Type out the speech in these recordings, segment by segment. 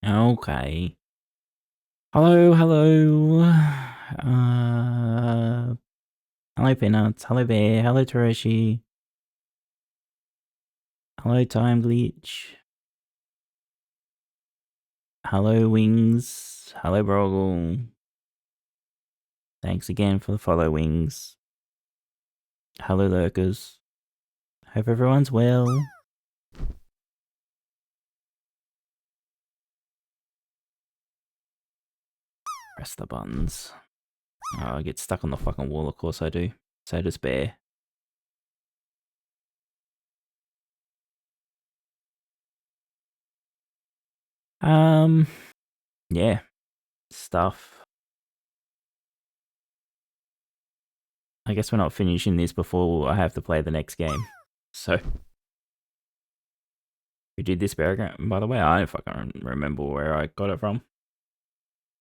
Okay. Hello, hello. Hello Peanuts, hello Bear, hello Tereshi. Hello Time Glitch. Hello Wings. Hello Broggle. Thanks again for the follow, Wings. Hello Lurkers. Hope everyone's well. Press the buttons. Oh, I get stuck on the fucking wall, of course I do. So does Bear. Yeah. Stuff. I guess we're not finishing this before I have to play the next game. So, who did this paragraph? By the way, I don't fucking remember where I got it from.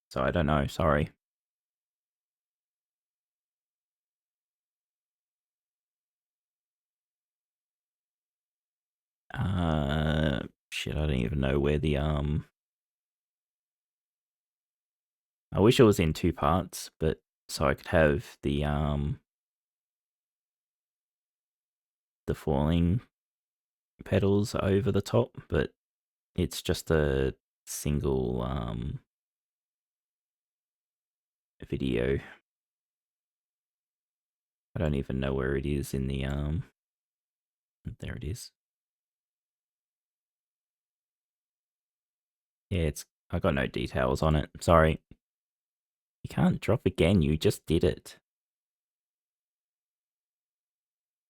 So I don't know, sorry. Shit, I don't even know where the, I wish it was in 2 parts, but so I could have the falling petals over the top, but it's just a single, video. I don't even know where it is in the, there it is. Yeah, I got no details on it, sorry. You can't drop again, you just did it.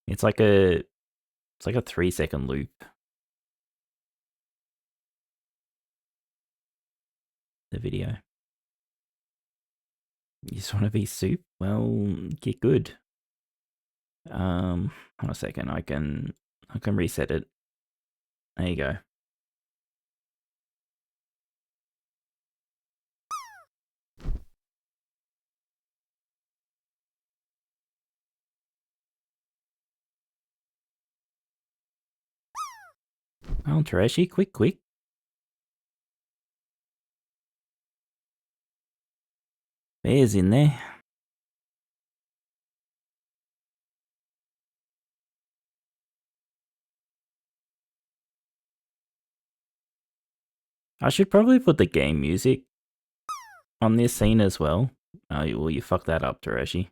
It's like a 3-second loop. The video. You just want to be soup? Well, get good. Hold on a second, I can reset it. There you go. Well, Tereshi, quick. Bear's in there. I should probably put the game music on this scene as well. Well, you fucked that up, Tereshi.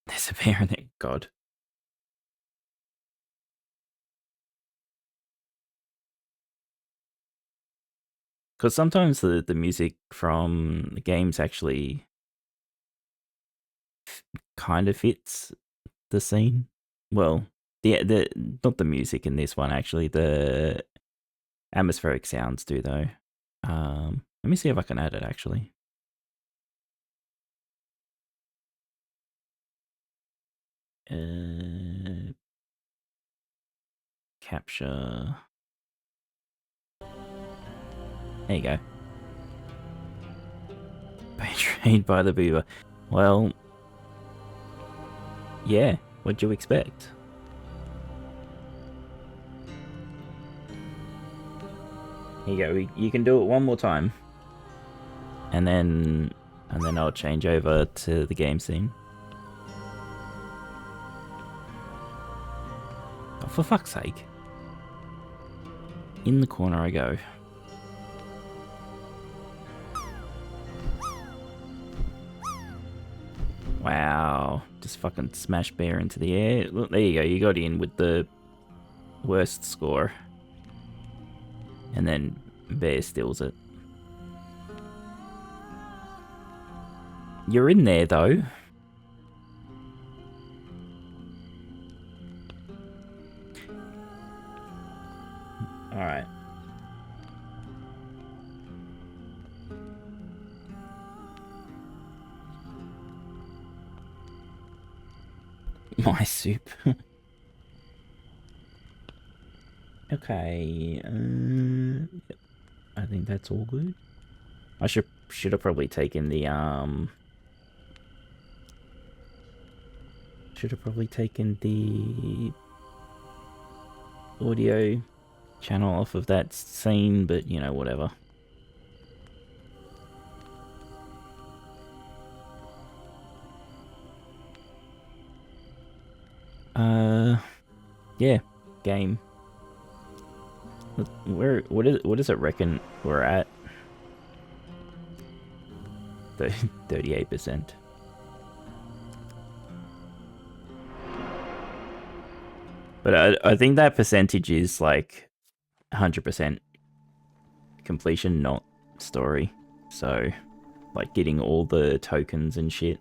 There's a bear in there, God. Because sometimes the music from the games actually kind of fits the scene. Well, the not the music in this one actually. The atmospheric sounds do though. Let me see if I can add it actually. Capture. There you go. Betrayed by the beaver. Well, yeah. What'd you expect? Here you go. You can do it one more time, and then I'll change over to the game scene. Oh, for fuck's sake! In the corner I go. Wow. Just fucking smash bear into the air. Look, there you go. You got in with the worst score. And then bear steals it. You're in there, though. Alright. My soup. Okay. I think that's all good. I should have probably taken the should have probably taken the audio channel off of that scene, but you know, whatever. Yeah, game. What does it reckon we're at? 38%. But I think that percentage is like 100% completion, not story. So, like getting all the tokens and shit.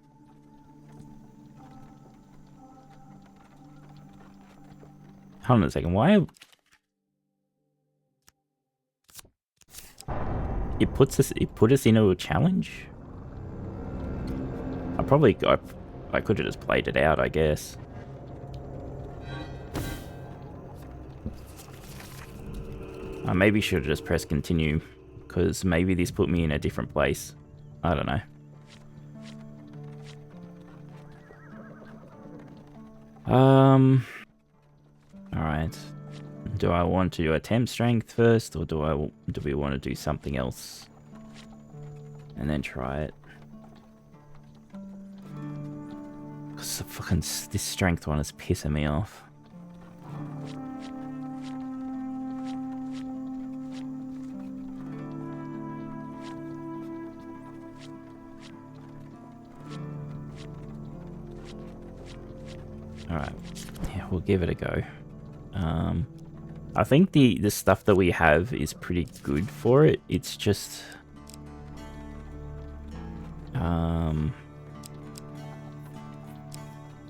Hold on a second, why? It put us into a challenge? I could have just played it out, I guess. I maybe should have just pressed continue, because maybe this put me in a different place. I don't know. Alright. Do I want to attempt strength first, or do we want to do something else? And then try it. Because this strength one is pissing me off. Alright, yeah, we'll give it a go. I think the stuff that we have is pretty good for it. It's just...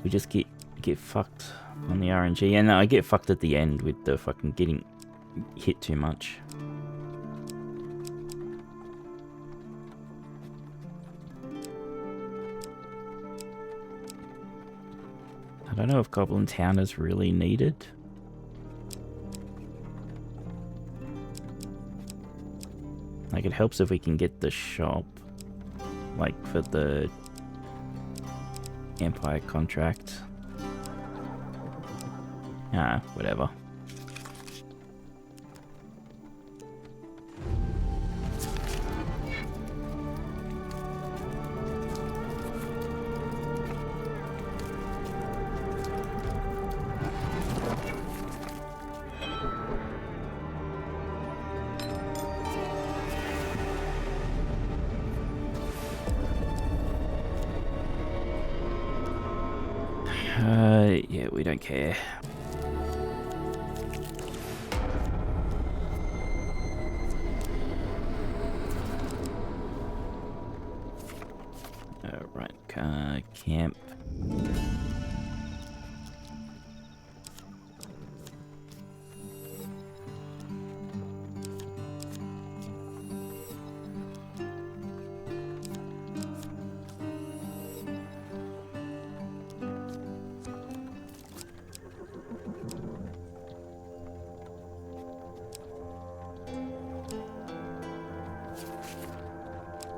we just get fucked on the RNG, and I get fucked at the end with the fucking getting hit too much. I don't know if Goblin Town is really needed. Like, it helps if we can get the shop, like, for the Empire contract. Ah, whatever. Yeah, we don't care. Right, camp.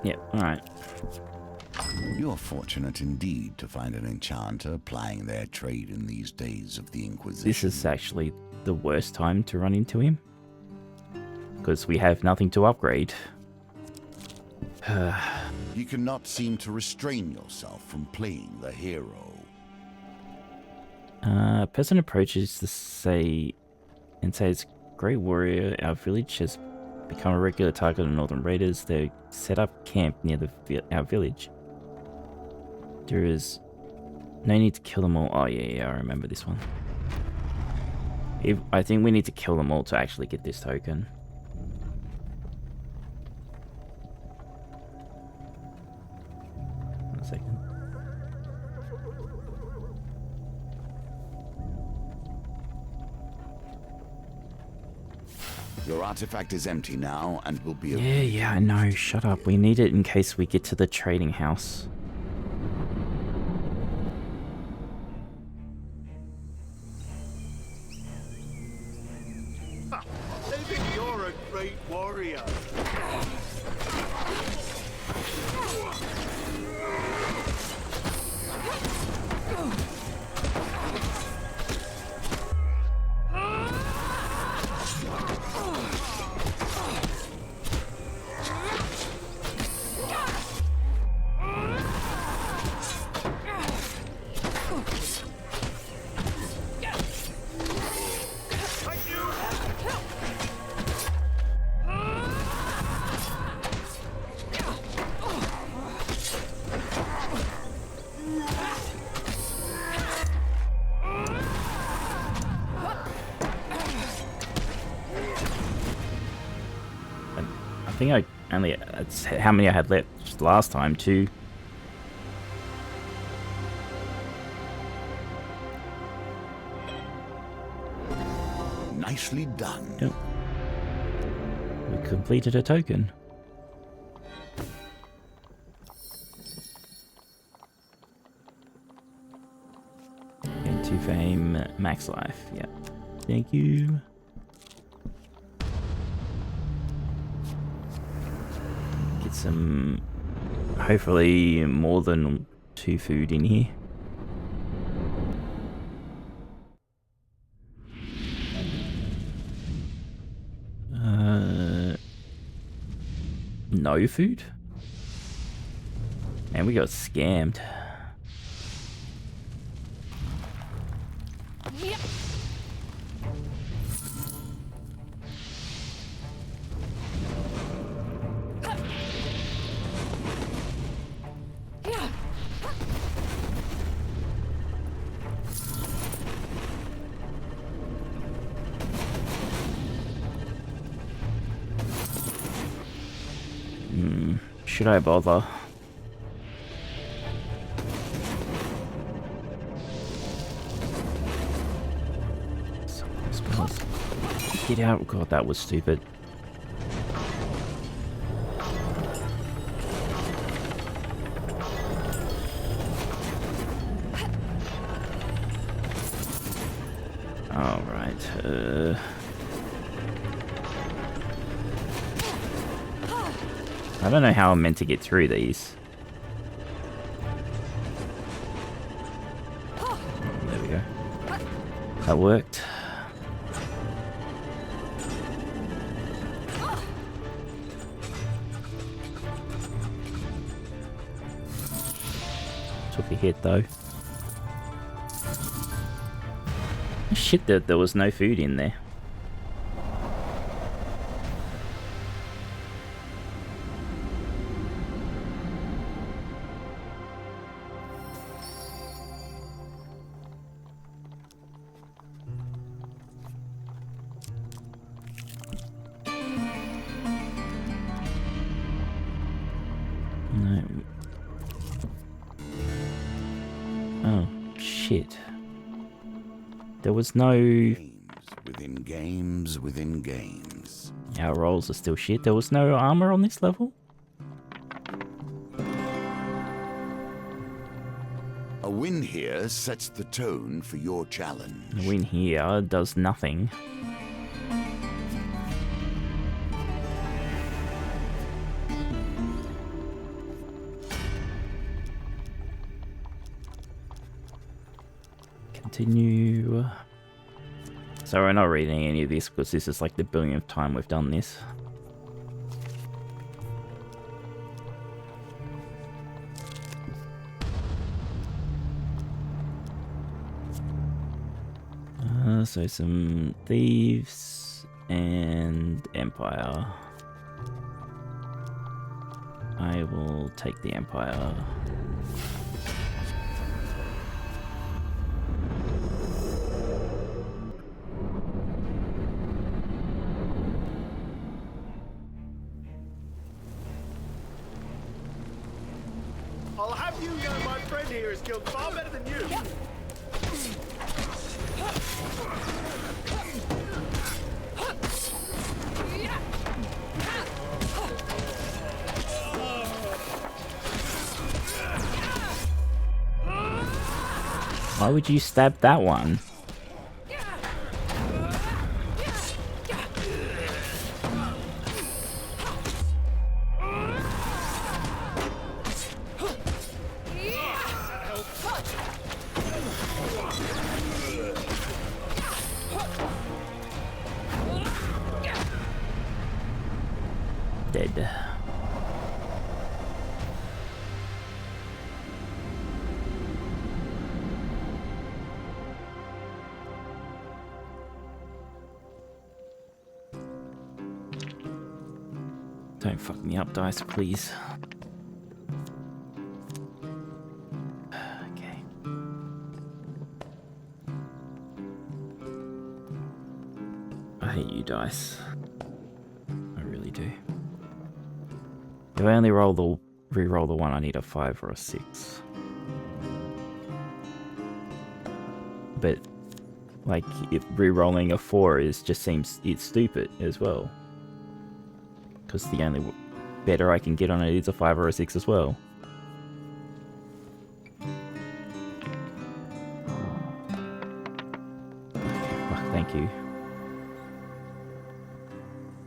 Yep, alright. You're fortunate indeed to find an enchanter plying their trade in these days of the Inquisition. This is actually the worst time to run into him, because we have nothing to upgrade. You cannot seem to restrain yourself from playing the hero. A person approaches to say, "Great warrior, our village has become a regular target of northern raiders. They set up camp near our village. There is no need to kill them all." Oh yeah, I remember this one. I think we need to kill them all to actually get this token. One second. Your artifact is empty now and will be... Yeah, I know. Shut up. We need it in case we get to the trading house. They think you're a great warrior. think I only... That's how many I had left just last time, 2. Nicely done. Yep. We completed a token. And 2 fame, max life. Yep. Thank you. Get some, hopefully more than 2 food in here. No food? And we got scammed. Should I bother? Spells. Get out. God, that was stupid. Alright, I don't know how I'm meant to get through these. There we go. That worked. Took a hit though. Shit, there was no food in there. No. Oh, shit. There was no... Games within games. Our rolls are still shit. There was no armor on this level? A win here sets the tone for your challenge. A win here does nothing. Continue. So we're not reading any of this because this is like the billionth time we've done this. So some thieves and empire. I will take the empire. I'll have you know my friend here is killed far better than you. Why would you stab that one? Dead. Don't fuck me up, dice, please. Okay. I hate you, dice. I really do. If I only re-roll the one, I need a 5 or a 6. But like, if re-rolling a 4 just seems it's stupid as well. Because the only better I can get on it is a 5 or a 6 as well. Fuck, thank you.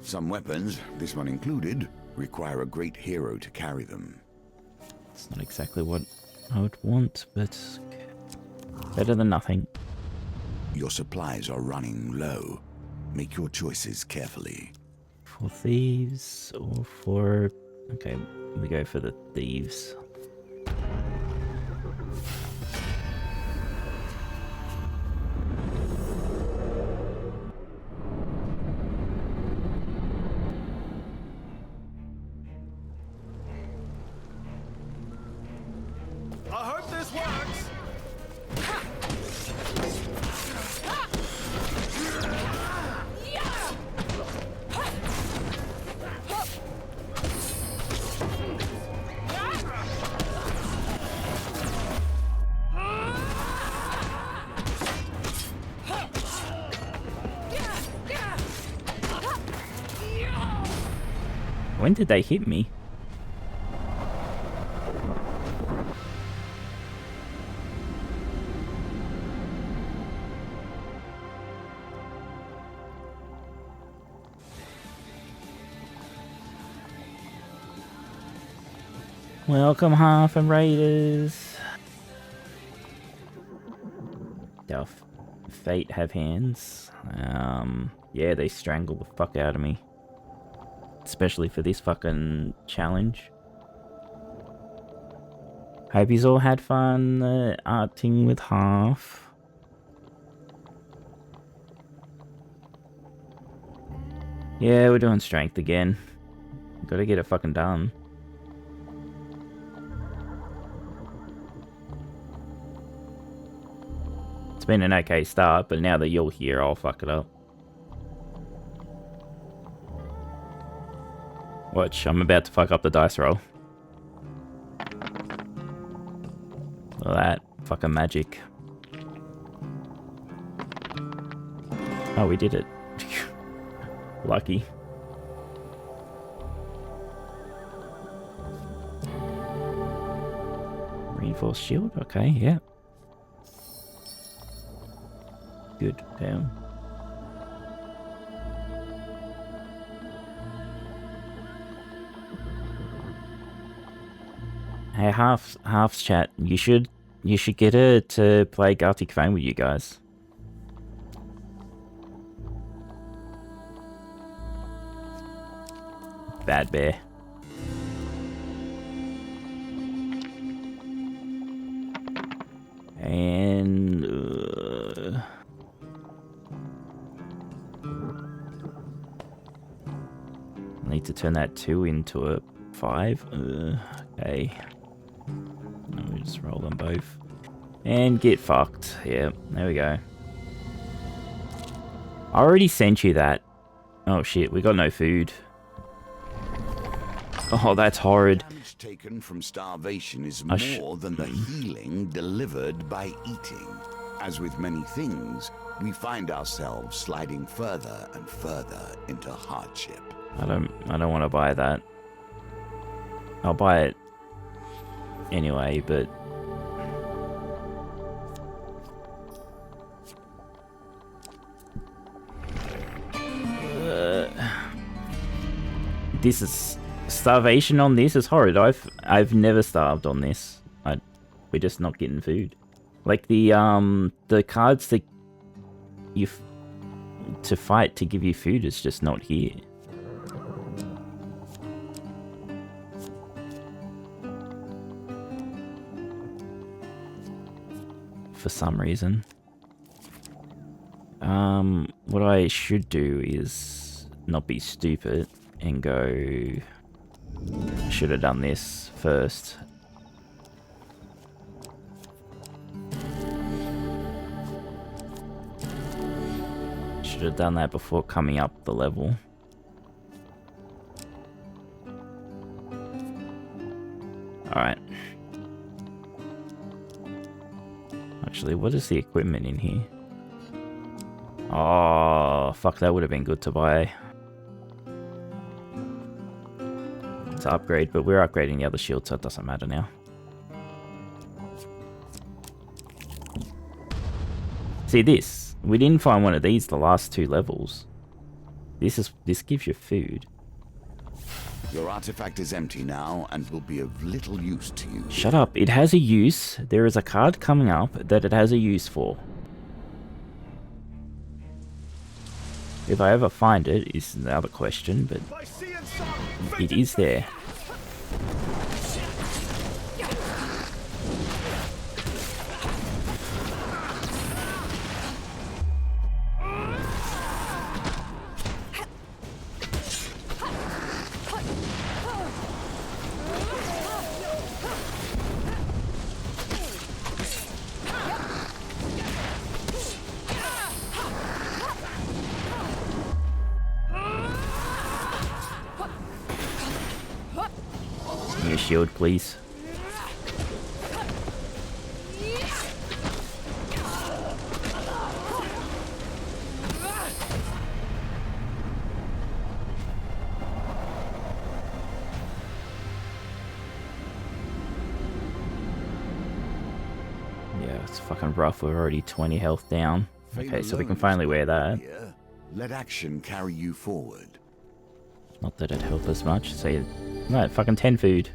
Some weapons, this one included, require a great hero to carry them. It's not exactly what I would want, but better than nothing. Your supplies are running low. Make your choices carefully. For thieves or for... Okay, we go for the thieves. I hope this works. When did they hit me? Welcome, Half and Raiders. Does Fate have hands? Yeah, they strangle the fuck out of me. Especially for this fucking challenge. Hope you's all had fun arting with Half. Yeah, we're doing strength again. Gotta get it fucking done. It's been an okay start, but now that you're here, I'll fuck it up. Watch, I'm about to fuck up the dice roll. Look at that. Fucking magic. Oh, we did it. Lucky. Reinforced shield? Okay, yeah. Good, damn. Hey, half's chat. You should get her to play Gartic Fame with you guys. Bad bear. And I need to turn that 2 into a 5. Okay. We just roll them both. And get fucked. Yeah, there we go. I already sent you that. Oh shit, we got no food. Oh, that's horrid. Damage taken from starvation is I more than the healing delivered by eating. As with many things, we find ourselves sliding further and further into hardship. I don't want to buy that. I'll buy it anyway, but this is starvation on this is horrid. I've never starved on this. We're just not getting food. Like the cards that you to fight to give you food is just not here. For some reason. What I should do is not be stupid and go... Should have done this first. Should have done that before coming up the level. Alright. Actually, what is the equipment in here? Oh, fuck, that would have been good to buy. To upgrade, but we're upgrading the other shield, so it doesn't matter now. See this? We didn't find one of these the last 2 levels. This gives you food. Your artifact is empty now and will be of little use to you. Shut up. It has a use. There is a card coming up that it has a use for. If I ever find it is the other question, but it is there. Your shield, please. Yeah, it's fucking rough. We're already 20 health down. Okay, so we can finally wear that. Let action carry you forward. Not that it'd help us much. Say, no, fucking 10 food.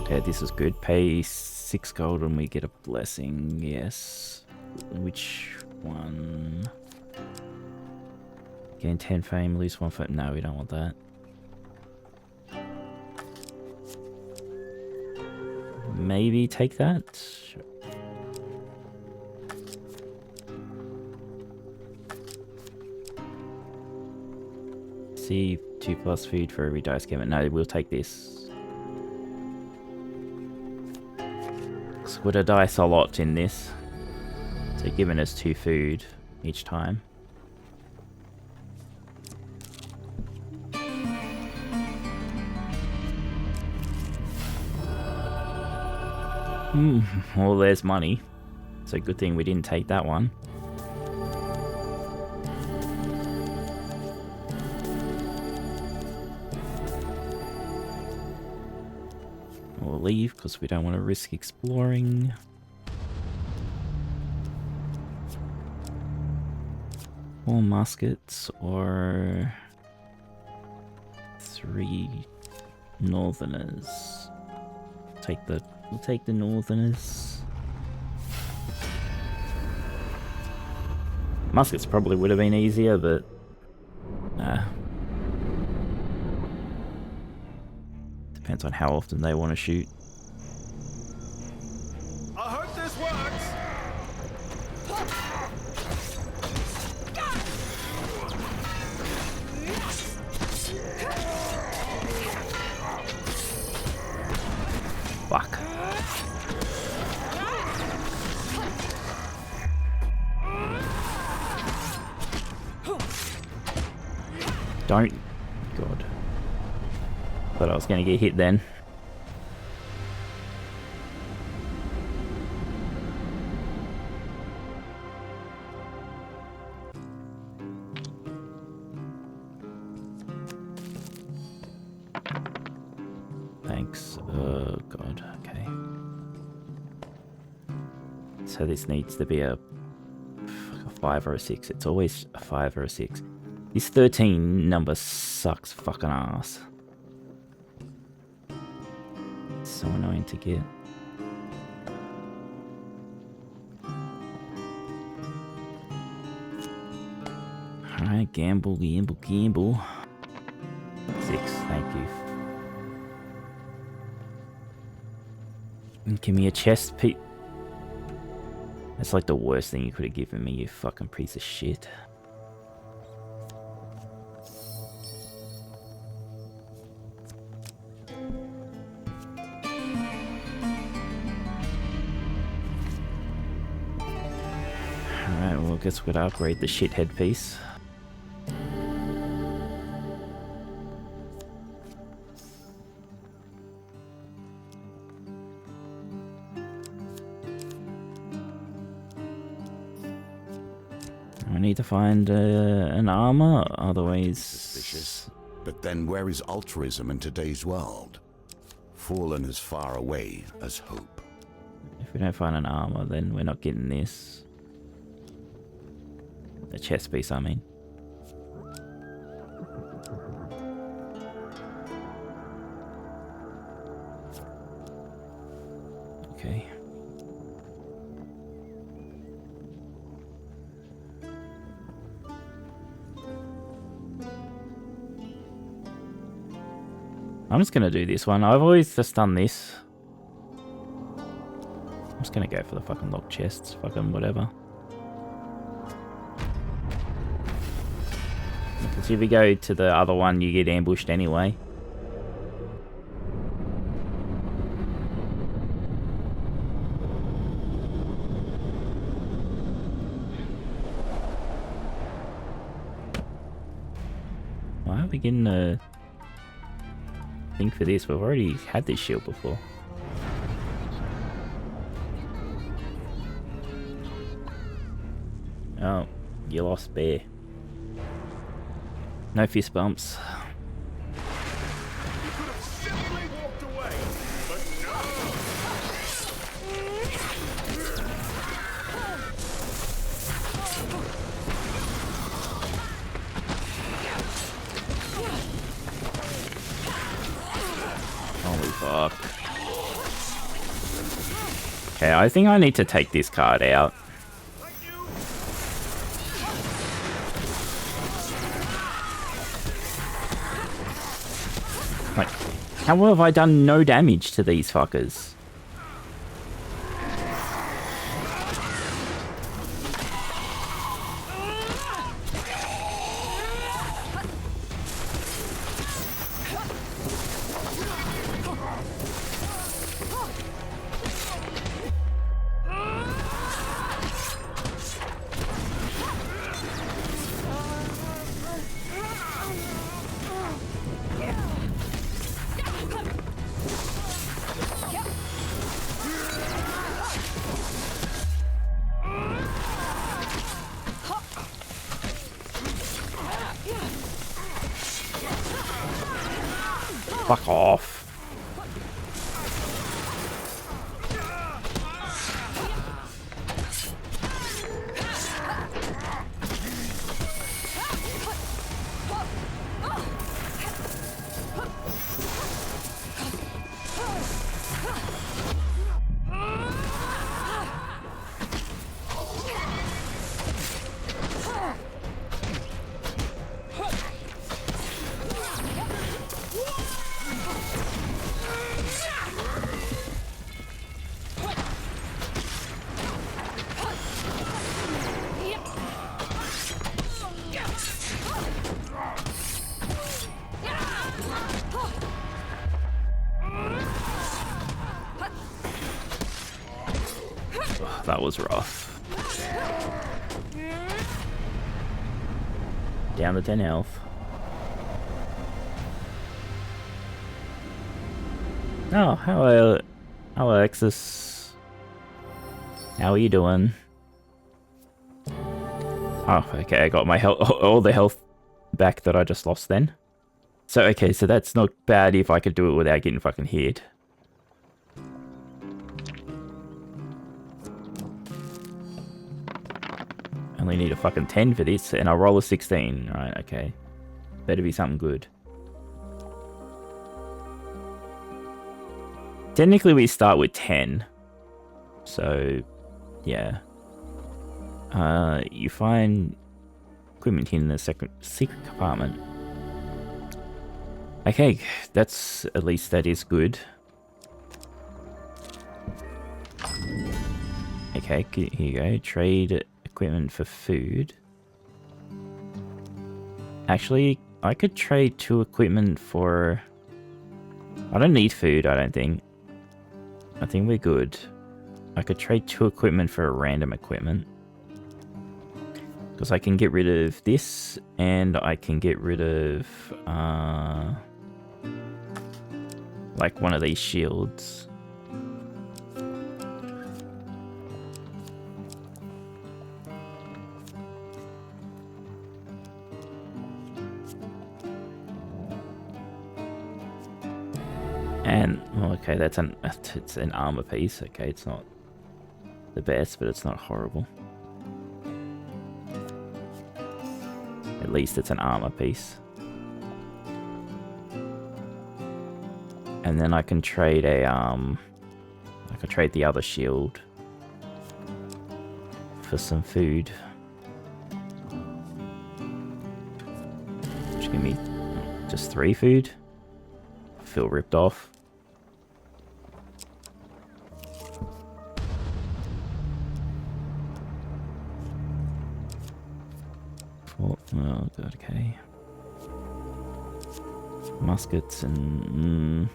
Okay, this is good. Pay 6 gold and we get a blessing. Yes. Which one? Gain 10 fame, lose 1 foot. No, we don't want that. Maybe take that. Sure. See, 2+ food for every dice given. No, we'll take this. Squid a dice a lot in this. So giving us 2 food each time. Well, there's money. So good thing we didn't take that one. We'll leave because we don't want to risk exploring. Or muskets or 3 northerners. We'll take the northerners. Muskets probably would have been easier, but nah. Depends on how often they want to shoot. I hope this works. Fuck. Don't. God. Thought I was going to get hit then. Thanks. Oh, God. Okay. So this needs to be a 5 or a 6. It's always a 5 or a 6. This 13 number sucks fucking ass. It's so annoying to get. Alright, gamble, gamble, gamble. 6, thank you. And give me a chest piece. That's like the worst thing you could have given me, you fucking piece of shit. Alright, well I guess we're gonna upgrade the shithead piece. I need to find an armor, otherwise... Suspicious. But then where is altruism in today's world? Fallen as far away as hope. If we don't find an armor, then we're not getting this. A chest piece, I mean. Okay. I'm just gonna do this one. I've always just done this. I'm just gonna go for the fucking locked chests. Fucking whatever. Because if you go to the other one, you get ambushed anyway. Why are we getting a thing for this? We've already had this shield before. Oh, you lost bear. No fist bumps. You could have simply walked away, but no! Holy fuck. Okay, I think I need to take this card out. Like, how have I done no damage to these fuckers? Fuck off. That was rough. Down to 10 health. Oh, hello, Alexis. How are you doing? Oh, okay, I got my health, all the health back that I just lost then. So, okay, so that's not bad if I could do it without getting fucking hit. Only need a fucking 10 for this, and I'll roll a 16. Right, okay. Better be something good. Technically, we start with 10. So, yeah. You find equipment here in the secret compartment. Okay, that's, at least that is good. Okay, here you go. Trade equipment for food. Actually, I could trade 2 equipment for... I don't need food, I don't think. I think we're good. I could trade 2 equipment for a random equipment. Because I can get rid of this, and I can get rid of... like one of these shields. And well, okay, it's an armor piece. Okay, it's not the best, but it's not horrible. At least it's an armor piece. And then I can trade a I can trade the other shield for some food. Which give me just 3 food. I feel ripped off. Oh god, okay. Muskets and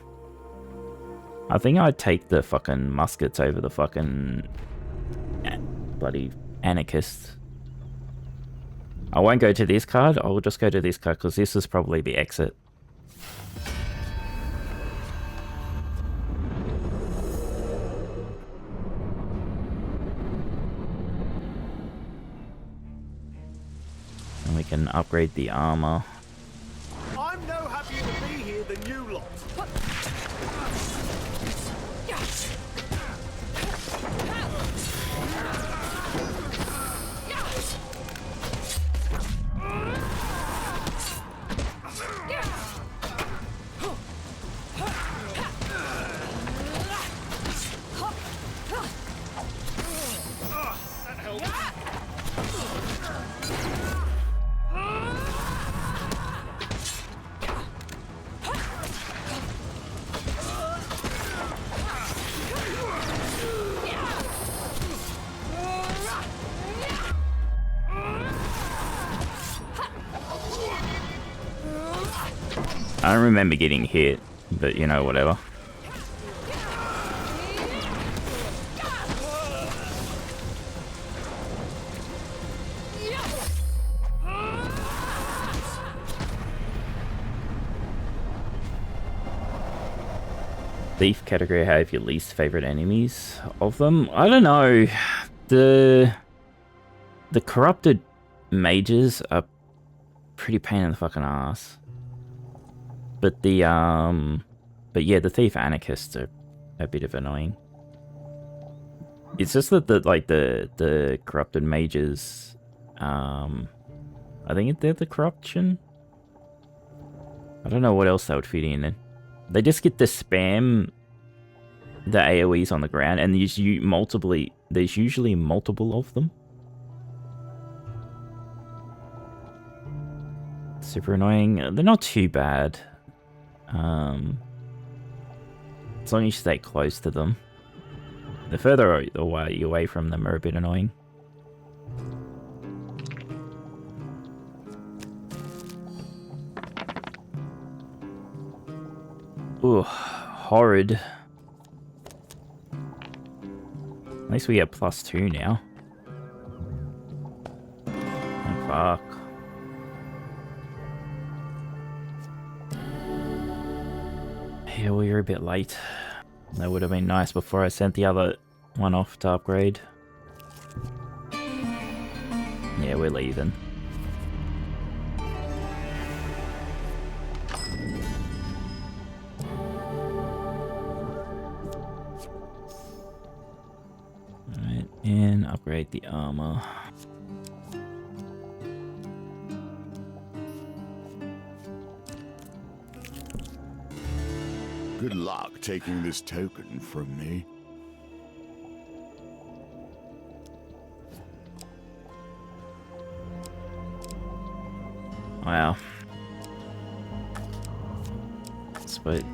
I think I'd take the fucking muskets over the fucking bloody anarchists. I won't go to this card, I'll just go to this card because this is probably the exit. And we can upgrade the armor. I'm no happier to be here than you lot. I don't remember getting hit, but you know, whatever. Thief category, have your least favorite enemies of them? I don't know. The corrupted mages are pretty pain in the fucking ass. But the yeah, the thief anarchists are a bit of annoying. It's just that the corrupted mages, I think they're the corruption. I don't know what else that would fit in. They just get to spam the AoEs on the ground, and there's usually multiple of them. Super annoying. They're not too bad. As long as you stay close to them. The further away from them are a bit annoying. Ooh, horrid. At least we get +2 now. Oh, fuck. Yeah, well, you're a bit late. That would have been nice before I sent the other one off to upgrade. Yeah, we're leaving. Alright, and upgrade the armor. Good luck taking this token from me. Wow. Sweet.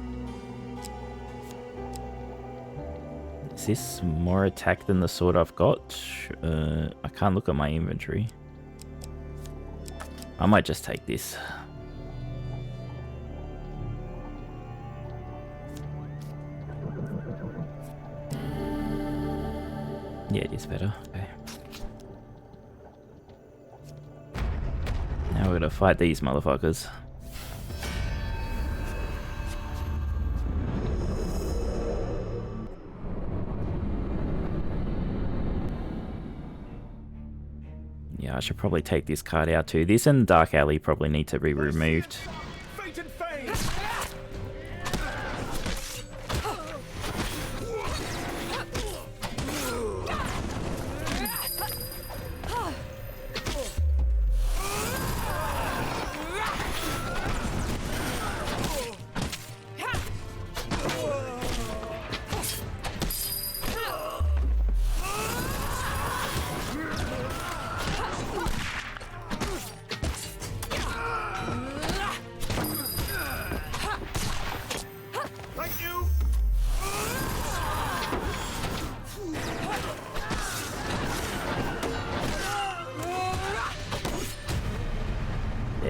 Is this more attack than the sword I've got? I can't look at my inventory. I might just take this. Yeah, it is better. Okay. Now we're gonna fight these motherfuckers. Yeah, I should probably take this card out too. This and Dark Alley probably need to be removed. Fate and fame.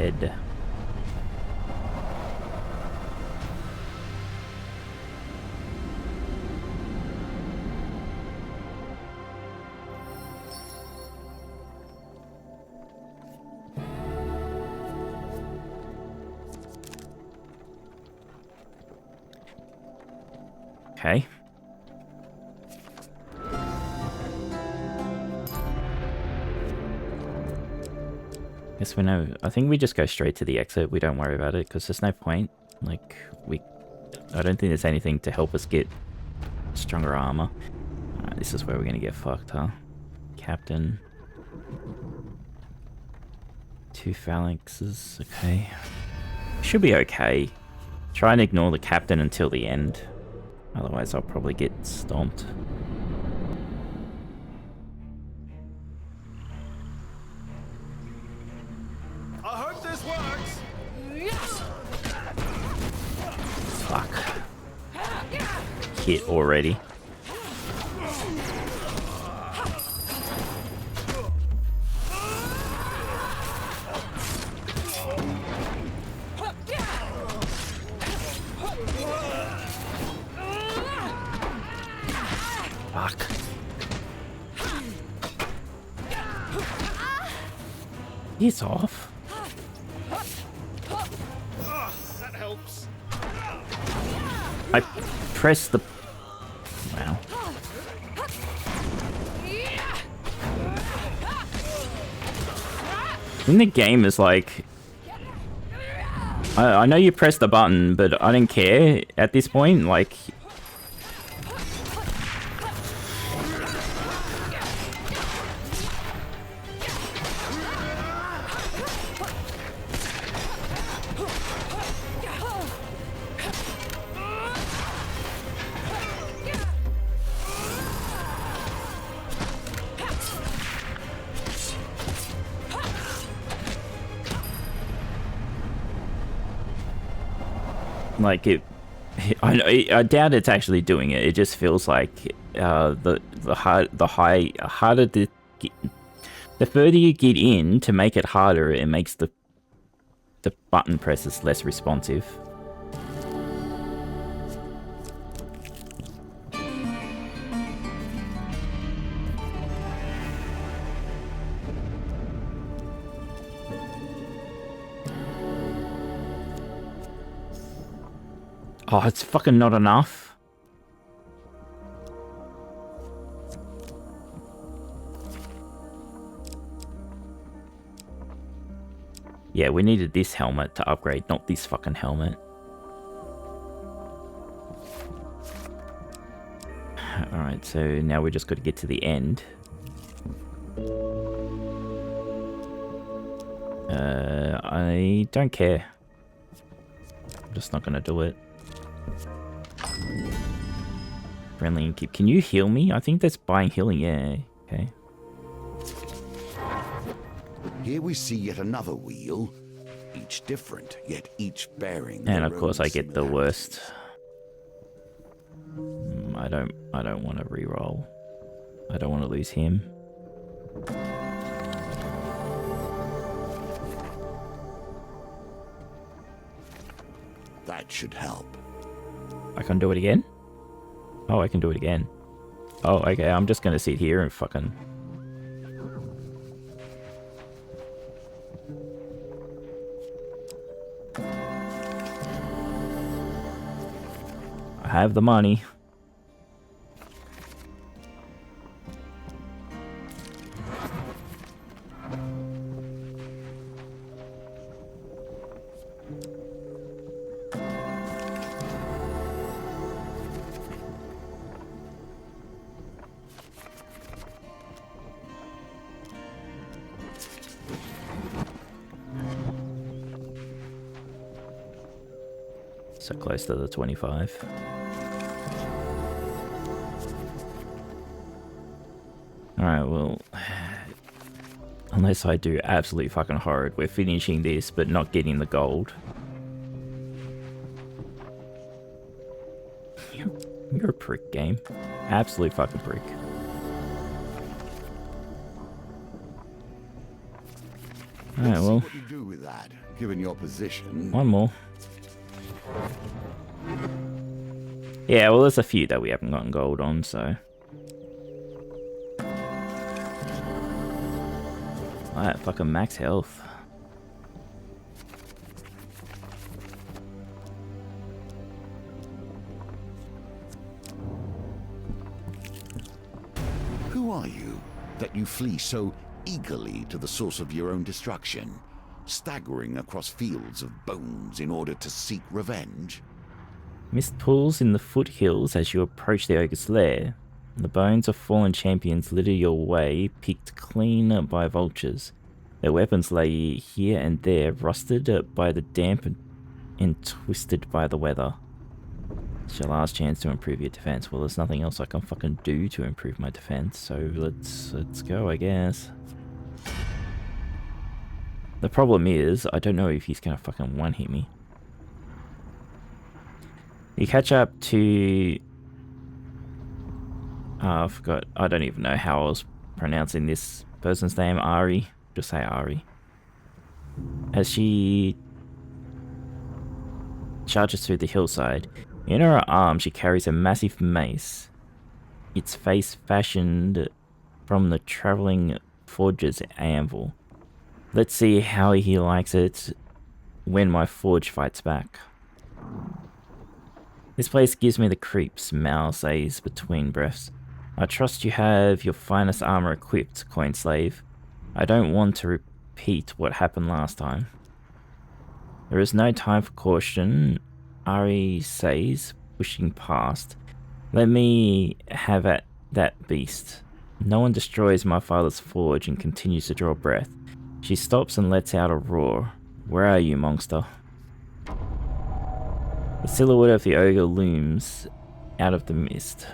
dead. Okay. Guess we know. I think we just go straight to the exit. We don't worry about it because there's no point. Like, I don't think there's anything to help us get stronger armor. Alright, this is where we're gonna get fucked, huh? Captain. 2 phalanxes. Okay. Should be okay. Try and ignore the captain until the end. Otherwise, I'll probably get stomped. I hope this works. Fuck. Hit already. Fuck. He's off. That helps. I pressed the... Wow. In the game is like... I know you pressed the button, but I didn't care at this point. Like... Like it, I doubt it's actually doing it. It just feels like the harder the further you get in to make it harder, it makes the button presses less responsive. Oh, it's fucking not enough. Yeah, we needed this helmet to upgrade, not this fucking helmet. Alright, so now we just got to get to the end. I don't care. I'm just not gonna do it. Friendly and keep. Can you heal me? I think that's buying healing. Yeah. Okay. Here we see yet another wheel, each different, yet each bearing. And of course, I get the worst. I don't want to reroll. I don't want to lose him. That should help. I can do it again? Oh, I can do it again. Oh, okay, I'm just gonna sit here and fucking... I have the money. So close to the 25. Alright, well... Unless I do absolutely fucking horrid, we're finishing this but not getting the gold. You're a prick, game. Absolute fucking prick. Alright, Let's see well, what you do with that, given your position. one more. Yeah, well, there's a few that we haven't gotten gold on, so. Alright, fucking max health. Who are you that you flee so eagerly to the source of your own destruction, staggering across fields of bones in order to seek revenge? Mist pools in the foothills as you approach the ogre's lair. The bones of fallen champions litter your way, picked clean by vultures. Their weapons lay here and there, rusted by the damp and twisted by the weather. It's your last chance to improve your defense. Well, there's nothing else I can fucking do to improve my defense, so let's go, I guess. The problem is, I don't know if he's gonna fucking one-hit me. You catch up to... I forgot. I don't even know how I was pronouncing this person's name. Ari. Just say Ari. As she charges through the hillside, in her arm she carries a massive mace, its face fashioned from the traveling forger's anvil. Let's see how he likes it when my forge fights back. This place gives me the creeps, Mal says between breaths. I trust you have your finest armor equipped, coin slave. I don't want to repeat what happened last time. There is no time for caution, Ari says, pushing past. Let me have at that beast. No one destroys my father's forge and continues to draw breath. She stops and lets out a roar. Where are you, monster? The silhouette of the ogre looms out of the mist.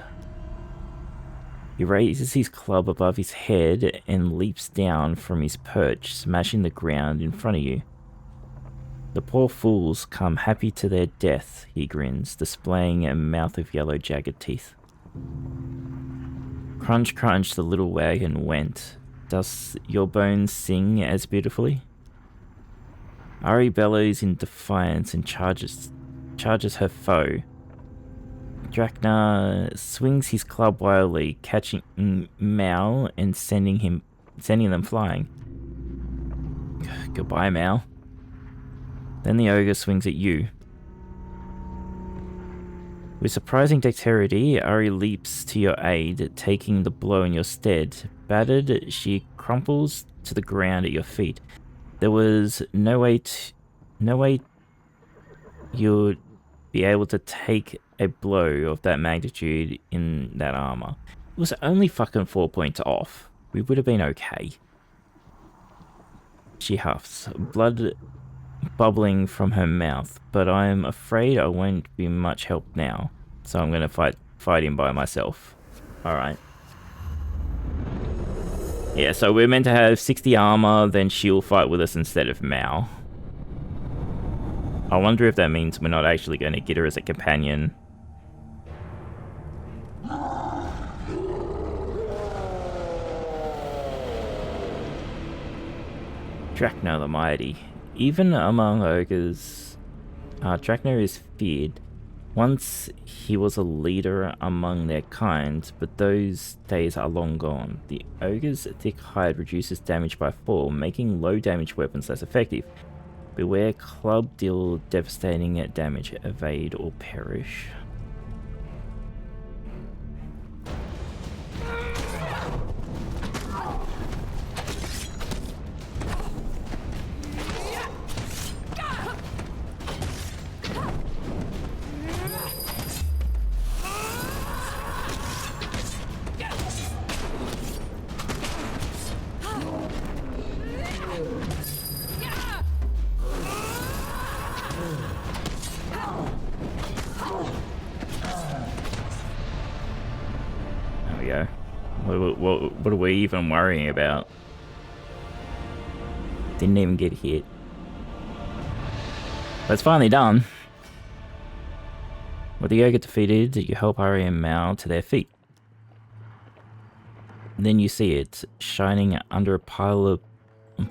He raises his club above his head and leaps down from his perch, smashing the ground in front of you. The poor fools come happy to their death, he grins, displaying a mouth of yellow jagged teeth. Crunch, crunch, the little wagon went. Does your bones sing as beautifully? Ari bellows in defiance and charges her foe. Draknar swings his club wildly, catching Mal and sending them flying. Goodbye, Mal. Then the ogre swings at you. With surprising dexterity, Ari leaps to your aid, taking the blow in your stead. Battered, she crumples to the ground at your feet. There was no way you'd be able to take a blow of that magnitude in that armor. It was only fucking 4 points off. We would have been okay. She huffs, blood bubbling from her mouth, but I'm afraid I won't be much help now, so I'm gonna fight him by myself. Alright. Yeah, so we're meant to have 60 armor, then she'll fight with us instead of Mal. I wonder if that means we're not actually going to get her as a companion. Draknar the Mighty. Even among ogres, Draknar is feared. Once he was a leader among their kind, but those days are long gone. The ogre's thick hide reduces damage by 4, making low damage weapons less effective. Beware, club deal devastating damage, evade or perish. What are we even worrying about? Didn't even get hit. But it's finally done. With the ogre defeated, you help Ari and Mal to their feet. Then you see it, shining under a pile of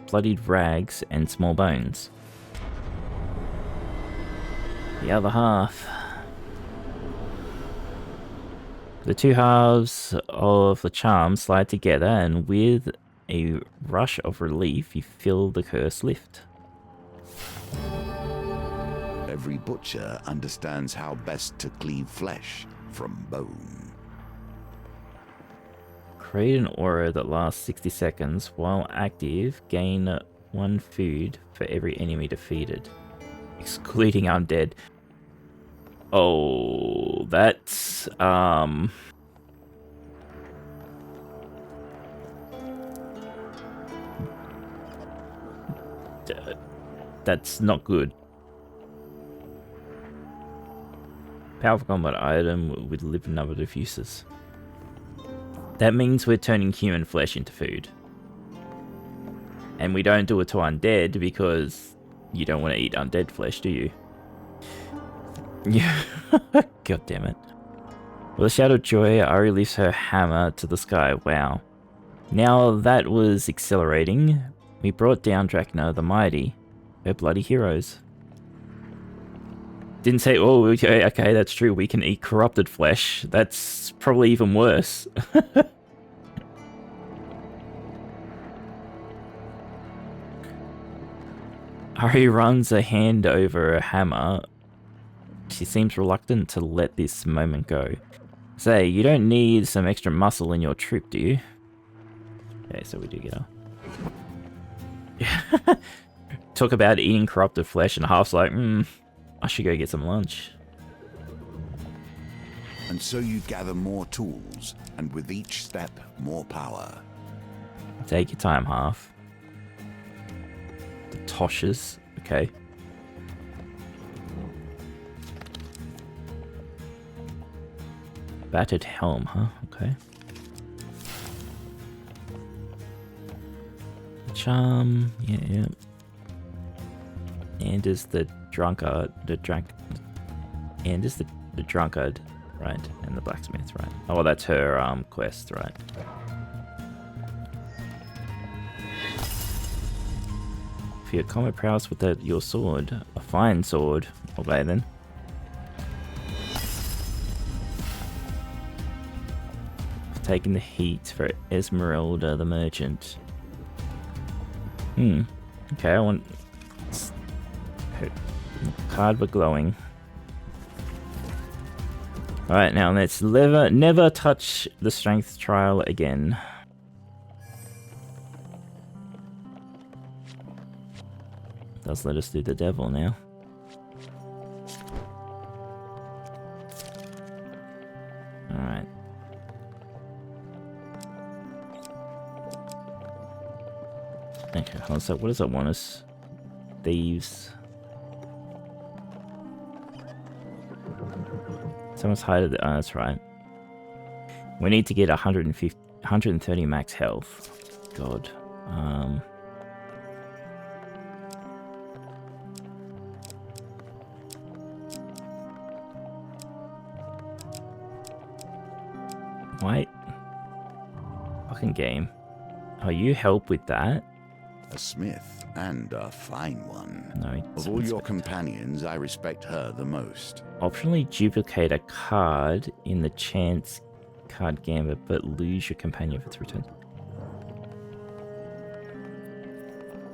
bloodied rags and small bones. The other half. The two halves of the charm slide together, and with a rush of relief, you feel the curse lift. Every butcher understands how best to cleave flesh from bone. Create an aura that lasts 60 seconds. While active, gain 1 food for every enemy defeated, excluding undead. Oh, that's that's not good. Powerful combat item with limited number of diffusers. That means we're turning human flesh into food. And we don't do it to undead because you don't want to eat undead flesh, do you? Yeah. God damn it. With a shout of joy, Ari lifts her hammer to the sky. Wow. Now that was exhilarating. We brought down Drachna the Mighty. Her bloody heroes. Didn't say, oh, okay, that's true. We can eat corrupted flesh. That's probably even worse. Ari runs a hand over her hammer. She seems reluctant to let this moment go. Say, you don't need some extra muscle in your troop, do you? Okay, so we do get her. Talk about eating corrupted flesh, and Half's like, I should go get some lunch. And so you gather more tools, and with each step, more power. Take your time, Half. The Toshes, okay. Battered helm, huh? Okay. Charm, yeah. And is the drunkard, the drunkard, right? And the blacksmith, right? Oh, that's her quest, right? For your combat prowess with your sword, a fine sword. Okay then. Taking the heat for Esmeralda the merchant. Okay, I want her card but glowing. Alright, now let's never touch the strength trial again. Does let us do the devil now. Alright. Okay, so what does it want us? Thieves. Someone's hided. Oh, that's right. We need to get 130 max health. God. Wait. Fucking game. Oh, you help with that? A smith, and a fine one. No. Of all your companions, I respect her the most. Optionally duplicate a card in the chance card gambit, but lose your companion if it's returned.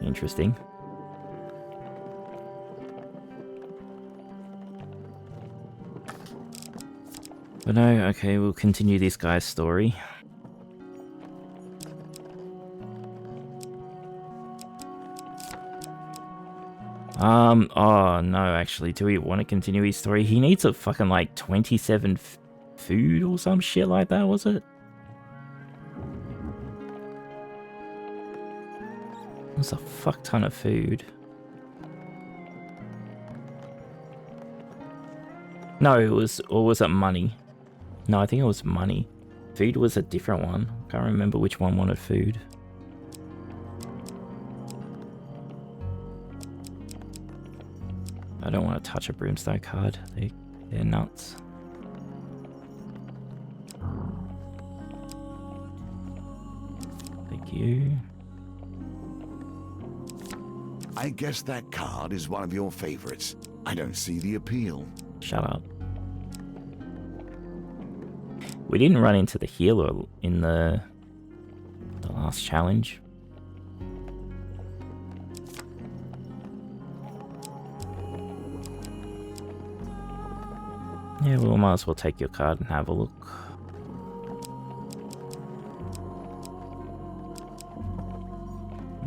Interesting. But no, okay, we'll continue this guy's story. Oh no, actually, do we want to continue his story? He needs a fucking like 27 food or some shit like that, was it? That's a fuck ton of food. No, it was, or was it money? No, I think it was money. Food was a different one. Can't remember which one wanted food. I don't want to touch a brimstone card. They're nuts. Thank you. I guess that card is one of your favorites. I don't see the appeal. Shut up. We didn't run into the healer in the last challenge. Yeah, we might as well take your card and have a look.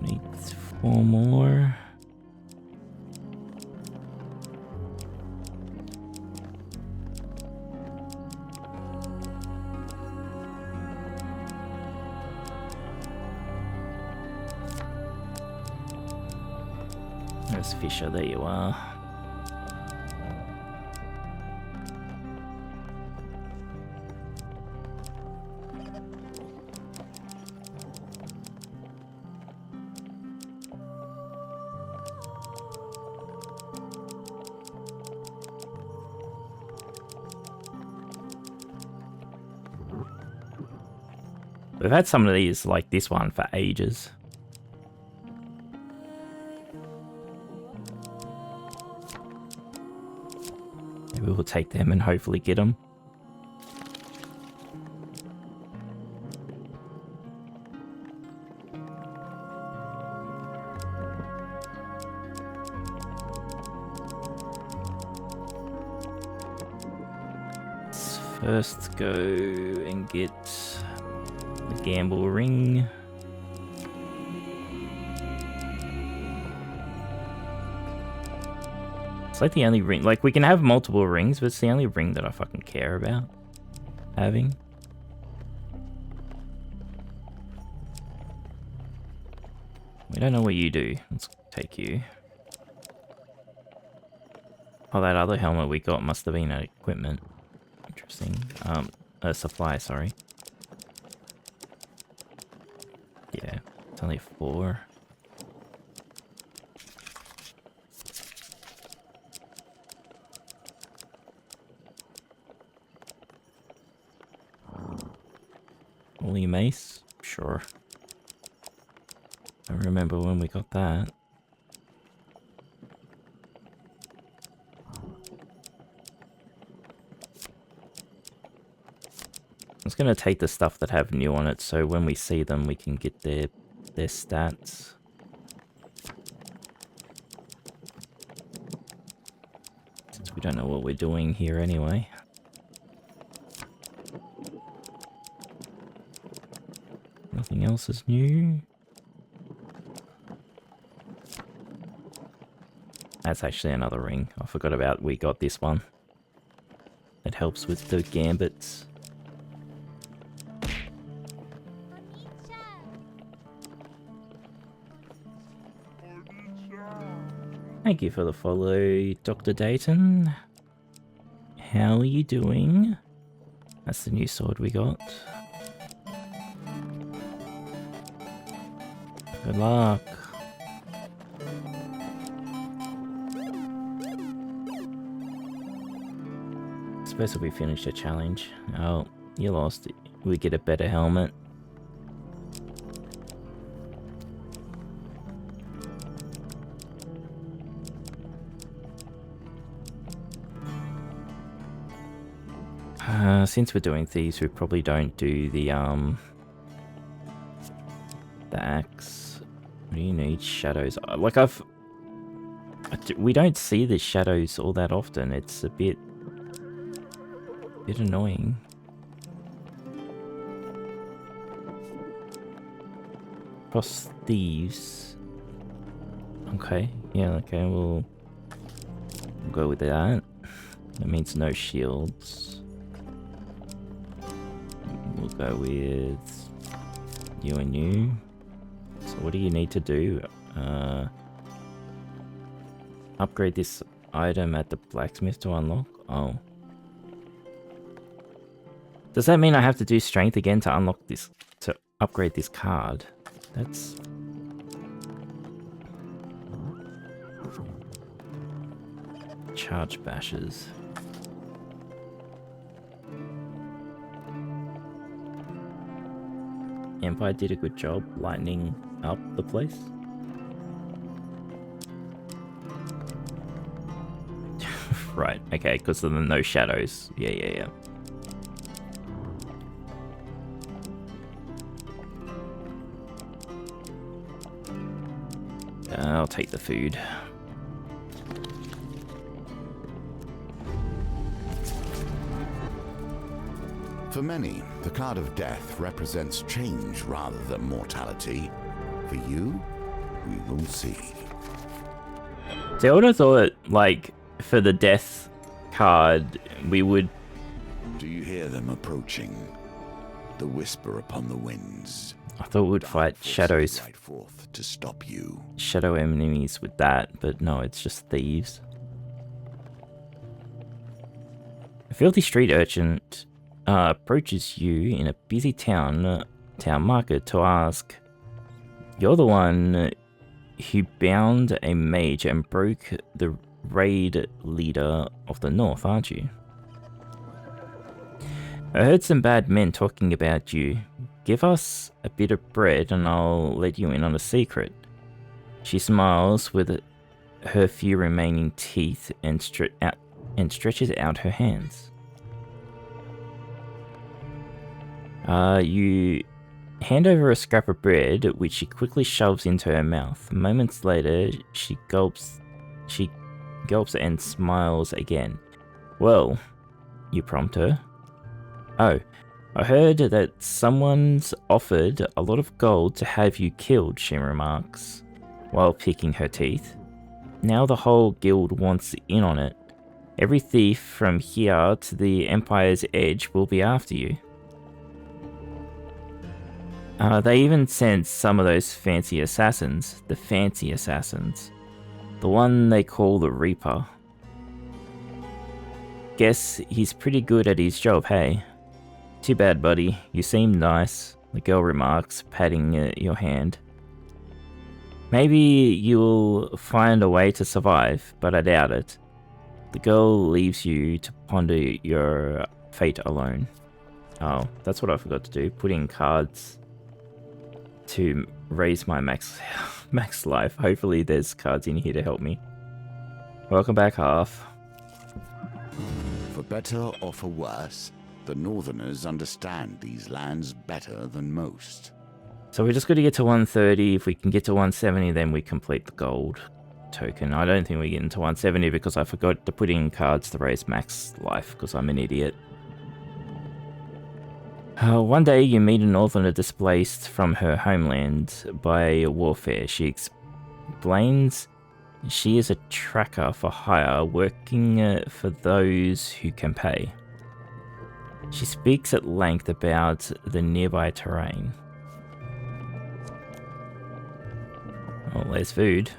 Needs 4 more. There's Fisher, there you are. We've had some of these, like this one, for ages. Maybe we'll take them and hopefully get them. Let's first go and get the gamble ring. It's like the only ring, like we can have multiple rings, but it's the only ring that I fucking care about having. We don't know what you do. Let's take you. Oh, that other helmet we got must have been an equipment. Interesting. A supply, sorry. Yeah, it's only 4. Holy mace? Sure. I remember when we got that. I'm just gonna take the stuff that have new on it, so when we see them, we can get their stats. Since we don't know what we're doing here anyway. Nothing else is new. That's actually another ring. I forgot about we got this one. It helps with the gambits. Thank you for the follow, Dr. Dayton. How are you doing? That's the new sword we got. Good luck. I suppose if we finish the challenge. Oh, you lost it. We get a better helmet. Since we're doing thieves, we probably don't do the axe. What do you need? Shadows. Like we don't see the shadows all that often. It's a bit annoying. Cross thieves. Okay. Yeah. Okay. We'll go with that. That means no shields. We'll go with you and you. So what do you need to do? Upgrade this item at the blacksmith to unlock? Oh. Does that mean I have to do strength again to unlock this, to upgrade this card? That's... Charge bashes. Empire did a good job lightening up the place. Right, okay, because of the no shadows. Yeah. I'll take the food. For many, the card of death represents change rather than mortality. For you, we will see. See, I would have thought, like, for the death card, we would... Do you hear them approaching? The whisper upon the winds. I thought we would fight shadows, Right forth to stop you. shadow enemies with that, but no, it's just thieves. A filthy street urchin approaches you in a busy town market to ask, "You're the one who bound a mage and broke the raid leader of the north, aren't you? I heard some bad men talking about you. Give us a bit of bread and I'll let you in on a secret." She smiles with her few remaining teeth and stretches out her hands. You hand over a scrap of bread, which she quickly shoves into her mouth. Moments later, she gulps and smiles again. "Well," you prompt her. "Oh, I heard that someone's offered a lot of gold to have you killed," she remarks, while picking her teeth. "Now the whole guild wants in on it. Every thief from here to the Empire's Edge will be after you. They even sent some of those fancy assassins, the one they call the Reaper. Guess he's pretty good at his job, hey? Too bad, buddy. You seem nice," the girl remarks, patting your hand. "Maybe you'll find a way to survive, but I doubt it." The girl leaves you to ponder your fate alone. Oh, that's what I forgot to do. Put in cards to raise my max life. Hopefully there's cards in here to help me. Welcome back, half. For better or for worse, the Northerners understand these lands better than most. So we just got to get to 130. If we can get to 170, then we complete the gold token. I don't think we get into 170 because I forgot to put in cards to raise max life because I'm an idiot. One day you meet a Northerner displaced from her homeland by warfare. She explains she is a tracker for hire working for those who can pay. She speaks at length about the nearby terrain. Oh, there's food.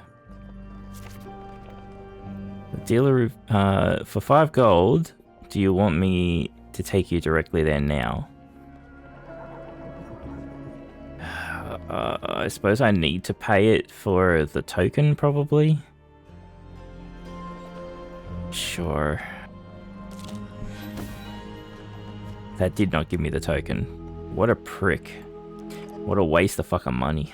The dealer, for 5 gold, do you want me to take you directly there now? I suppose I need to pay it for the token, probably? Sure. That did not give me the token. What a prick. What a waste of fucking money.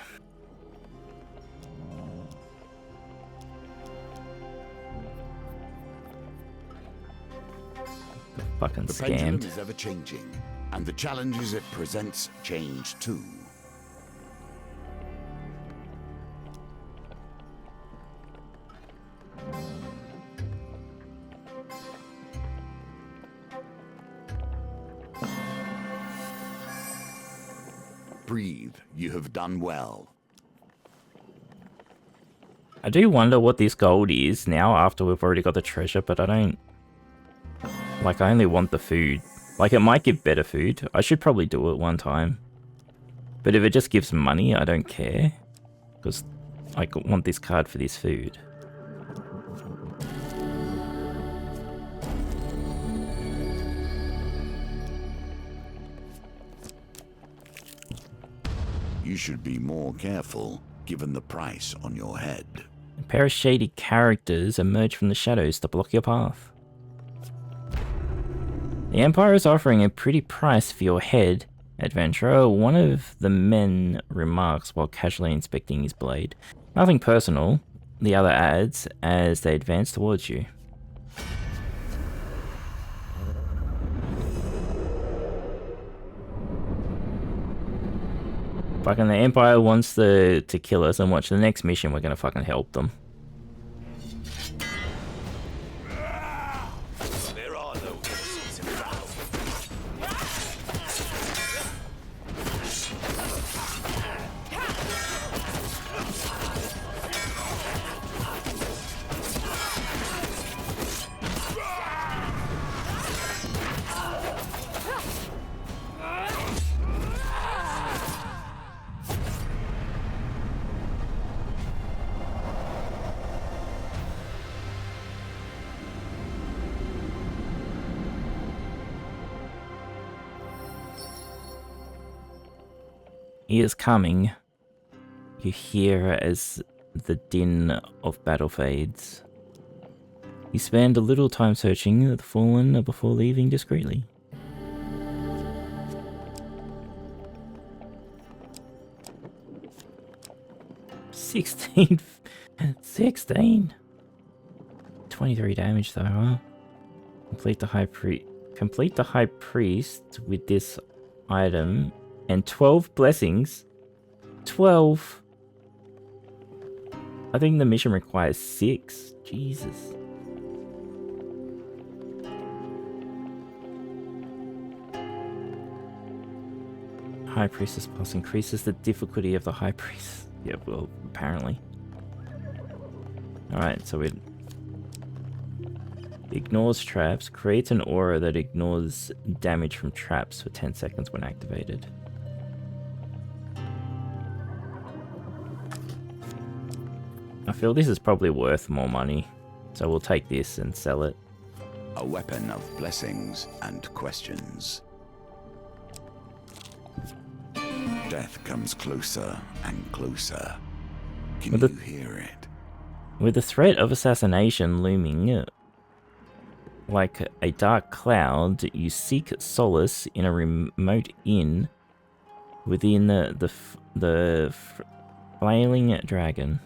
Fucking The pendulum scammed. is ever changing, and the challenges it presents change too. Breathe, you have done well. I do wonder what this gold is now after we've already got the treasure, but I don't... Like, I only want the food. Like, it might give better food. I should probably do it one time. But if it just gives money, I don't care. Because I want this card for this food. You should be more careful, given the price on your head. A pair of shady characters emerge from the shadows to block your path. The Empire is offering a pretty price for your head, adventurer, one of the men remarks while casually inspecting his blade. Nothing personal, the other adds as they advance towards you. Fucking the Empire wants to kill us, and watch the next mission. We're gonna fucking help them. There are no innocents in battle. He is coming. You hear as the din of battle fades. You spend a little time searching the fallen before leaving discreetly. $16. 16. 23 damage though, huh? Complete the high priest with this item and 12 blessings. 12. I think the mission requires 6. Jesus. High Priestess plus increases the difficulty of the High Priest. Yeah, well, apparently. Alright, so it ignores traps, creates an aura that ignores damage from traps for 10 seconds when activated. I feel this is probably worth more money, so we'll take this and sell it. A weapon of blessings and questions. Death comes closer and closer. Can you hear it? With the threat of assassination looming like a dark cloud, you seek solace in a remote inn within the flailing dragon.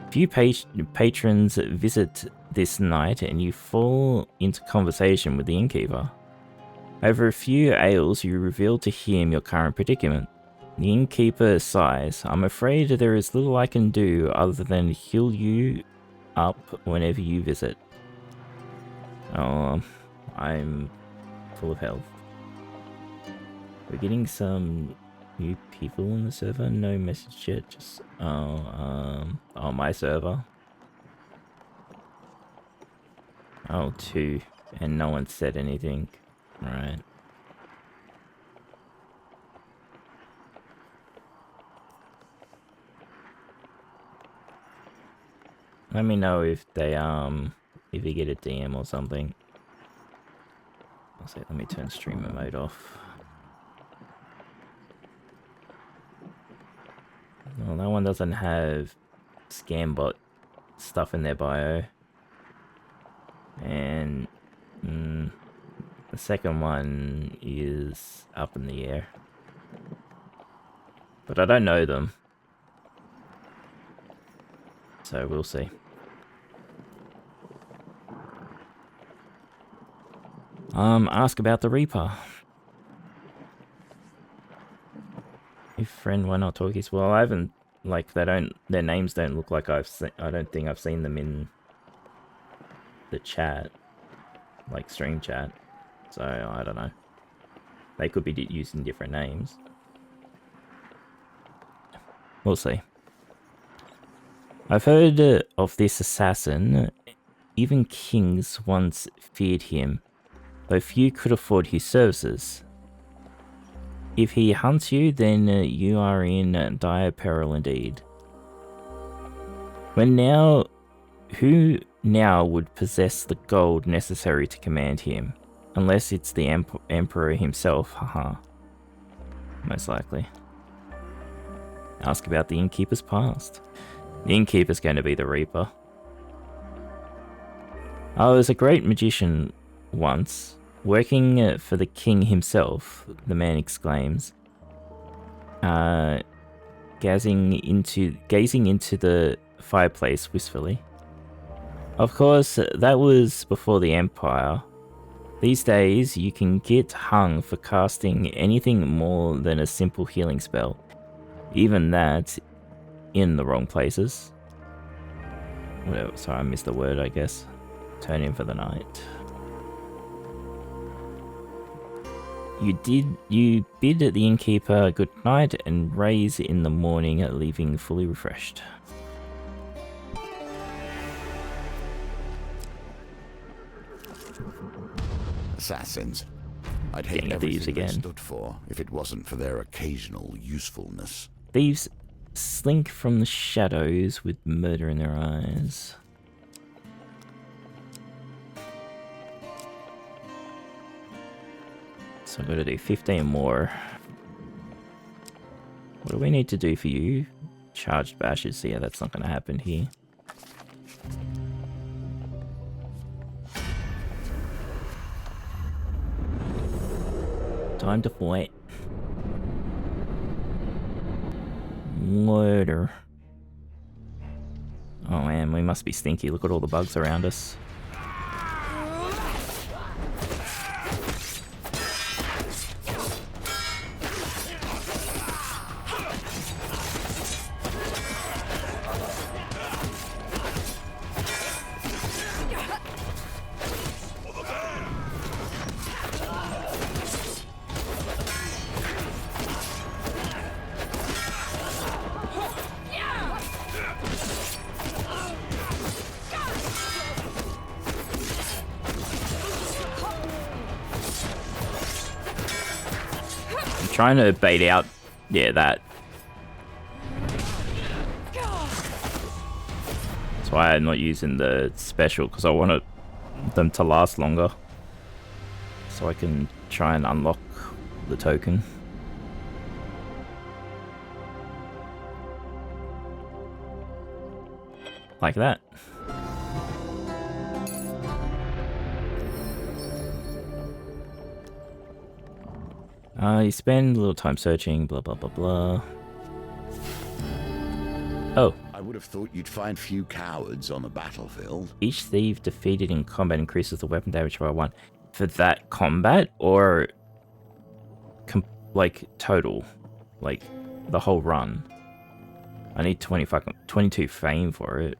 Few patrons visit this night, and you fall into conversation with the innkeeper. Over a few ales, you reveal to him your current predicament. The innkeeper sighs. I'm afraid there is little I can do other than heal you up whenever you visit. Oh, I'm full of health. We're getting some new people on the server. No message yet. Just oh, my server. Oh, 2, and no one said anything. Right. Let me know if they if you get a DM or something. I'll say, let me turn streamer mode off. Well, that one doesn't have scam-bot stuff in their bio. And the second one is up in the air. But I don't know them. So we'll see. Ask about the Reaper. If friend, why not talkies? Well, I haven't, like, their names don't look like I don't think I've seen them in the chat, like stream chat. So I don't know. They could be using different names. We'll see. I've heard of this assassin. Even kings once feared him, though few could afford his services. If he hunts you, then you are in dire peril indeed. Who now would possess the gold necessary to command him? Unless it's the Emperor himself, haha. Most likely. Ask about the innkeeper's past. The innkeeper's going to be the Reaper. I was a great magician once, working for the king himself, the man exclaims, gazing into the fireplace wistfully. Of course, that was before the Empire. These days, you can get hung for casting anything more than a simple healing spell. Even that, in the wrong places. Whatever, sorry, I missed the word, I guess. Turn in for the night. You bid the innkeeper good night and raise in the morning, leaving fully refreshed. Assassins. I'd hate Getting thieves everything they again. stood for if it wasn't for their occasional usefulness. Thieves slink from the shadows with murder in their eyes. So I've got to do 15 more. What do we need to do for you? Charged bashes. Yeah, that's not going to happen here. Time to fight. Murder. Oh man, we must be stinky. Look at all the bugs around us. Trying to bait out, yeah, that. That's why I'm not using the special, because I want them to last longer. So I can try and unlock the token. Like that. You spend a little time searching, blah blah blah blah. Oh. I would have thought you'd find few cowards on the battlefield. Each thief defeated in combat increases the weapon damage by 1. For that combat, or like total, like the whole run? I need 22 fame for it.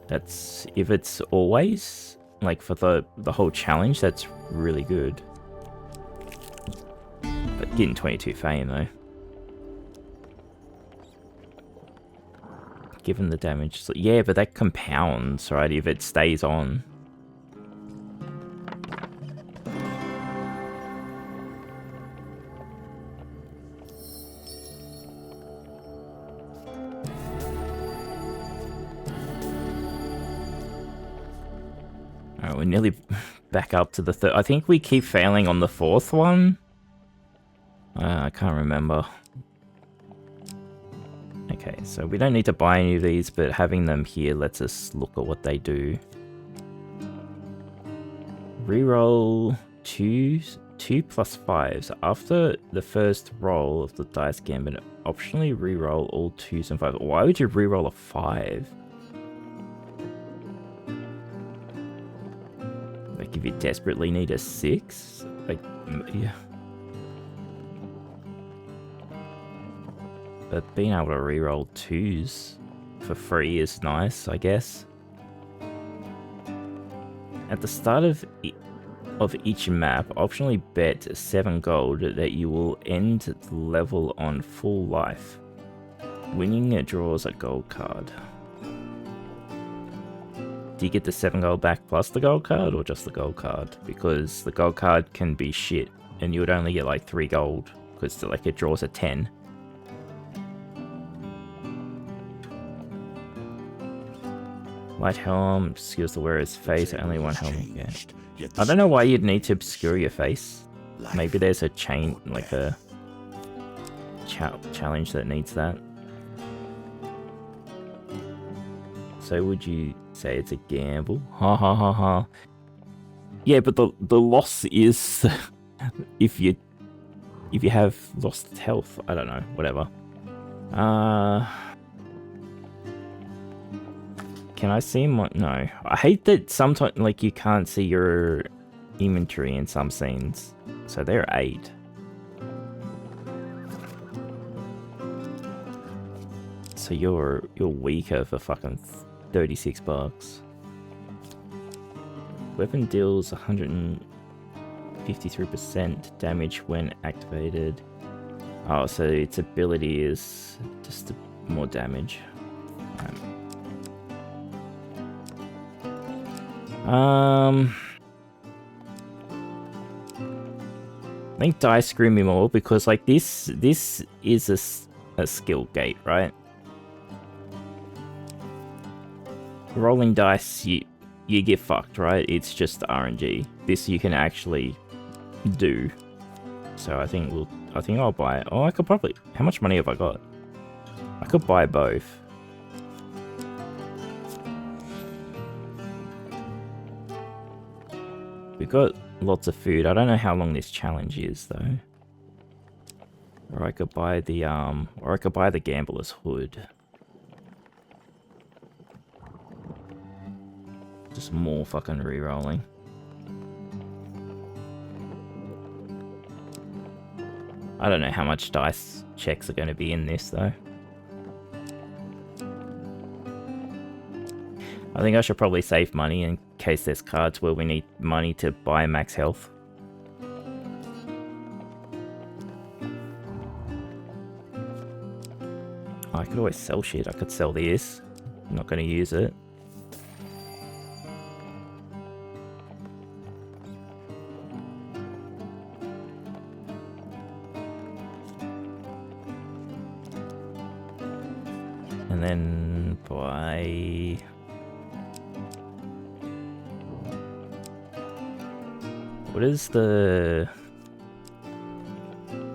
That's if it's always like for the whole challenge. That's really good. But getting 22 fame though. Given the damage, so yeah, but that compounds, right? If it stays on. Alright, we're nearly back up to the third. I think we keep failing on the fourth one. I can't remember. Okay, so we don't need to buy any of these, but having them here lets us look at what they do. Reroll 2 + 5s. After the first roll of the dice gambit, optionally reroll all 2s and 5s. Why would you reroll a 5? Like if you desperately need a 6? Like, yeah. But being able to reroll 2s for free is nice, I guess. At the start of each map, optionally bet 7 gold that you will end the level on full life. Winning draws a gold card. Do you get the 7 gold back plus the gold card, or just the gold card? Because the gold card can be shit, and you would only get like 3 gold, because like it draws a 10. Light helm obscures the wearer's face, only one helm. Yeah. I don't know why you'd need to obscure your face. Maybe there's a chain, like a challenge that needs that. So would you say it's a gamble? Ha ha ha ha. Yeah, but the loss is if you have lost health. I don't know. Whatever. Can I see my... No. I hate that sometimes, like, you can't see your inventory in some scenes. So they're 8. So you're weaker for fucking $36. Weapon deals 153% damage when activated. Oh, so its ability is just more damage. Right. I think dice screw me more because like this is a skill gate, right? Rolling dice, you get fucked, right? It's just RNG. This you can actually do. So I think I'll buy it. Oh, I could probably. How much money have I got? I could buy both. We've got lots of food. I don't know how long this challenge is though. Or I could buy the gambler's hood. Just more fucking re-rolling. I don't know how much dice checks are going to be in this though. I think I should probably save money in case there's cards where we need money to buy max health. Oh, I could always sell shit. I could sell this. I'm not going to use it. And then buy... What is the...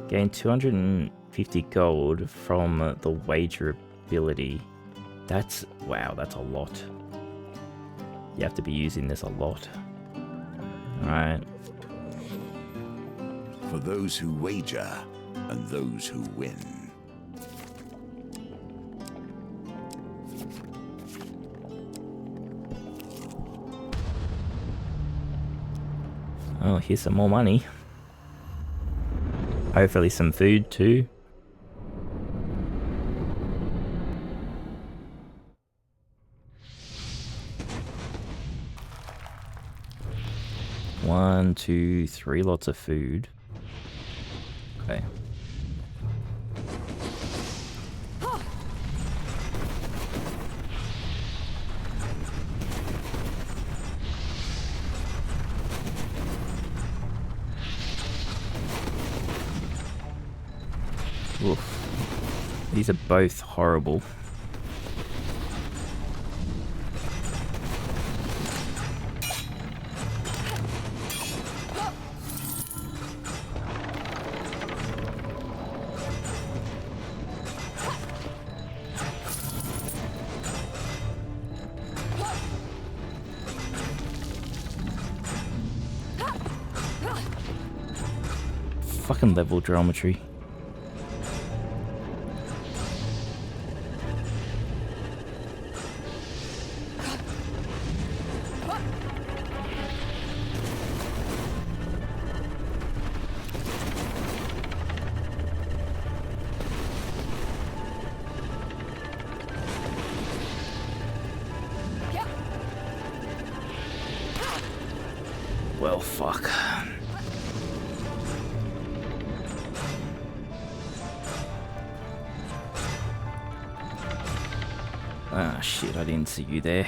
Gain 250 gold from the wager ability. That's... Wow, that's a lot. You have to be using this a lot. Alright. For those who wager and those who win. Oh, here's some more money. Hopefully some food too. One, two, three lots of food. Okay. Oof. These are both horrible. Fucking level geometry. Well, fuck. Ah, shit, I didn't see you there.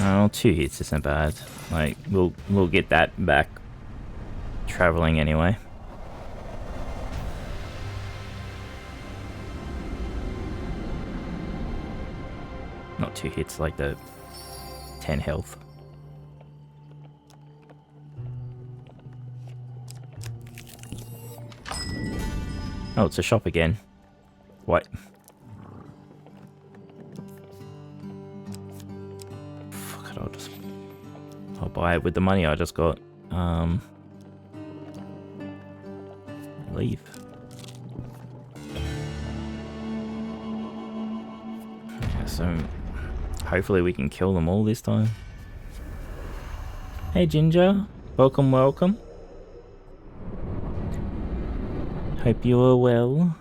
Oh, 2 hits isn't bad. Like we'll get that back traveling anyway. Not 2 hits, like the 10 health. Oh, it's a shop again. What? Fuck it, I'll buy it with the money I just got. Leave. Yeah, so hopefully we can kill them all this time. Hey Ginger, welcome, welcome. Hope you are well.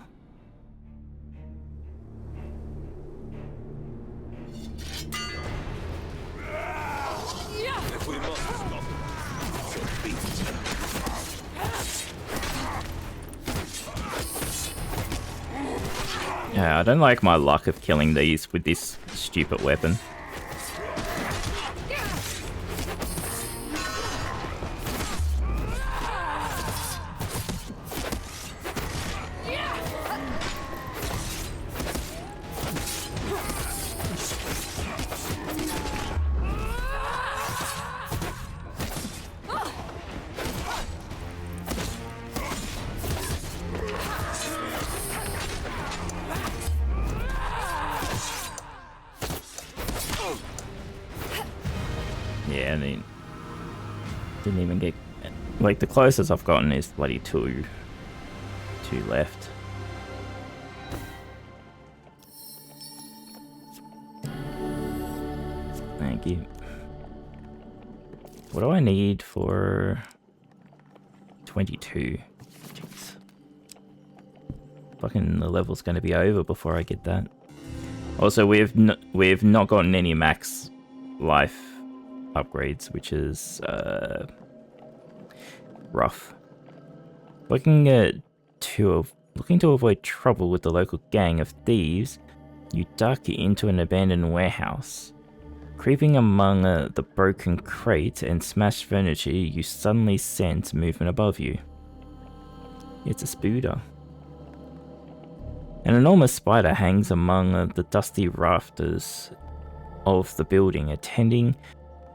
Yeah, I don't like my luck of killing these with this stupid weapon. Yeah, I mean, didn't even get, like, the closest I've gotten is bloody two left. Thank you. What do I need for 22? Jeez. Fucking the level's gonna be over before I get that. Also, we've not gotten any max life upgrades, which is rough. Looking to avoid trouble with the local gang of thieves, you duck into an abandoned warehouse. Creeping among the broken crates and smashed furniture, you suddenly sense movement above you. It's a spooder. An enormous spider hangs among the dusty rafters of the building, attending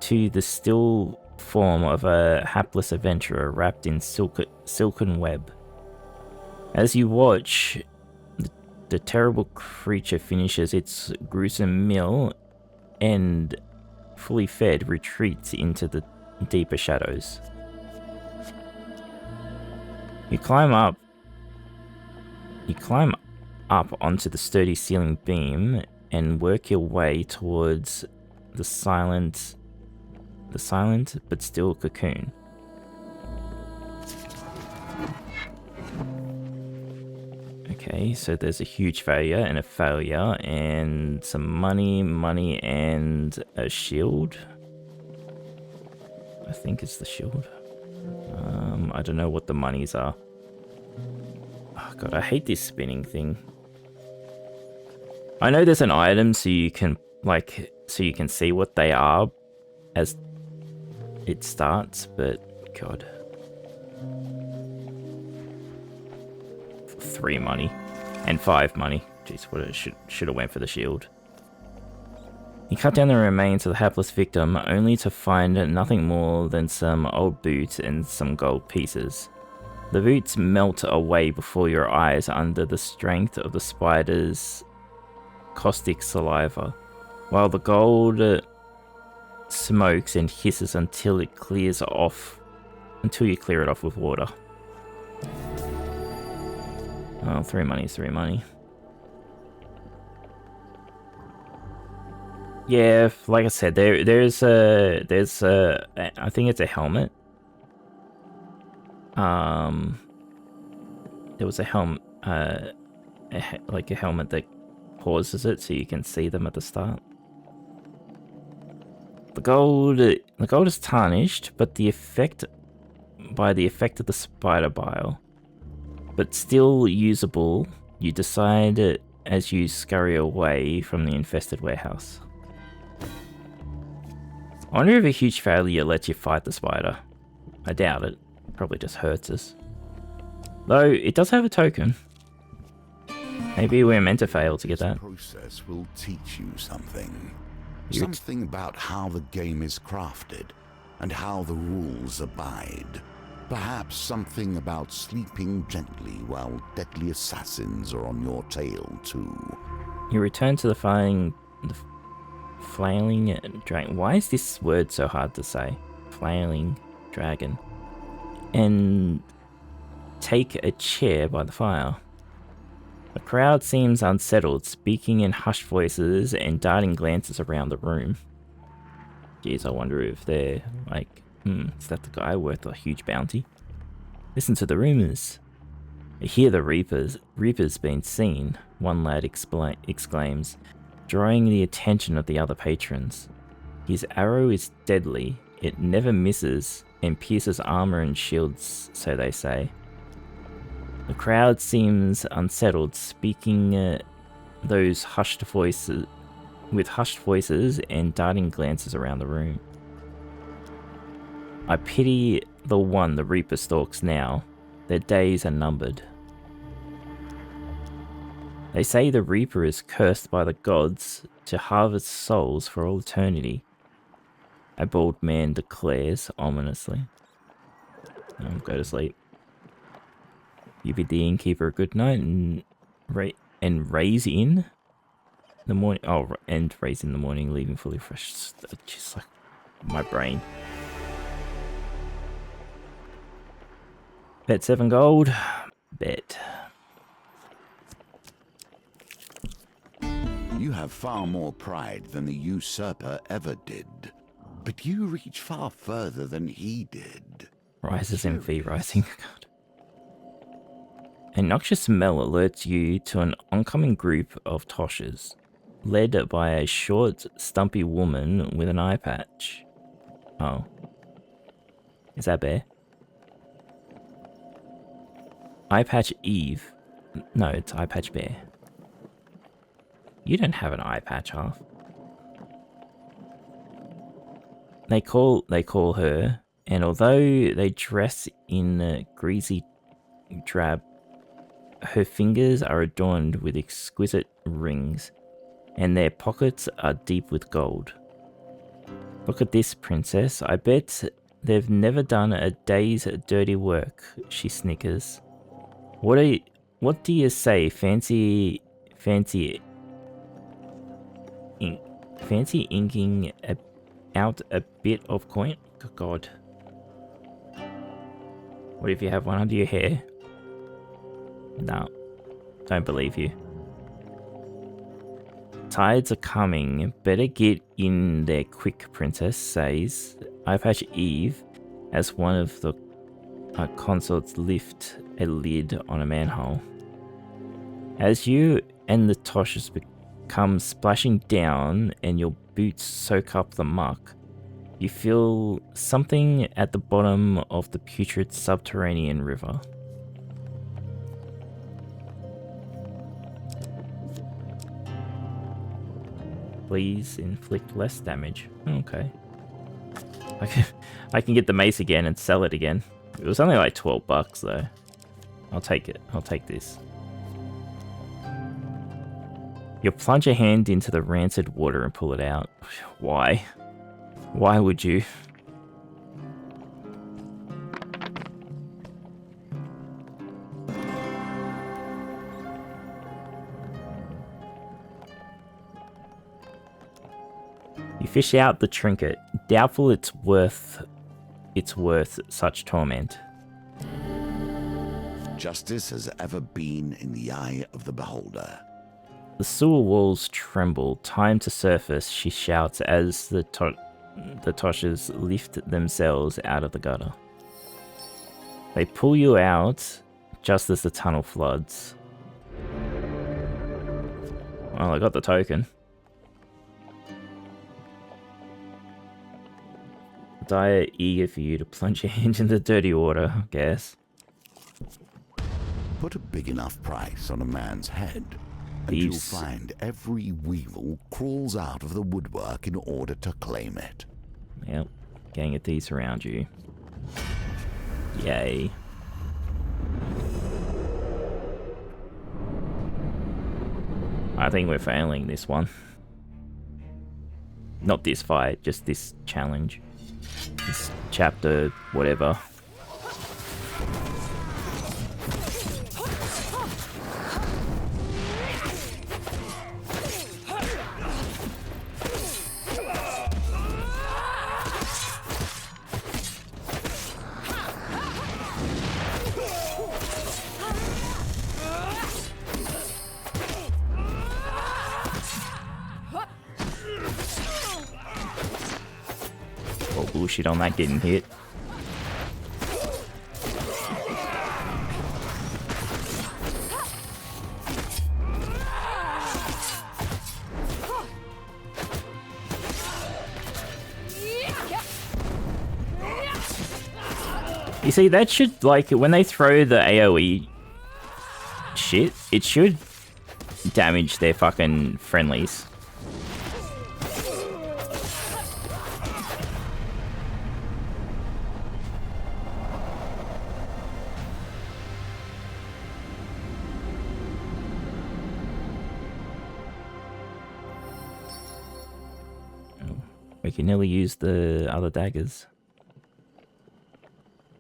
to the still form of a hapless adventurer wrapped in silken web. As you watch, the terrible creature finishes its gruesome meal and, fully fed, retreats into the deeper shadows. You climb up onto the sturdy ceiling beam and work your way towards the silent but still cocoon. Okay, so there's a huge failure and a failure and some money and a shield. I think it's the shield. I don't know what the monies are. Oh god, I hate this spinning thing. I know there's an item so you can see what they are as it starts, but god. 3 money and 5 money. Jeez, what should have went for the shield. You cut down the remains of the hapless victim, only to find nothing more than some old boots and some gold pieces. The boots melt away before your eyes under the strength of the spider's caustic saliva, while the gold smokes and hisses until you clear it off with water. Oh, 3 money is 3 money. Yeah, like I said, there's I think it's a helmet. There was a helmet, like a helmet that pauses it so you can see them at the start. The gold is tarnished, but by the effect of the spider bile, but still usable. You decide as you scurry away from the infested warehouse. I wonder if a huge failure lets you fight the spider. I doubt it. Probably just hurts us. Though, it does have a token. Maybe we're meant to fail to get that. This process will teach you something. You Something about how the game is crafted and how the rules abide. Perhaps something about sleeping gently while deadly assassins are on your tail too. You return to the flailing dragon. Why is this word so hard to say? Flailing dragon. And take a chair by the fire. The crowd seems unsettled, speaking in hushed voices and darting glances around the room. Jeez, I wonder if they're like, is that the guy worth a huge bounty? Listen to the rumors. I hear the Reaper's been seen, one lad exclaims, drawing the attention of the other patrons. His arrow is deadly, it never misses, and pierces armor and shields, so they say. The crowd seems unsettled, speaking with hushed voices and darting glances around the room. I pity the one the Reaper stalks now. Their days are numbered. They say the Reaper is cursed by the gods to harvest souls for all eternity. A bald man declares ominously. Go to sleep. You bid the innkeeper a good night and raise in the morning. Oh, and raise in the morning, leaving fully fresh. Just like my brain. Bet 7 gold. Bet. You have far more pride than the usurper ever did, but you reach far further than he did. Rises in fee rising. God. A noxious smell alerts you to an oncoming group of toshes, led by a short, stumpy woman with an eye patch. Oh. Is that Bear? Eye Patch Eve. No, it's Eye Patch Bear. You don't have an eye patch, half. They call her, and although they dress in greasy drab, her fingers are adorned with exquisite rings, and their pockets are deep with gold. Look at this, princess. I bet they've never done a day's dirty work, she snickers. What do you say, fancy inking out a bit of coin? God. What if you have one under your hair? No, don't believe you. Tides are coming. Better get in there quick, princess, says Eye Patch Eve as one of the consorts lift a lid on a manhole. As you and the toshes come splashing down and your boots soak up the muck, you feel something at the bottom of the putrid subterranean river. Please inflict less damage. Okay. I can get the mace again and sell it again. It was only like $12 though. I'll take it. I'll take this. You plunge a hand into the rancid water and pull it out. Why? Why would you? You fish out the trinket, doubtful it's worth such torment. Justice has ever been in the eye of the beholder. The sewer walls tremble. Time to surface, she shouts as the toshes lift themselves out of the gutter. They pull you out just as the tunnel floods. Well, I got the token. Dire eager for you to plunge your hand in the dirty water, I guess. Put a big enough price on a man's head, and you'll find every weevil crawls out of the woodwork in order to claim it. Yep, gang of thieves around you. Yay. I think we're failing this one. Not this fight, just this challenge. This chapter, whatever. Oh, bullshit on that getting hit. You see, that should, like, when they throw the AoE shit, it should damage their fucking friendlies. We can nearly use the other daggers.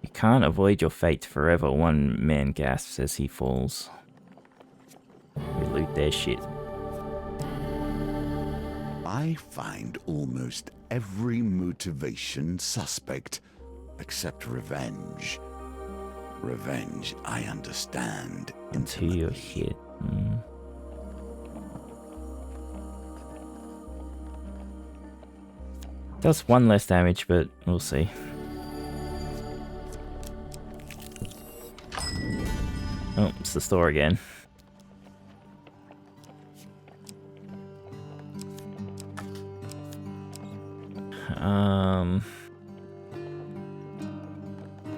You can't avoid your fate forever, one man gasps as he falls. We loot their shit. I find almost every motivation suspect, except revenge. Revenge, I understand. Into your shit. Does one less damage, but we'll see. Oh, it's the store again. Um,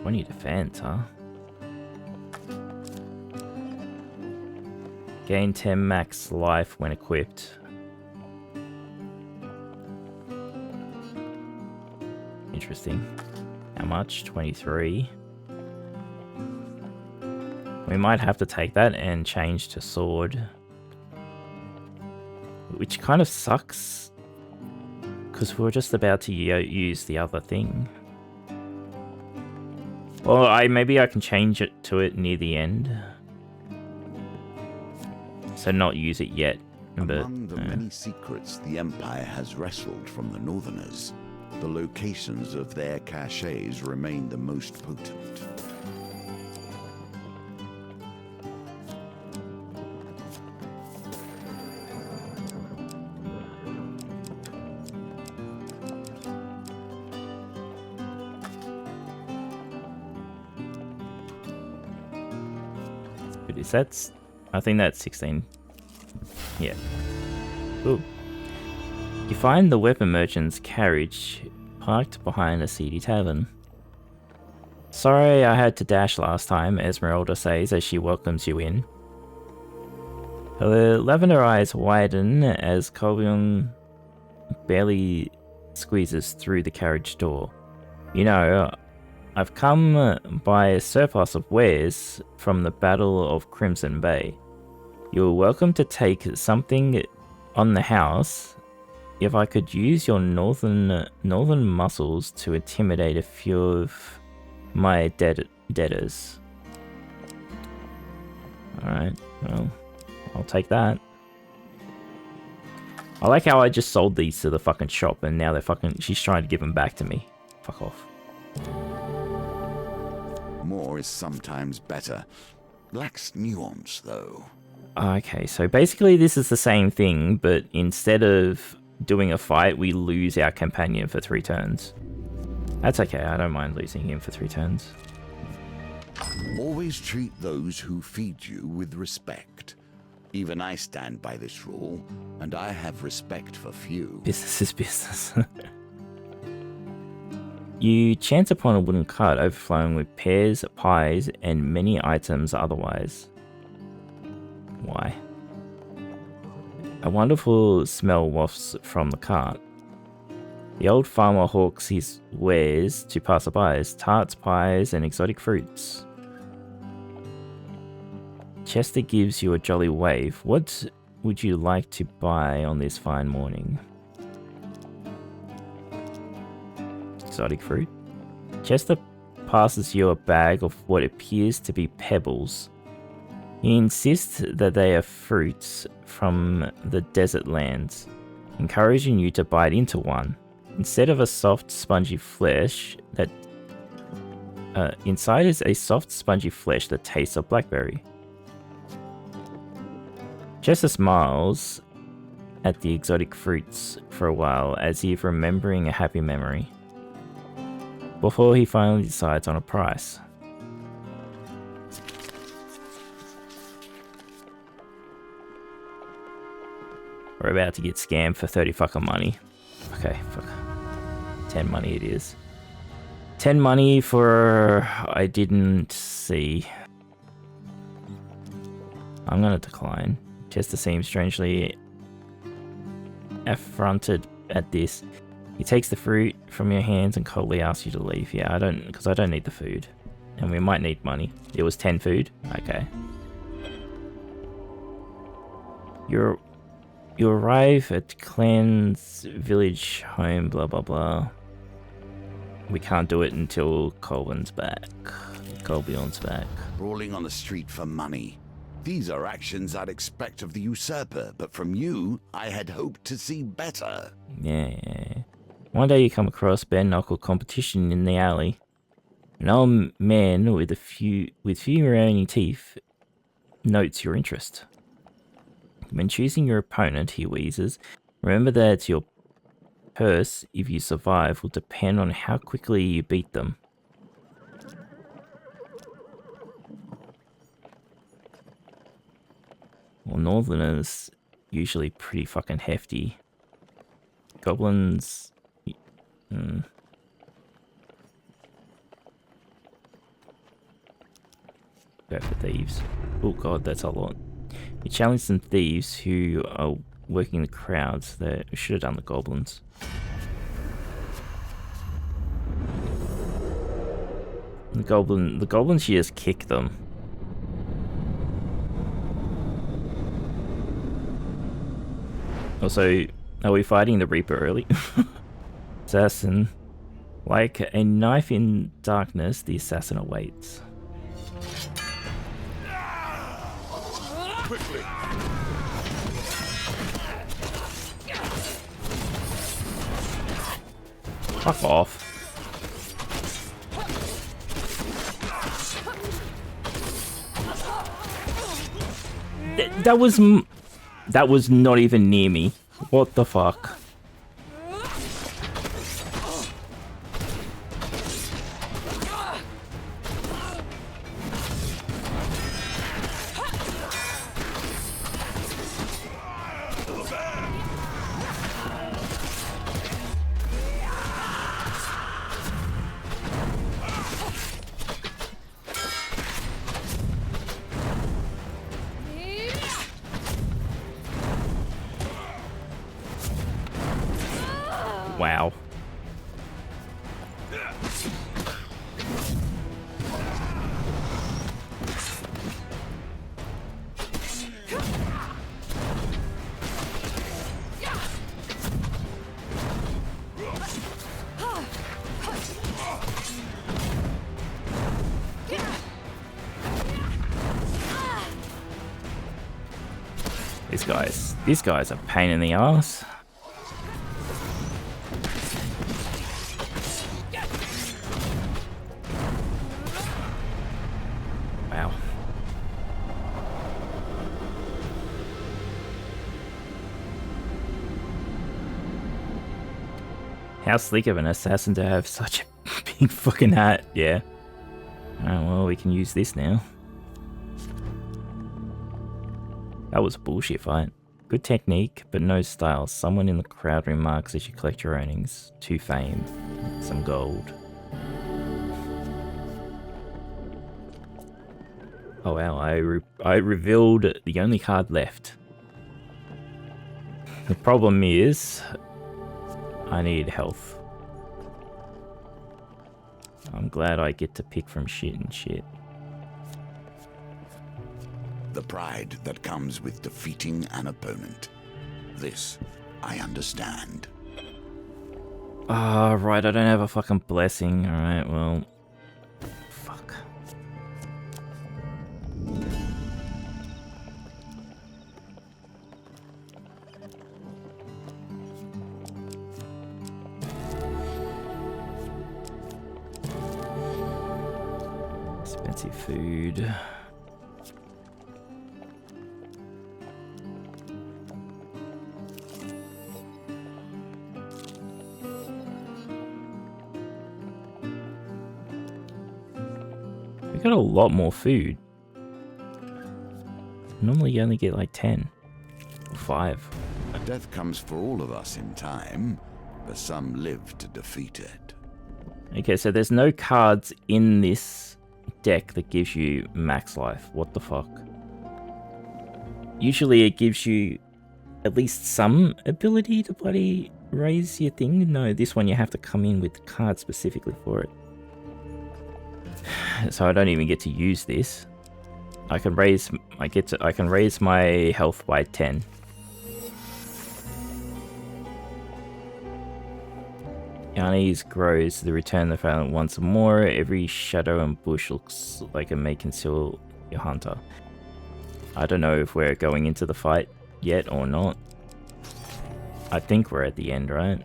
20 defense, huh? Gain 10 max life when equipped. Interesting. How much? 23. We might have to take that and change to sword. Which kind of sucks. Because we're just about to use the other thing. Well, maybe I can change it to it near the end. So not use it yet. Among the many secrets the Empire has wrestled from the Northerners, the locations of their caches remain the most potent. Is that? I think that's 16. Yeah. Ooh. You find the weapon merchant's carriage parked behind a seedy tavern. Sorry I had to dash last time, Esmeralda says as she welcomes you in. Her lavender eyes widen as Colbion barely squeezes through the carriage door. You know, I've come by a surplus of wares from the Battle of Crimson Bay. You're welcome to take something on the house. If I could use your northern muscles to intimidate a few of my debtors. Alright, well, I'll take that. I like how I just sold these to the fucking shop and now she's trying to give them back to me. Fuck off. More is sometimes better. Lacks nuance, though. Okay, so basically this is the same thing, but instead of doing a fight, we lose our companion for 3 turns. That's okay, I don't mind losing him for 3 turns. Always treat those who feed you with respect. Even I stand by this rule, and I have respect for few. Business is business. You chance upon a wooden cart overflowing with pears, pies, and many items otherwise. Why? A wonderful smell wafts from the cart. The old farmer hawks his wares to passerbys, tarts, pies, and exotic fruits. Chester gives you a jolly wave. What would you like to buy on this fine morning? Exotic fruit. Chester passes you a bag of what appears to be pebbles. He insists that they are fruits from the desert lands, encouraging you to bite into one. Instead of a soft, spongy flesh that inside is a soft, spongy flesh that tastes of blackberry. Chester smiles at the exotic fruits for a while, as if remembering a happy memory, before he finally decides on a price. We're about to get scammed for 30 fucking money. Okay, fuck. 10 money it is. 10 money for I didn't see. I'm gonna decline. Chester seems strangely affronted at this. He takes the fruit from your hands and coldly asks you to leave. Yeah, because I don't need the food. And we might need money. It was 10 food? Okay. You arrive at Clan's village home, blah blah blah. We can't do it until Colbjorn's back. Brawling on the street for money. These are actions I'd expect of the usurper, but from you, I had hoped to see better. Yeah. One day you come across bare knuckle competition in the alley. An old man with few remaining teeth notes your interest. When choosing your opponent, he wheezes, remember that your purse, if you survive, will depend on how quickly you beat them. Well, Northerners usually pretty fucking hefty. Goblins... Go for thieves. Oh god, that's a lot. You challenge some thieves who are working the crowds. They should have done the goblins. The goblins, you just kick them. Also, are we fighting the Reaper early? Assassin. Like a knife in darkness, the assassin awaits. Quickly. Fuck off. That was not even near me. What the fuck? Wow. These guys are a pain in the ass. Wow. How slick of an assassin to have such a big fucking hat. Yeah. Oh, well, we can use this now. That was a bullshit fight. Good technique, but no style. Someone in the crowd remarks as you collect your earnings. 2 fame. Some gold. Oh wow, I revealed the only card left. The problem is... I need health. I'm glad I get to pick from shit and shit. The pride that comes with defeating an opponent. This, I understand. Ah, right, I don't have a fucking blessing. Alright, well... Fuck. Expensive food. We got a lot more food. Normally you only get like 10 or 5. Death comes for all of us in time, but some live to defeat it. Okay, so there's no cards in this deck that gives you max life. What the fuck? Usually it gives you at least some ability to bloody raise your thing. No, this one you have to come in with cards specifically for it. So I don't even get to use this. I can raise my health by 10. Yarnies grows the return the Valiant once more. Every shadow and bush looks like it may conceal your hunter. I don't know if we're going into the fight yet or not. I think we're at the end, right?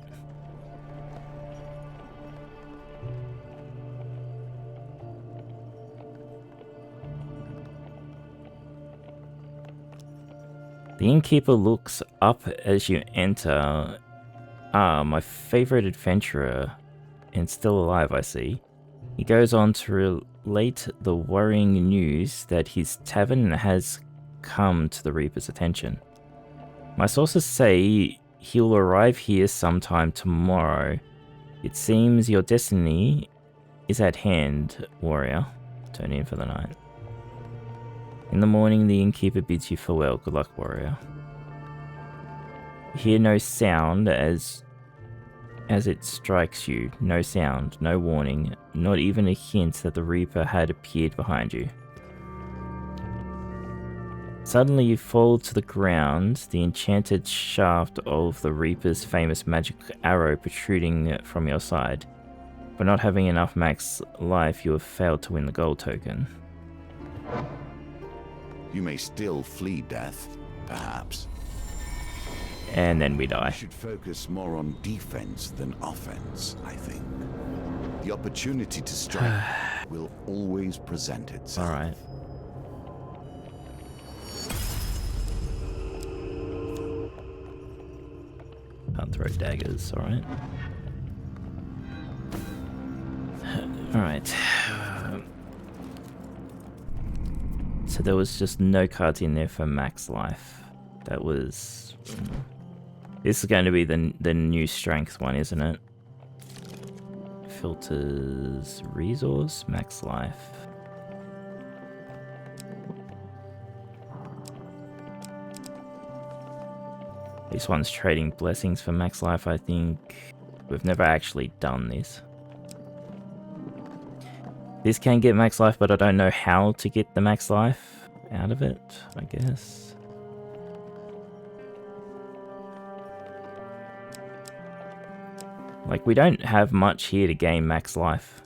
The innkeeper looks up as you enter. Ah, my favorite adventurer, and still alive, I see. He goes on to relate the worrying news that his tavern has come to the Reaper's attention. My sources say he'll arrive here sometime tomorrow. It seems your destiny is at hand, warrior. Turn in for the night. In the morning, the innkeeper bids you farewell. Good luck, warrior. Hear no sound as it strikes you. No sound, no warning, not even a hint that the Reaper had appeared behind you. Suddenly you fall to the ground, the enchanted shaft of the Reaper's famous magic arrow protruding from your side. For not having enough max life, you have failed to win the gold token. You may still flee death, perhaps. And then we die. You should focus more on defense than offense, I think. The opportunity to strike will always present itself. Alright. Can't throw daggers, alright. Alright. So there was just no cards in there for max life. That was... This is going to be the new strength one, isn't it? Filters, resource, max life. This one's trading blessings for max life, I think. We've never actually done this. This can get max life, but I don't know how to get the max life out of it, I guess. Like, we don't have much here to gain max life.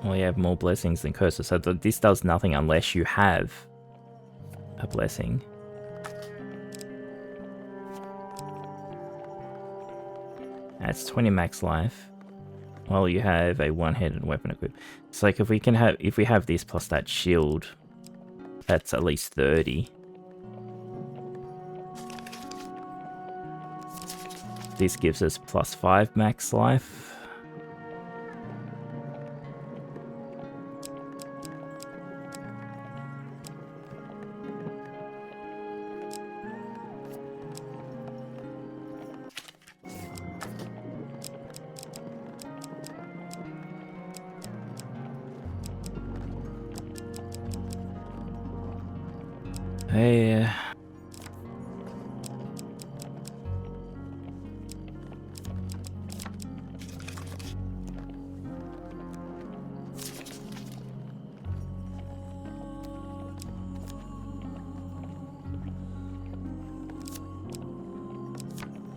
Well, you have more blessings than curses, so this does nothing unless you have a blessing. That's 20 max life. Well, you have a one-handed weapon equipped. It's like if we have this plus that shield, that's at least 30. This gives us plus 5 max life. Hey.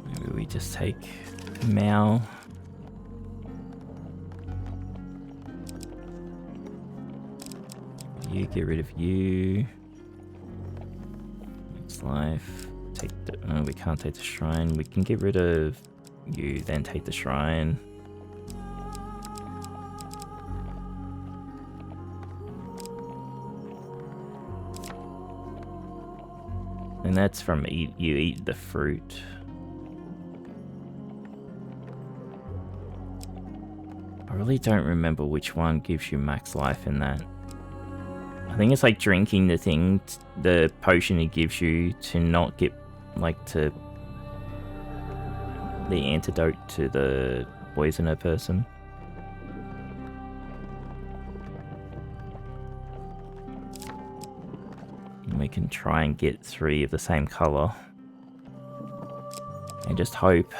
Maybe we just take Mal. You get rid of you. Next life. Take the. Oh, we can't take the shrine. We can get rid of you, then take the shrine. And that's from you eat the fruit. I really don't remember which one gives you max life in that. I think it's like drinking the thing, the potion it gives you to not get, like, to the antidote to the poisoner person. And we can try and get 3 of the same color. And just hope.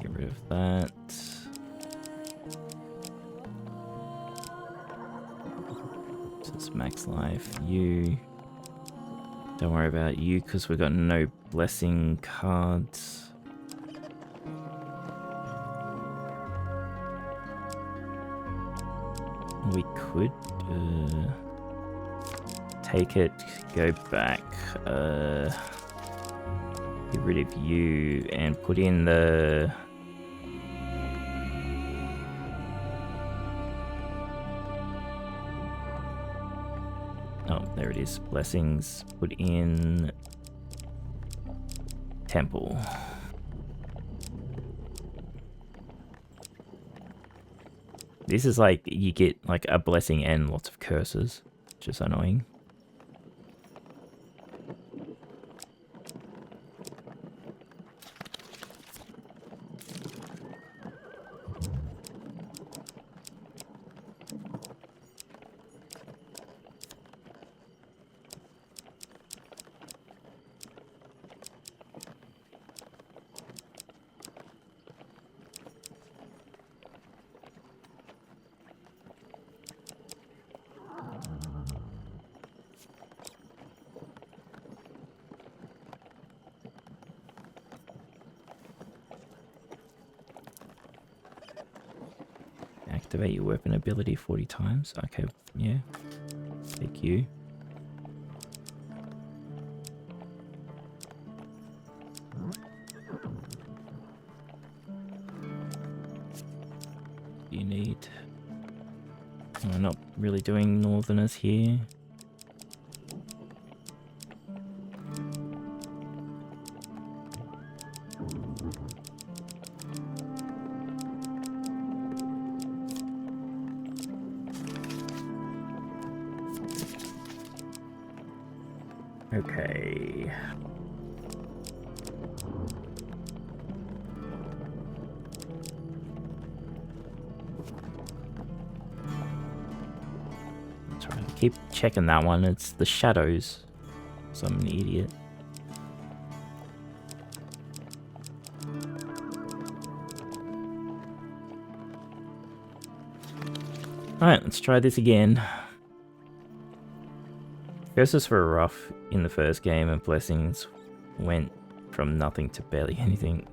Get rid of that. This is max life. You. Don't worry about you because we've got no blessing cards. We could take it, go back, get rid of you, and put in the... Oh, there it is. Blessings. Put in... Temple. This is like, you get like a blessing and lots of curses, which is annoying. Activate your weapon ability 40 times. Okay, yeah. Take you. You need... We're not really doing northerners here. Okay. Sorry, I keep checking that one. It's the shadows. So I'm an idiot. Alright, let's try this again. Curses were rough in the first game, and blessings went from nothing to barely anything.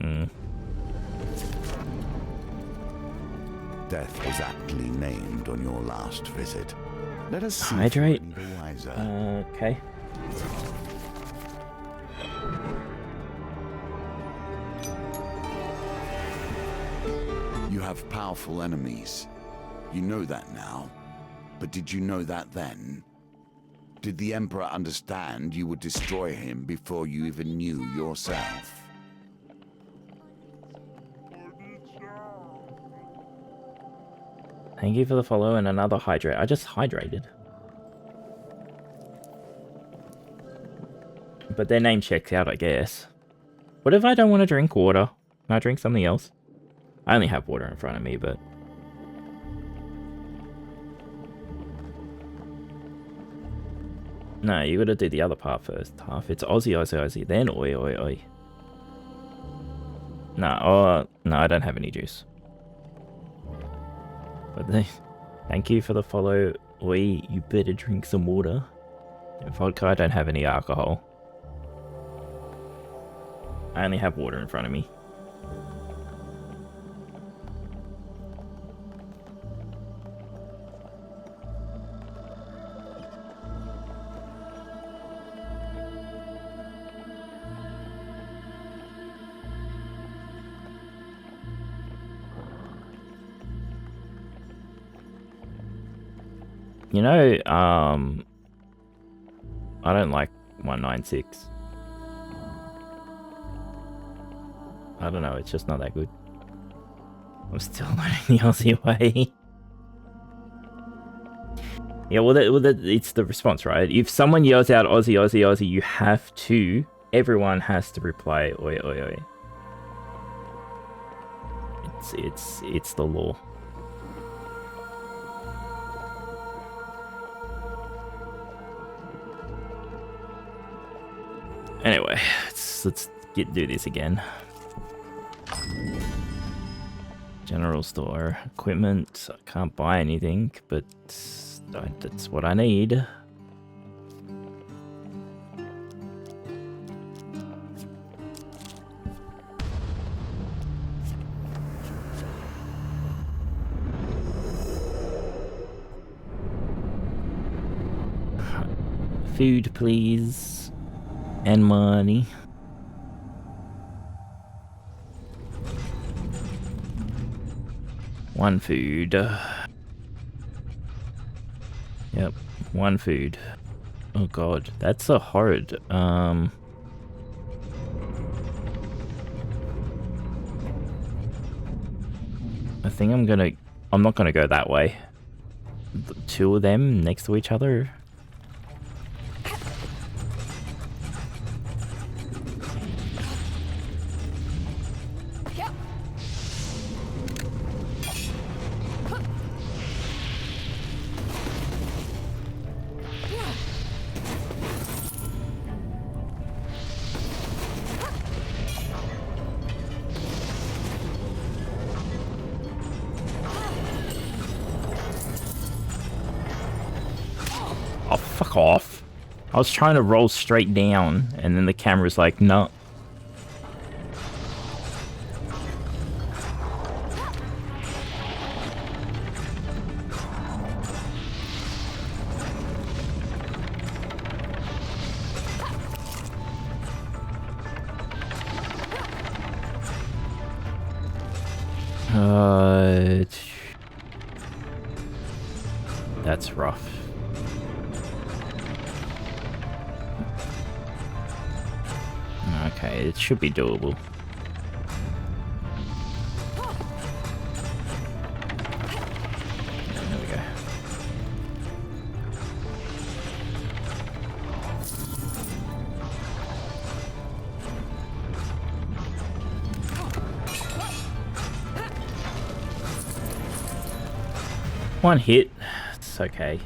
Death was aptly named on your last visit. Let us see Hydrate. if you're any the wiser. Okay. You have powerful enemies. You know that now. But did you know that then? Did the Emperor understand you would destroy him before you even knew yourself? Thank you for the follow and another hydrate. I just hydrated. But their name checks out, I guess. What if I don't want to drink water? Can I drink something else? I only have water in front of me, but... No, you gotta do the other part first. Half. It's Aussie, Aussie, Aussie. Then oi, oi, oi. No, no, I don't have any juice. But thank you for the follow. Oi, you better drink some water. Vodka, I don't have any alcohol. I only have water in front of me. You know, I don't like 196. I don't know, it's just not that good. I'm still learning the Aussie way. Yeah, well, it's the response, right? If someone yells out Aussie, Aussie, Aussie, you have to, everyone has to reply oi, oi, oi. It's the law. Anyway, let's do this again. General store equipment. I can't buy anything, but that's what I need. Food, please. And money. One food. Yep, one food. Oh god, that's so horrid. I think I'm not gonna go that way. The two of them next to each other. Oh, fuck off. I was trying to roll straight down, and then the camera's like, no. That's rough. Okay, it should be doable. There we go. One hit. It's okay.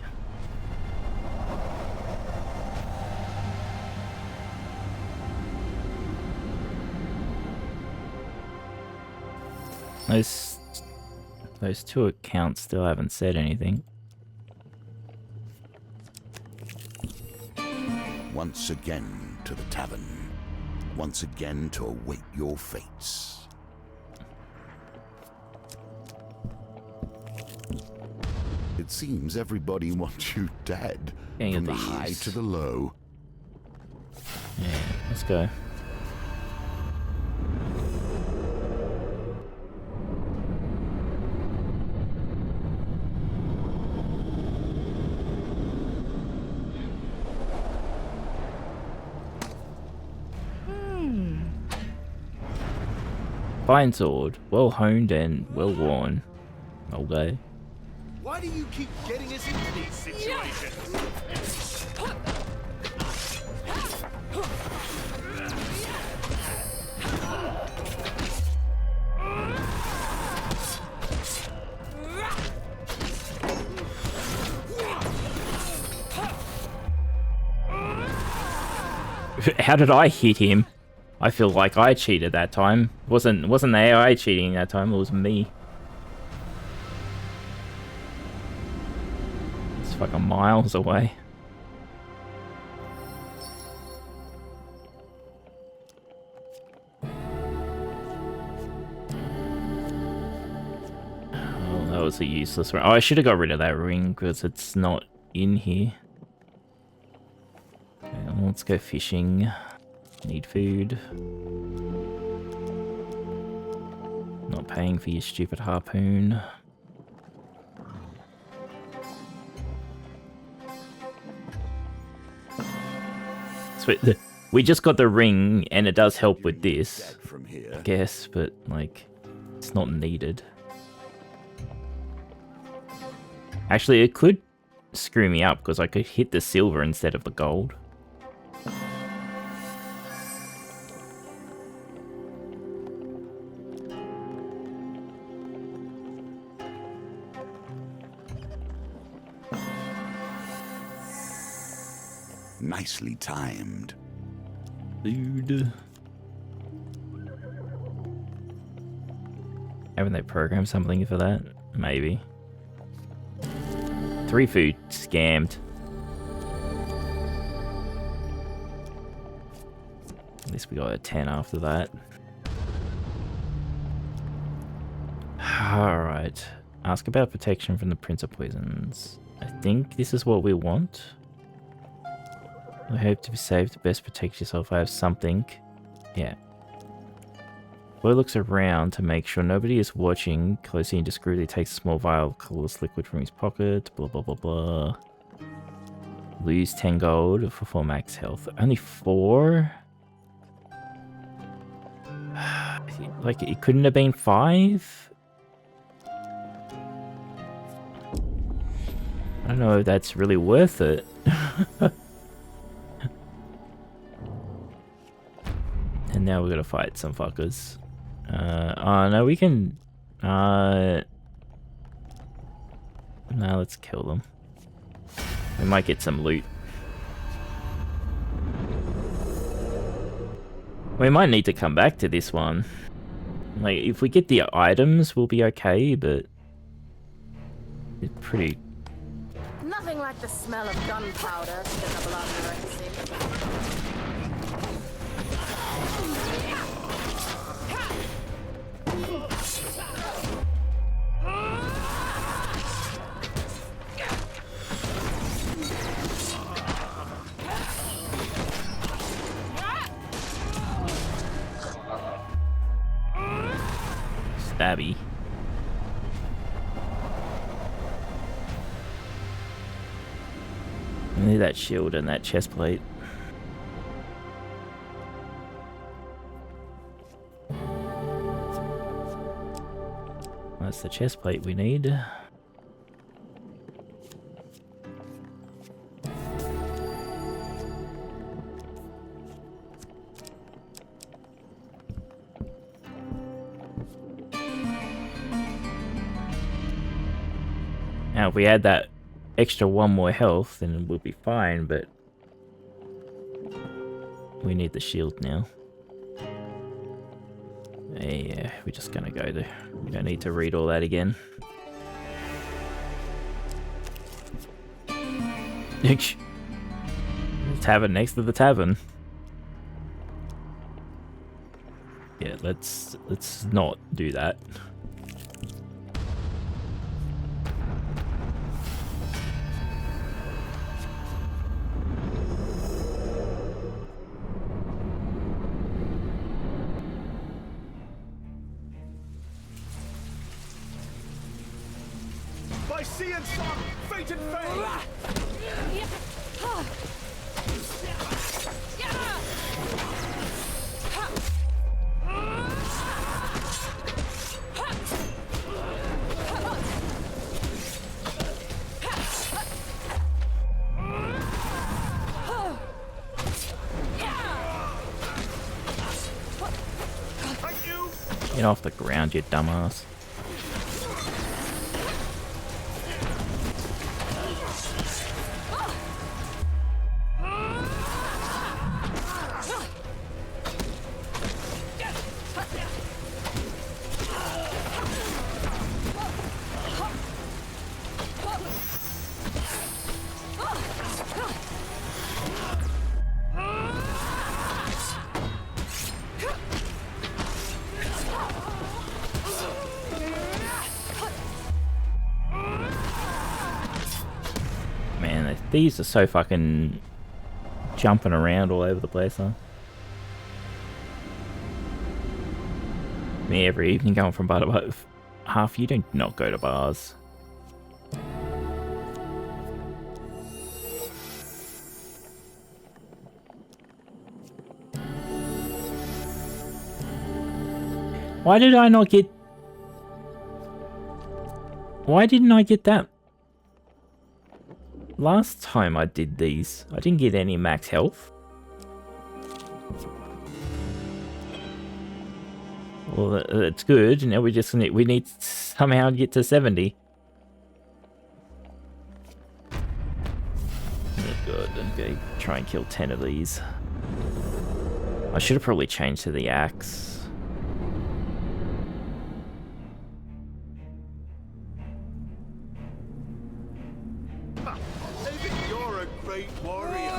Those two accounts still haven't said anything. Once again to the tavern. Once again to await your fates. It seems everybody wants you dead. From the high to the low. Yeah, let's go. Fine sword, well honed and well worn. Okay. Why do you keep getting us into these situations? How did I hit him? I feel like I cheated that time. Wasn't the AI cheating that time, it was me. It's fucking miles away. Oh, that was a useless ring. Oh, I should have got rid of that ring because it's not in here. Okay, let's go fishing. Need food. Not paying for your stupid harpoon. So we just got the ring, and it does help with this, I guess, but like, it's not needed. Actually, it could screw me up because I could hit the silver instead of the gold. Nicely timed. Dude. Haven't they programmed something for that? Maybe. 3 food scammed. At least we got a 10 after that. Alright. Ask about protection from the Prince of Poisons. I think this is what we want. I hope to be safe. To best protect yourself, I have something. Yeah. Boy looks around to make sure nobody is watching closely and discreetly takes a small vial of colorless liquid from his pocket. Blah, blah, blah, blah. Lose 10 gold for 4 max health. Only 4? Like, it couldn't have been 5? I don't know if that's really worth it. And now we're gonna fight some fuckers. Oh no, we can... No, let's kill them. We might get some loot. We might need to come back to this one. Like, if we get the items, we'll be okay, but... It's pretty... Nothing like the smell of gunpowder to get the blood in the Stabby. I need that shield and that chest plate. That's the chest plate we need. Now, if we add that extra 1 more health, then we'll be fine, but we need the shield now. Yeah, we're just gonna go there. We don't need to read all that again. The tavern next to the tavern. Yeah, let's not do that. By sea and sun, fate and fame! Get off the ground, you dumbass. These are so fucking jumping around all over the place, huh? Me every evening going from bar to bar. Half you do not go to bars. Why did I not get... Why didn't I get that? Last time I did these, I didn't get any max health. Well, that's good. Now we just need, we need to somehow get to 70. Oh god, I'm gonna try and kill 10 of these. I should have probably changed to the axe. You're a great warrior.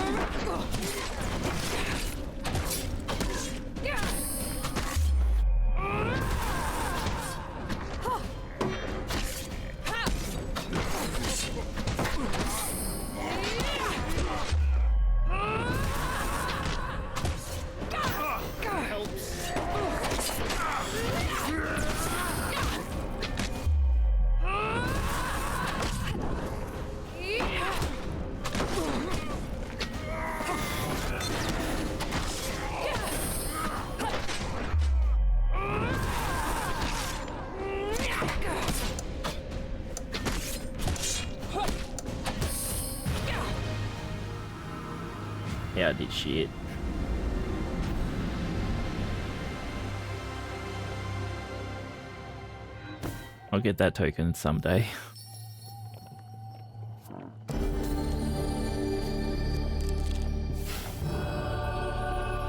Yeah, I did shit. I'll get that token someday.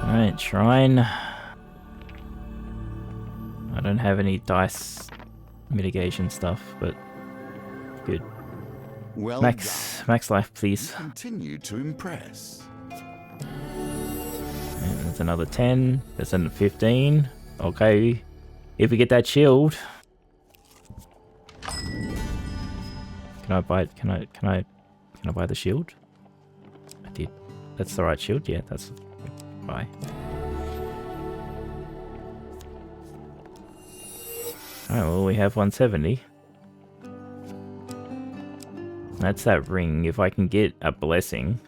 Alright, shrine. I don't have any dice mitigation stuff, but good. Well Max life, please. Continue to impress. And there's another 10. There's another 15. Okay. If we get that shield. Can I buy the shield? I did. That's the right shield? Yeah, that's buy. Alright, well we have 170. That's that ring. If I can get a blessing.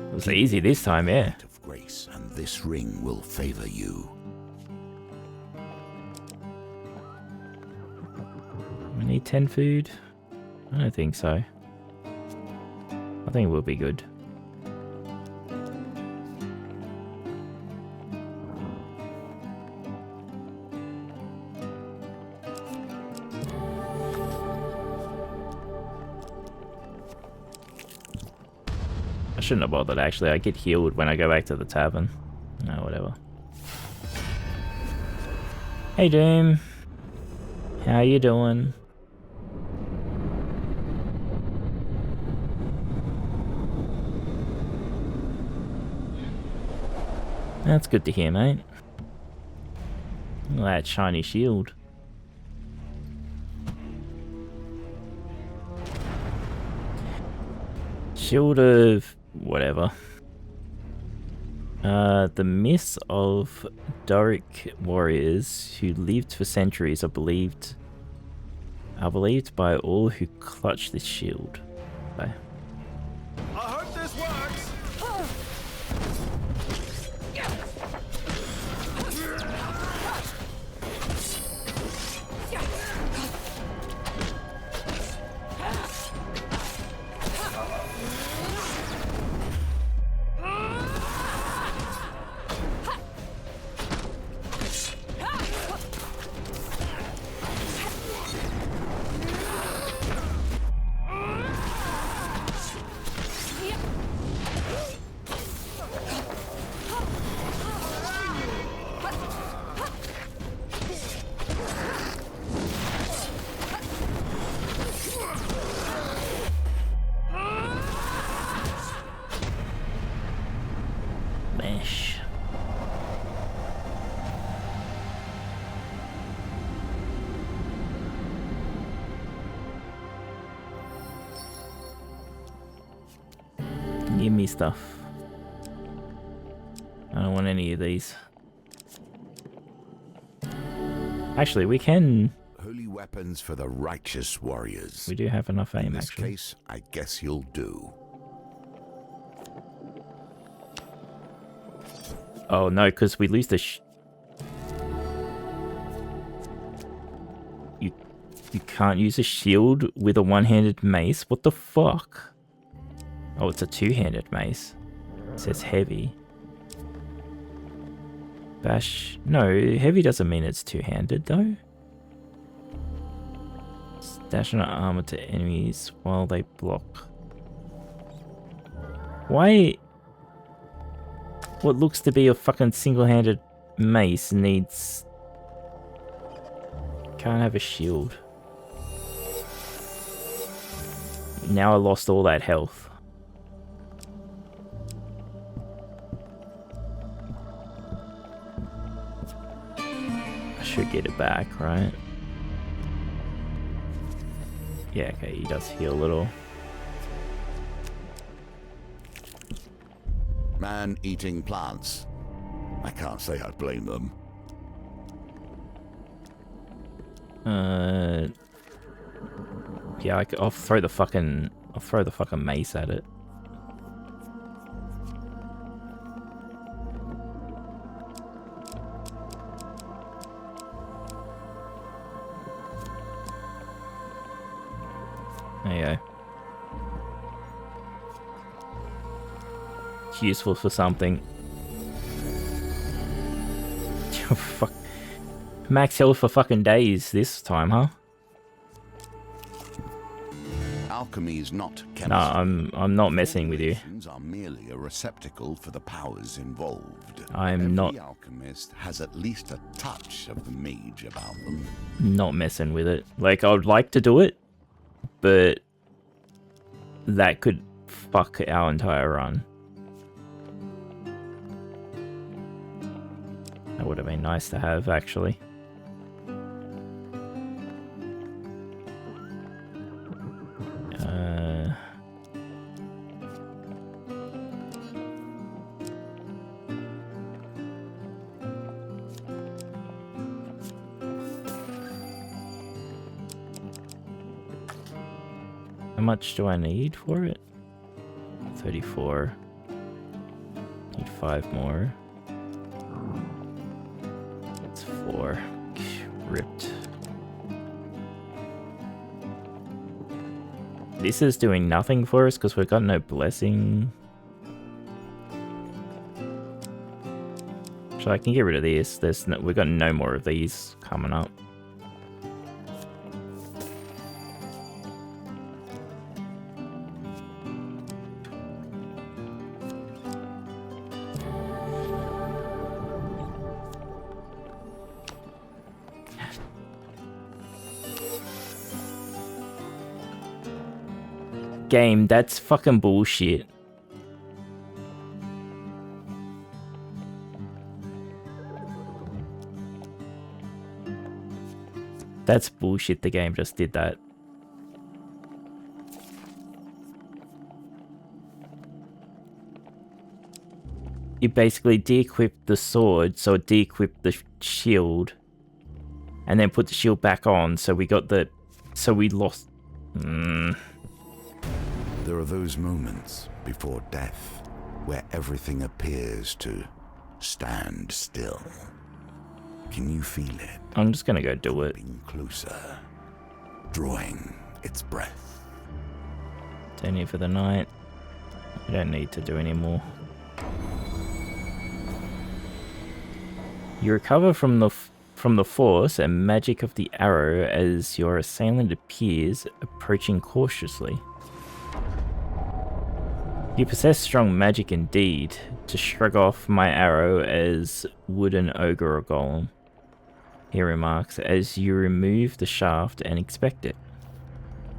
It was easy this time, yeah. Of grace, and this ring will favor you. We need 10 food? I don't think so. I think we'll be good. I shouldn't have bothered actually. I get healed when I go back to the tavern. No, whatever. Hey Doom. How you doing? That's good to hear, mate. Look at that shiny shield. Shield of whatever. The myths of Doric warriors who lived for centuries are believed by all who clutch this shield. Okay. I hope this works. give me stuff. I don't want any of these. Actually, we can... Holy weapons for the righteous warriors. We do have enough aim, In this actually. case, I guess you'll do. Oh no, because we lose the You can't use a shield with a one-handed mace? What the fuck? Oh, it's a two-handed mace. It says heavy. Bash... No, heavy doesn't mean it's two-handed, though. Dash on armor to enemies while they block. Why... What looks to be a fucking single-handed mace needs... Can't have a shield. Now I lost all that health. I should get it back, right? Yeah, okay, he does heal a little. Man-eating plants. I can't say I blame them. Yeah, I'll throw the fucking mace at it. There you go. It's useful for something. Fuck. Max health for fucking days this time, huh? Alchemy is not chemistry. No, I'm not messing with you. Formulations are merely a receptacle for the powers involved. I'm not... Every alchemist has at least a touch of the mage about them. Not messing with it. Like, I would like to do it, but that could fuck our entire run. That would have been nice to have, actually. How much do I need for it? 34. Need 5 more. That's 4. Ripped. This is doing nothing for us because we've got no blessing. So I can get rid of this. We've got no more of these coming up. Game, that's fucking bullshit. That's bullshit, the game just did that. It basically de-equipped the sword, so it de-equipped the shield. And then put the shield back on, so we got the... So we lost... There are those moments before death where everything appears to stand still. Can you feel it? I'm just gonna go do it. Being closer, drawing its breath. Turn here for the night. We don't need to do any more. You recover from the force and magic of the arrow as your assailant appears, approaching cautiously. You possess strong magic indeed. To shrug off my arrow as would an ogre or golem, he remarks as you remove the shaft and inspect it.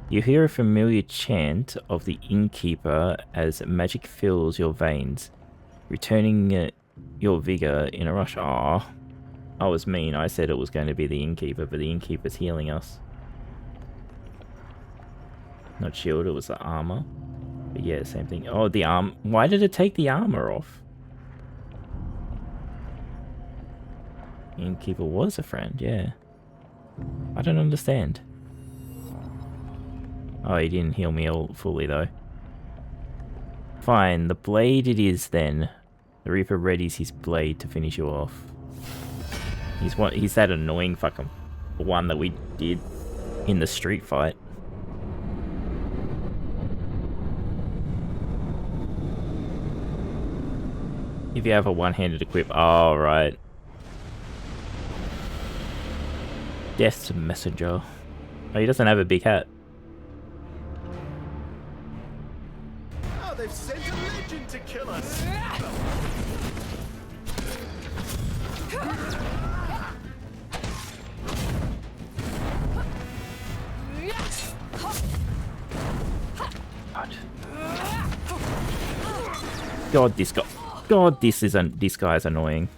You hear a familiar chant of the innkeeper as magic fills your veins, returning your vigor in a rush. Aw, I was mean. I said it was going to be the innkeeper, but the innkeeper's healing us. Not shield, it was the armor. But yeah, same thing. Oh, the arm. Why did it take the armor off? Innkeeper was a friend, yeah. I don't understand. Oh, he didn't heal me all fully though. Fine, the blade it is then. The Reaper readies his blade to finish you off. He's that annoying fucking one that we did in the street fight. If you have a one-handed equip, oh right. Death's messenger. Oh, he doesn't have a big hat. Oh, they've sent a legend to kill us. God, this guy. God, this guy's annoying.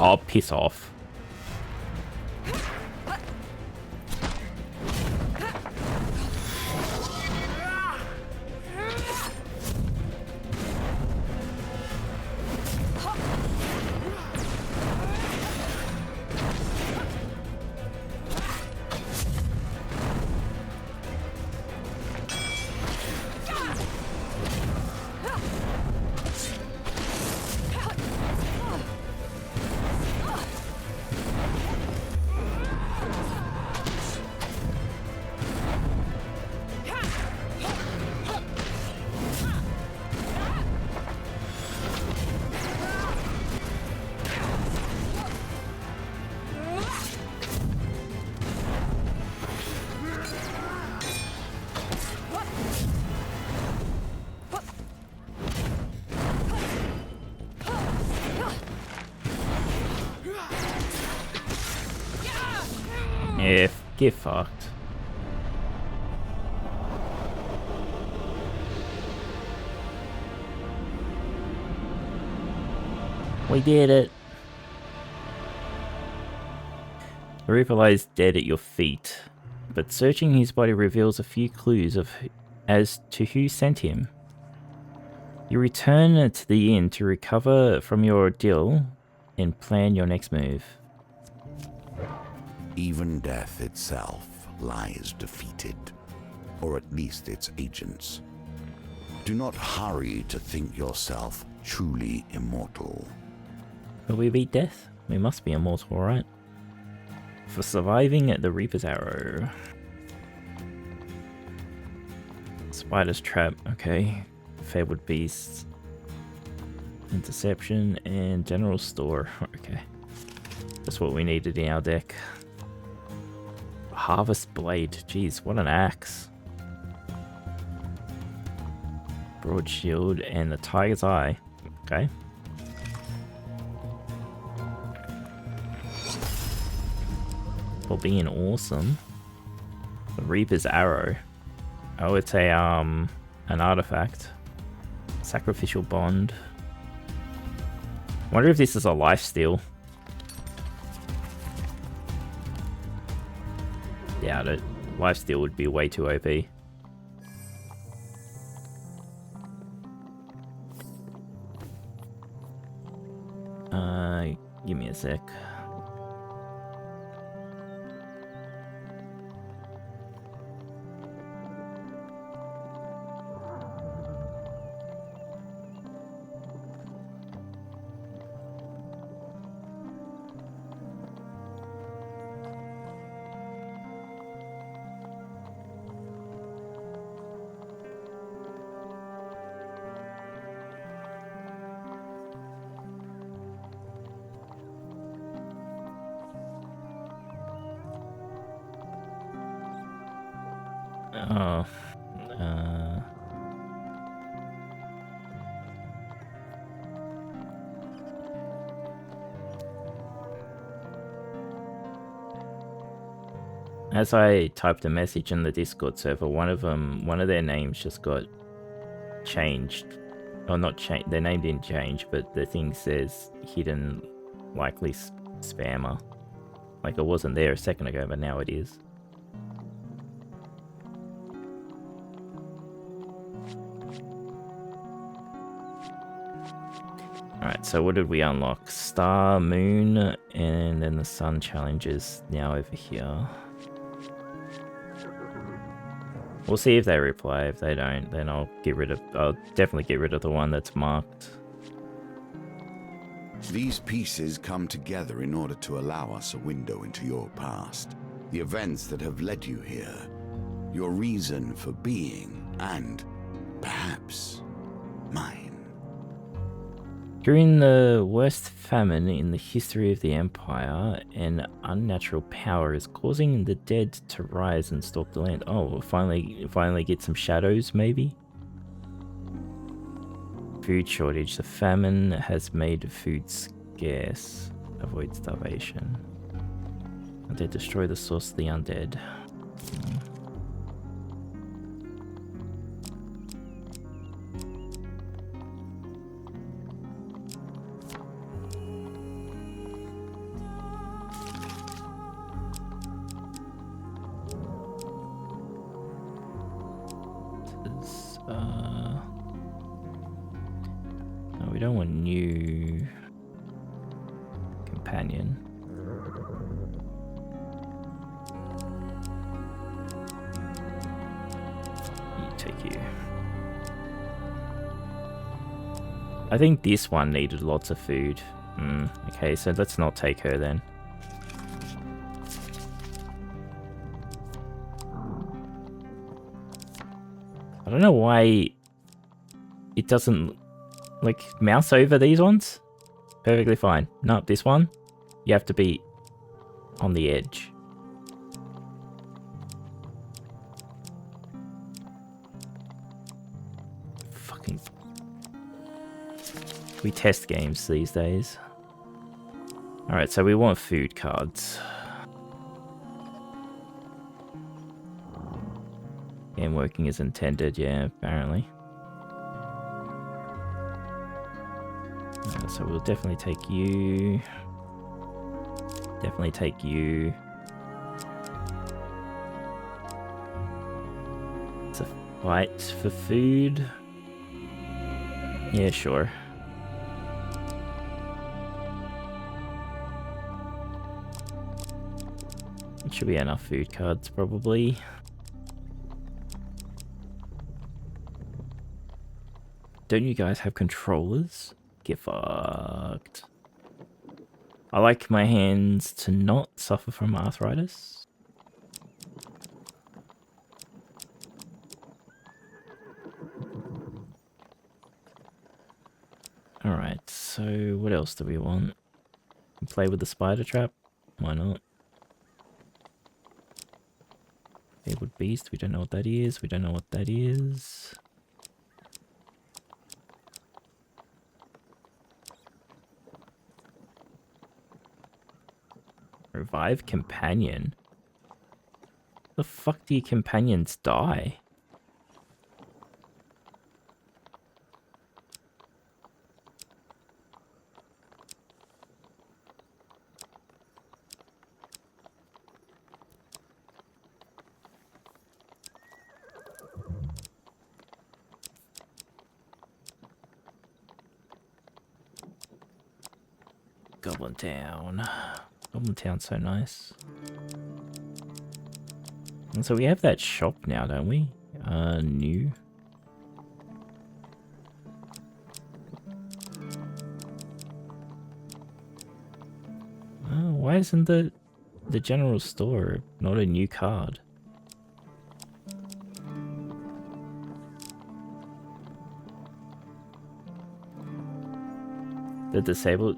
Oh, piss off. Yeah, get fucked. We did it. The Reaper lies dead at your feet, but searching his body reveals a few clues as to who sent him. You return to the inn to recover from your ordeal and plan your next move. Even death itself lies defeated, or at least its agents. Do not hurry to think yourself truly immortal. Will we beat death? We must be immortal, right? For surviving at the Reaper's Arrow. Spider's Trap, okay. Fabled Beasts. Interception and General Store, okay. That's what we needed in our deck. Harvest Blade, jeez, what an axe. Broad Shield and the Tiger's Eye, okay. For being awesome. The Reaper's Arrow. Oh, it's a an artifact. Sacrificial Bond. Wonder if this is a lifesteal. Doubt it. Lifesteal would be way too OP. Give me a sec. Oh. As I typed a message in the Discord server, one of their names just got changed. Or not changed, their name didn't change, but the thing says hidden likely spammer. Like it wasn't there a second ago, but now it is. Alright, so what did we unlock? Star, moon, and then the sun challenge is now over here. We'll see if they reply. If they don't, then I'll definitely get rid of the one that's marked. These pieces come together in order to allow us a window into your past, the events that have led you here, your reason for being, and perhaps mine. During the worst famine in the history of the Empire, an unnatural power is causing the dead to rise and stalk the land. Oh, we'll finally get some shadows, maybe? Food shortage. The famine has made food scarce. Avoid starvation. Undead destroy the source of the undead. No, we don't want new companion. You take you. I think this one needed lots of food. Okay, so let's not take her then. I don't know why it doesn't, like, mouse over these ones. Perfectly fine. No, this one, you have to be on the edge. Fucking... We test games these days. Alright, so we want food cards. Game working as intended, yeah, apparently. So we'll definitely take you. Definitely take you. It's a fight for food. Yeah, sure. It should be enough food cards, probably. Don't you guys have controllers? Get fucked. I like my hands to not suffer from arthritis. Alright, so what else do we want? Play with the spider trap? Why not? Fabled beast, we don't know what that is. We don't know what that is. Revive companion? The fuck do your companions die? Goblin Town. Goblin Town's so nice. And so we have that shop now, don't we? New. Oh, why isn't the general store not a new card? The disabled...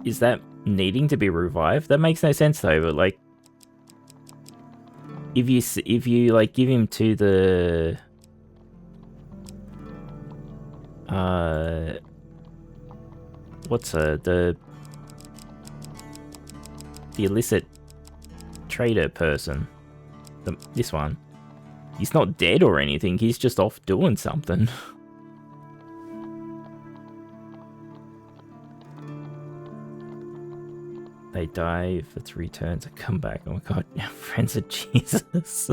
Is that needing to be revived? That makes no sense though, but like... If you like give him to the... What's the illicit trader person. This one. He's not dead or anything, he's just off doing something. They die for 3 turns and come back. Oh my god, friends of Jesus.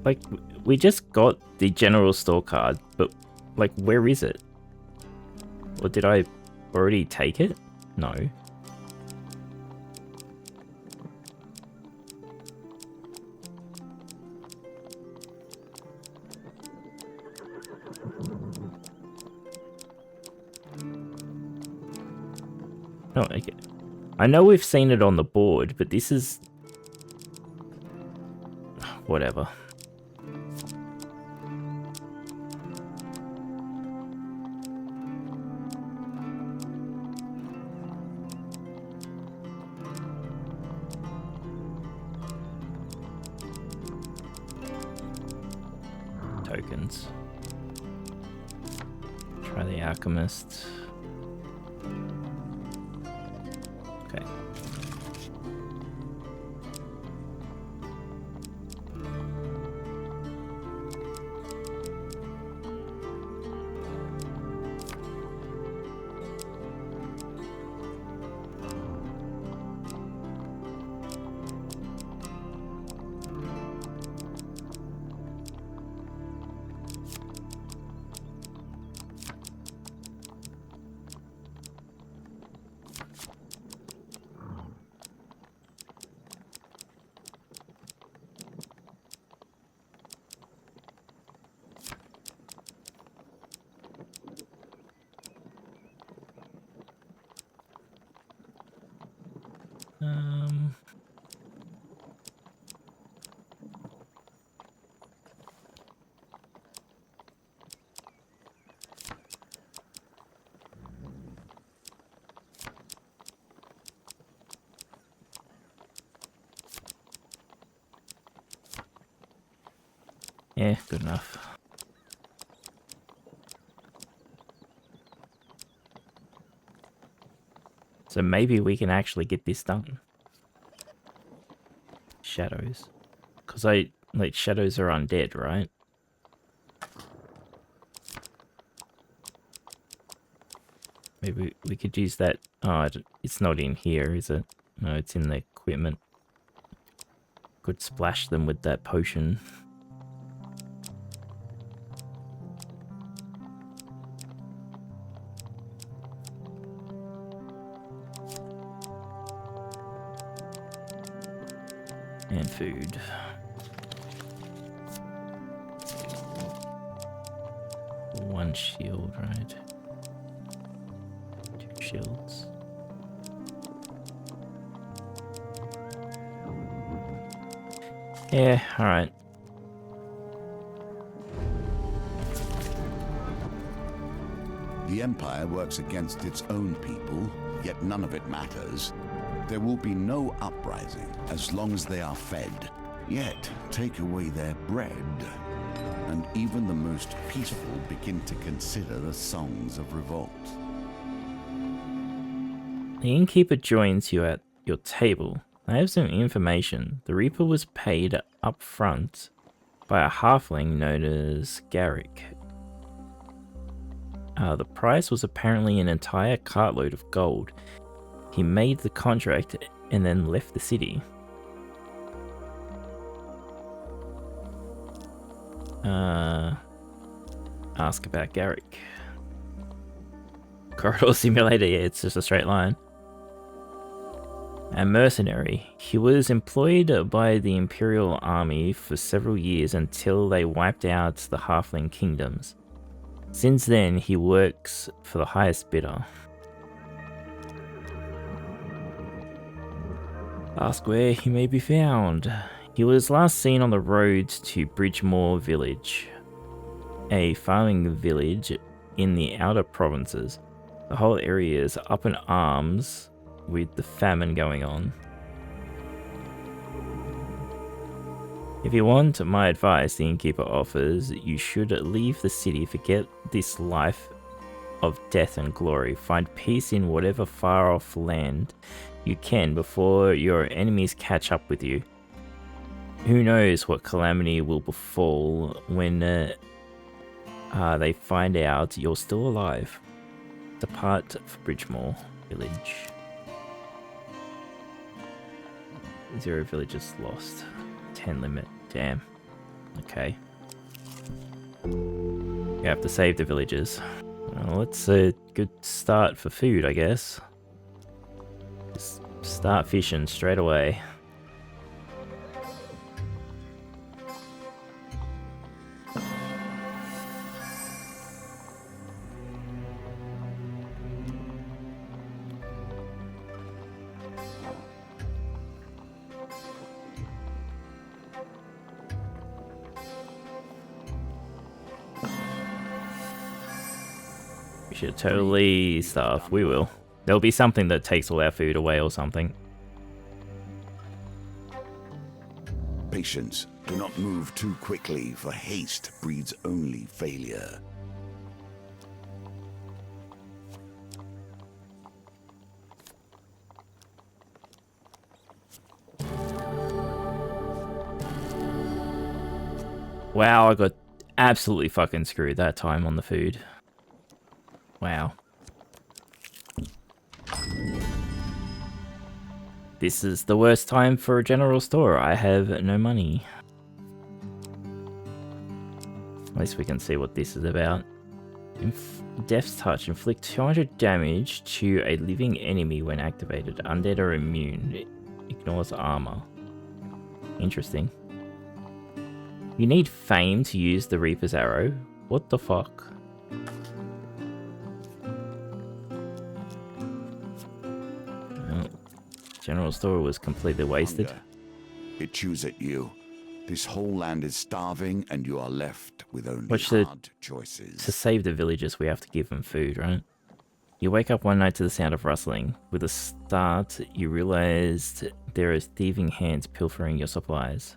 Like, we just got the general store card, but, like, where is it? Or did I already take it? No. No, okay. I know we've seen it on the board, but this is... whatever. Tokens. Try the alchemist. Okay. Yeah, good enough. So maybe we can actually get this done. Shadows. Because like, shadows are undead, right? Maybe we could use that. Oh, it's not in here, is it? No, it's in the equipment. Could splash them with that potion. And food. One shield, right? 2 shields. Yeah, alright. The Empire works against its own people, yet none of it matters. There will be no uprising as long as they are fed. Yet, take away their bread, and even the most peaceful begin to consider the songs of revolt. The innkeeper joins you at your table. I have some information. The Reaper was paid up front by a halfling known as Garrick. The price was apparently an entire cartload of gold. He made the contract and then left the city. Ask about Garrick. Corridor simulator, yeah, it's just a straight line. A mercenary. He was employed by the Imperial Army for several years until they wiped out the Halfling kingdoms. Since then, he works for the highest bidder. Ask where he may be found. He was last seen on the road to Bridgemore Village, a farming village in the outer provinces. The whole area is up in arms with the famine going on. If you want my advice, the innkeeper offers, you should leave the city, forget this life of death and glory, find peace in whatever far off land you can before your enemies catch up with you. Who knows what calamity will befall when they find out you're still alive. Depart for Bridgemore Village. 0 villagers lost. 10 limit. Damn. Okay. You have to save the villagers. Well, that's a good start for food, I guess. Just start fishing straight away. We should totally starve. We will. There'll be something that takes all our food away or something. Patience. Do not move too quickly, for haste breeds only failure. Wow, I got absolutely fucking screwed that time on the food. Wow. This is the worst time for a general store. I have no money. At least we can see what this is about. Death's Touch. Inflict 200 damage to a living enemy when activated. Undead or immune. It ignores armor. Interesting. You need fame to use the Reaper's Arrow? What the fuck? Well, General Store was completely wasted. Hunger. It chews at you. This whole land is starving and you are left with only hard choices. To save the villagers, we have to give them food, right? You wake up one night to the sound of rustling. With a start, you realized there are thieving hands pilfering your supplies.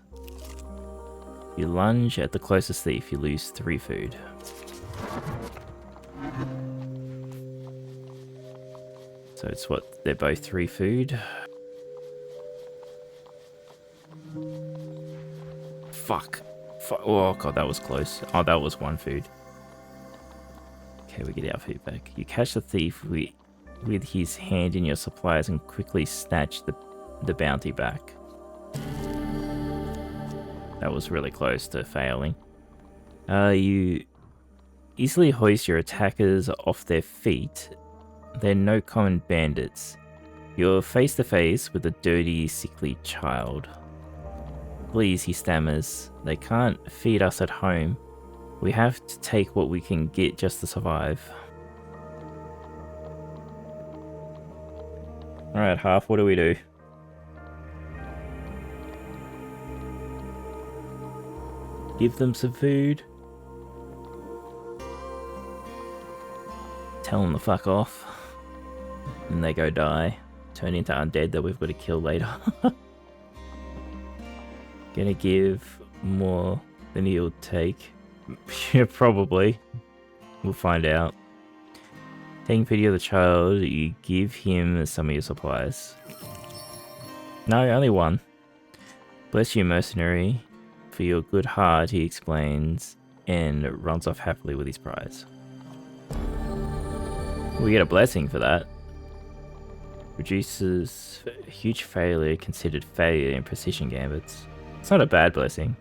You lunge at the closest thief, you lose 3 food. So it's what, they're both 3 food? Fuck. Oh god, that was close. Oh, that was 1 food. Okay, we get our food back. You catch the thief with his hand in your supplies and quickly snatch the bounty back. That was really close to failing. You easily hoist your attackers off their feet. They're no common bandits. You're face to face with a dirty, sickly child. Please, he stammers. They can't feed us at home. We have to take what we can get just to survive. Alright, Half, what do we do? Give them some food. Tell them to fuck off. And they go die. Turn into undead that we've got to kill later. Gonna give more than he'll take. Yeah, probably. We'll find out. Taking pity of the child, you give him some of your supplies. No, only 1. Bless you, mercenary. For your good heart, he explains, and runs off happily with his prize. We get a blessing for that. Reduces huge failure considered failure in precision gambits. It's not a bad blessing.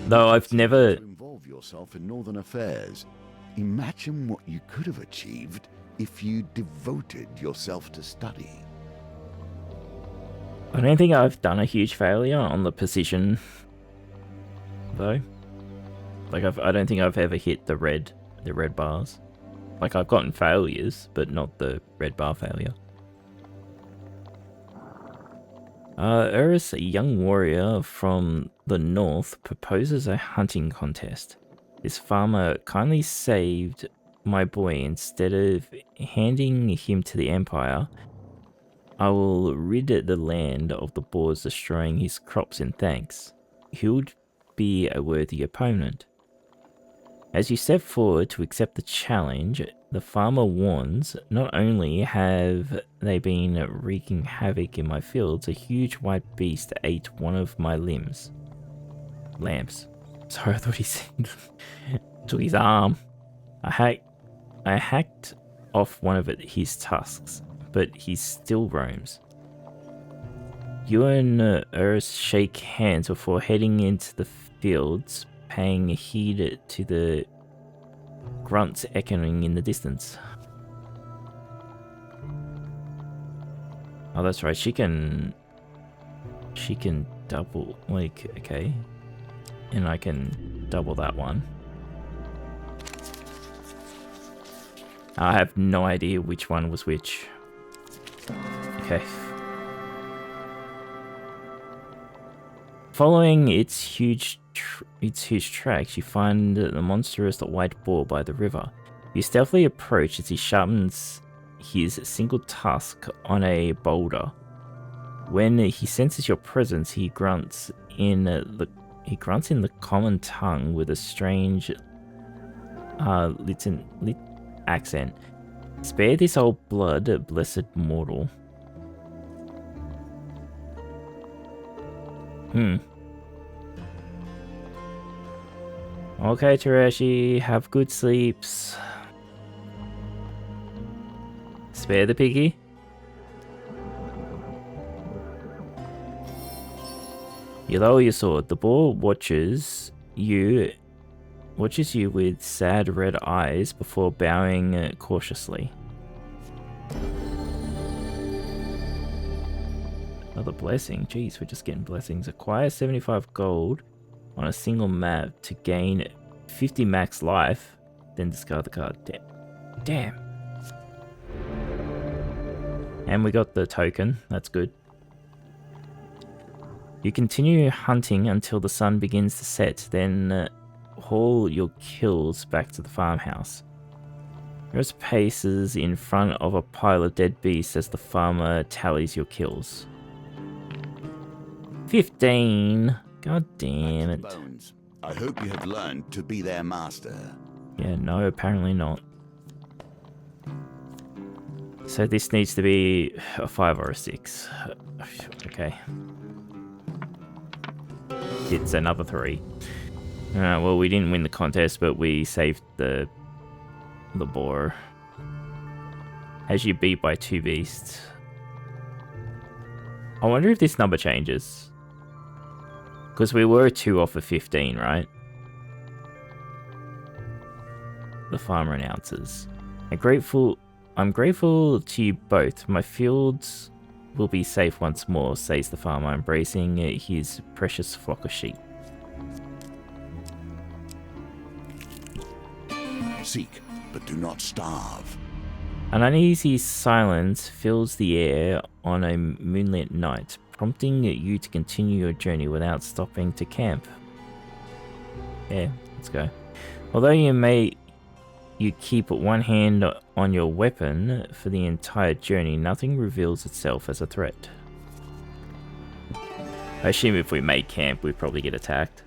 Though I've never... Involve yourself in northern affairs. Imagine what you could have achieved if you devoted yourself to study. I don't think I've done a huge failure on the precision, though. Like I don't think I've ever hit the red bars. Like I've gotten failures, but not the red bar failure. Urus, a young warrior from the north, proposes a hunting contest. This farmer kindly saved my boy. Instead of handing him to the Empire, I will rid the land of the boars destroying his crops in thanks. He would be a worthy opponent. As you step forward to accept the challenge, the farmer warns, not only have they been wreaking havoc in my fields, a huge white beast ate one of my limbs. Lambs. Sorry, I thought he said took his arm. I hacked off one of his tusks, but he still roams. You and Urs shake hands before heading into the fields, paying heed to the grunts echoing in the distance. Oh, that's right. She can double, like, okay. And I can double that one. I have no idea which one was which. Okay. Following its huge tracks, you find the monstrous white boar by the river. You stealthily approach as he sharpens his single tusk on a boulder. When he senses your presence, he grunts in the common tongue with a strange lit accent. Spare this old blood, blessed mortal. Okay, Tereshi, have good sleeps. Spare the piggy. You lower your sword. The boar watches you with sad red eyes before bowing cautiously. Another blessing. Jeez, we're just getting blessings. Acquire 75 gold on a single map to gain 50 max life, then discard the card. Damn. And we got the token. That's good. You continue hunting until the sun begins to set, then haul your kills back to the farmhouse. Rose paces in front of a pile of dead beasts as the farmer tallies your kills. 15. God damn it. Bones. I hope you have learned to be their master. Yeah, no, apparently not. So this needs to be a 5 or a 6. Okay. It's another 3. Well, we didn't win the contest, but we saved the boar. As you beat by 2 beasts. I wonder if this number changes. Because we were 2 off of 15, right? The farmer announces. I'm grateful to you both. My fields will be safe once more, says the farmer, embracing his precious flock of sheep. Seek, but do not starve. An uneasy silence fills the air on a moonlit night, prompting you to continue your journey without stopping to camp. Yeah, let's go. Although you keep one hand on your weapon for the entire journey, nothing reveals itself as a threat. I assume if we made camp, we'd probably get attacked.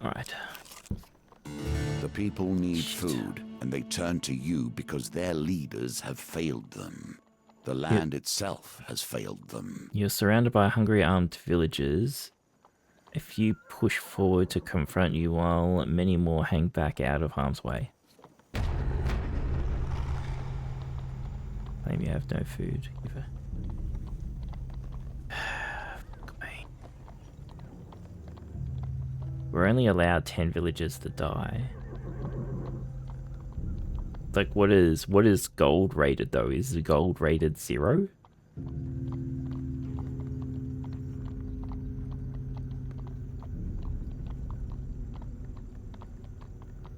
Alright. The people need food, and they turn to you because their leaders have failed them. The land itself has failed them. You're surrounded by hungry armed villagers. A few push forward to confront you while many more hang back out of harm's way. Claim you have no food. We're only allowed 10 villagers to die. Like, what is gold rated though? Is the gold rated 0?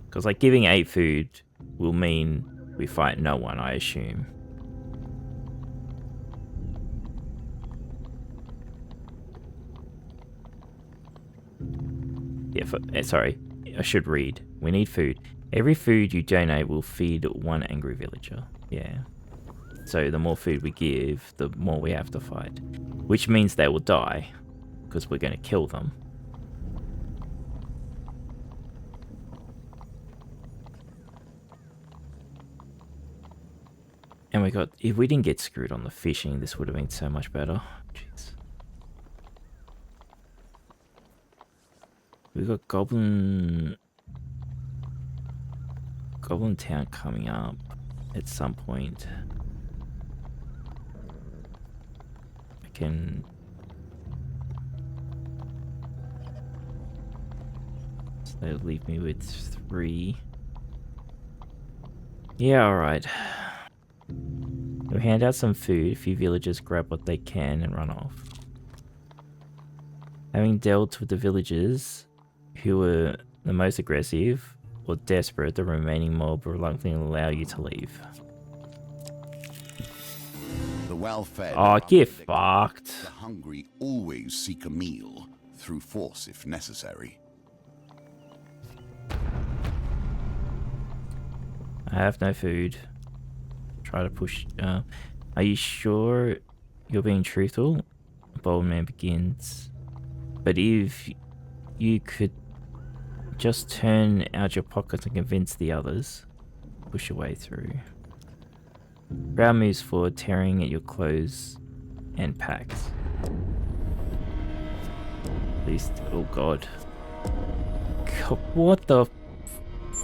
Because like giving 8 food will mean we fight no one, I assume. Yeah, sorry, I should read. We need food. Every food you donate will feed 1 angry villager. Yeah. So the more food we give, the more we have to fight. Which means they will die. because we're going to kill them. And we got, if we didn't get screwed on the fishing, this would have been so much better. Jeez. We got Goblin Town coming up at some point. I can... So that'll leave me with 3. Yeah, alright. We'll hand out some food. A few villagers grab what they can and run off. Having dealt with the villagers who were the most aggressive or desperate, the remaining mob reluctantly allow you to leave. The well-fed Oh, get fucked. The hungry always seek a meal, through force if necessary. I have no food. Try to push. Are you sure you're being truthful? Bold man begins. But if you could just turn out your pockets and convince the others, push your way through. Brown moves forward, tearing at your clothes and packs. At least, oh god. What the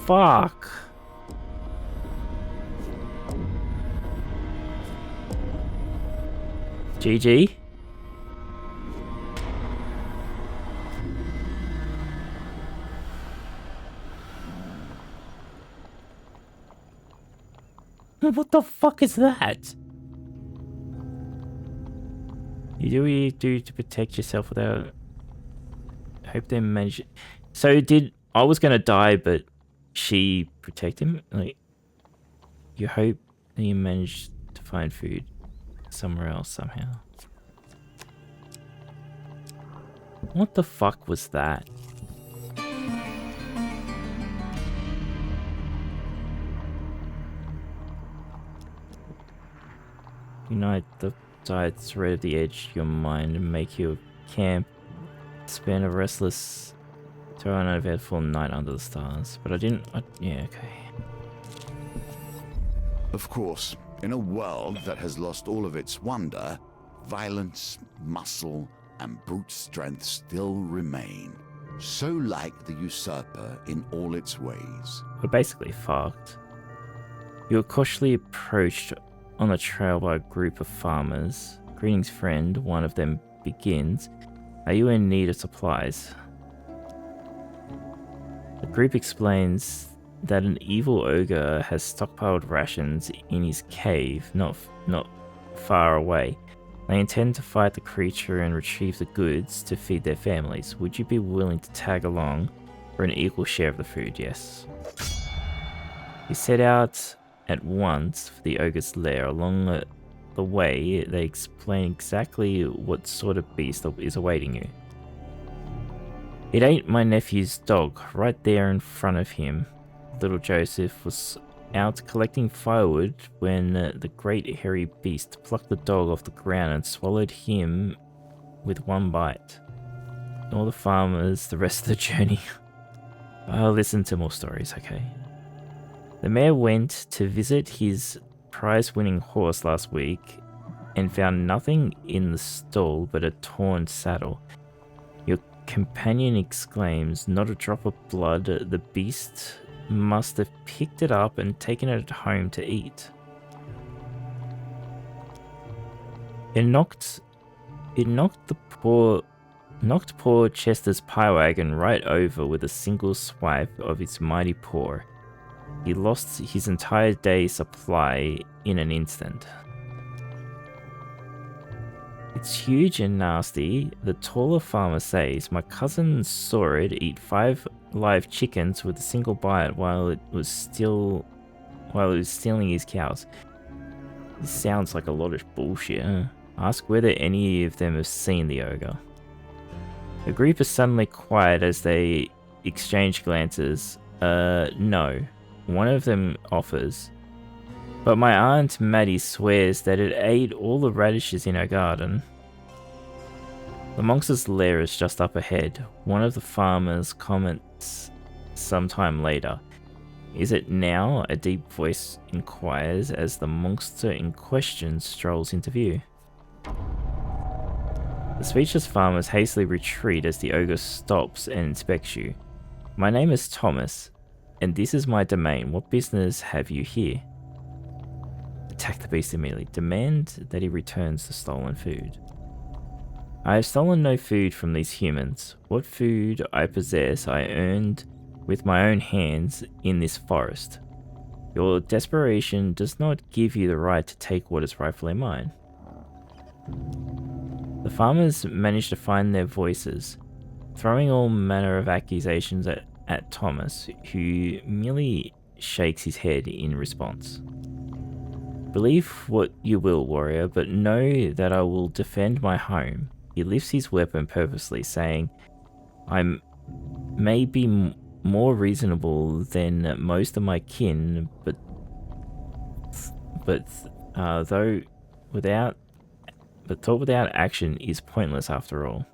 fuck? GG. What the fuck is that? You do what you do to protect yourself without... Hope they manage... So I was gonna die, but she protected him? Like... You hope that you manage to find food somewhere else somehow. What the fuck was that? Unite the tide thread at the edge of your mind and make your camp spend a restless, throw an uneventful night under the stars. But yeah, okay. Of course, in a world that has lost all of its wonder, violence, muscle, and brute strength still remain. So like the usurper in all its ways. We're basically fucked. You are cautiously approached on the trail by a group of farmers. Greetings, friend, one of them begins. Are you in need of supplies? The group explains that an evil ogre has stockpiled rations in his cave, not far away. They intend to fight the creature and retrieve the goods to feed their families. Would you be willing to tag along for an equal share of the food? Yes. You set out at once for the ogre's lair. Along the way, they explain exactly what sort of beast is awaiting you. It ate my nephew's dog right there in front of him. Little Joseph was out collecting firewood when the great hairy beast plucked the dog off the ground and swallowed him with one bite. All the farmers the rest of the journey. I'll listen to more stories, okay? The mayor went to visit his prize-winning horse last week and found nothing in the stall but a torn saddle. Your companion exclaims, "Not a drop of blood, the beast must have picked it up and taken it home to eat." It knocked poor Chester's pie wagon right over with a single swipe of its mighty paw. He lost his entire day's supply in an instant. It's huge and nasty, the taller farmer says. My cousin saw it eat 5 live chickens with a single bite while it was stealing his cows. This sounds like a lot of bullshit. Huh? Ask whether any of them have seen the ogre. The group is suddenly quiet as they exchange glances. No. One of them offers. But my aunt Maddie swears that it ate all the radishes in her garden. The monster's lair is just up ahead. One of the farmers comments sometime later. Is it now? A deep voice inquires as the monster in question strolls into view. The speechless farmers hastily retreat as the ogre stops and inspects you. My name is Thomas, and this is my domain. What business have you here? Attack the beast immediately. Demand that he returns the stolen food. I have stolen no food from these humans. What food I possess I earned with my own hands in this forest. Your desperation does not give you the right to take what is rightfully mine. The farmers manage to find their voices, throwing all manner of accusations at Thomas, who merely shakes his head in response. Believe what you will, warrior, but know that I will defend my home. He lifts his weapon purposely, saying, I may be more reasonable than most of my kin, but thought without action is pointless after all.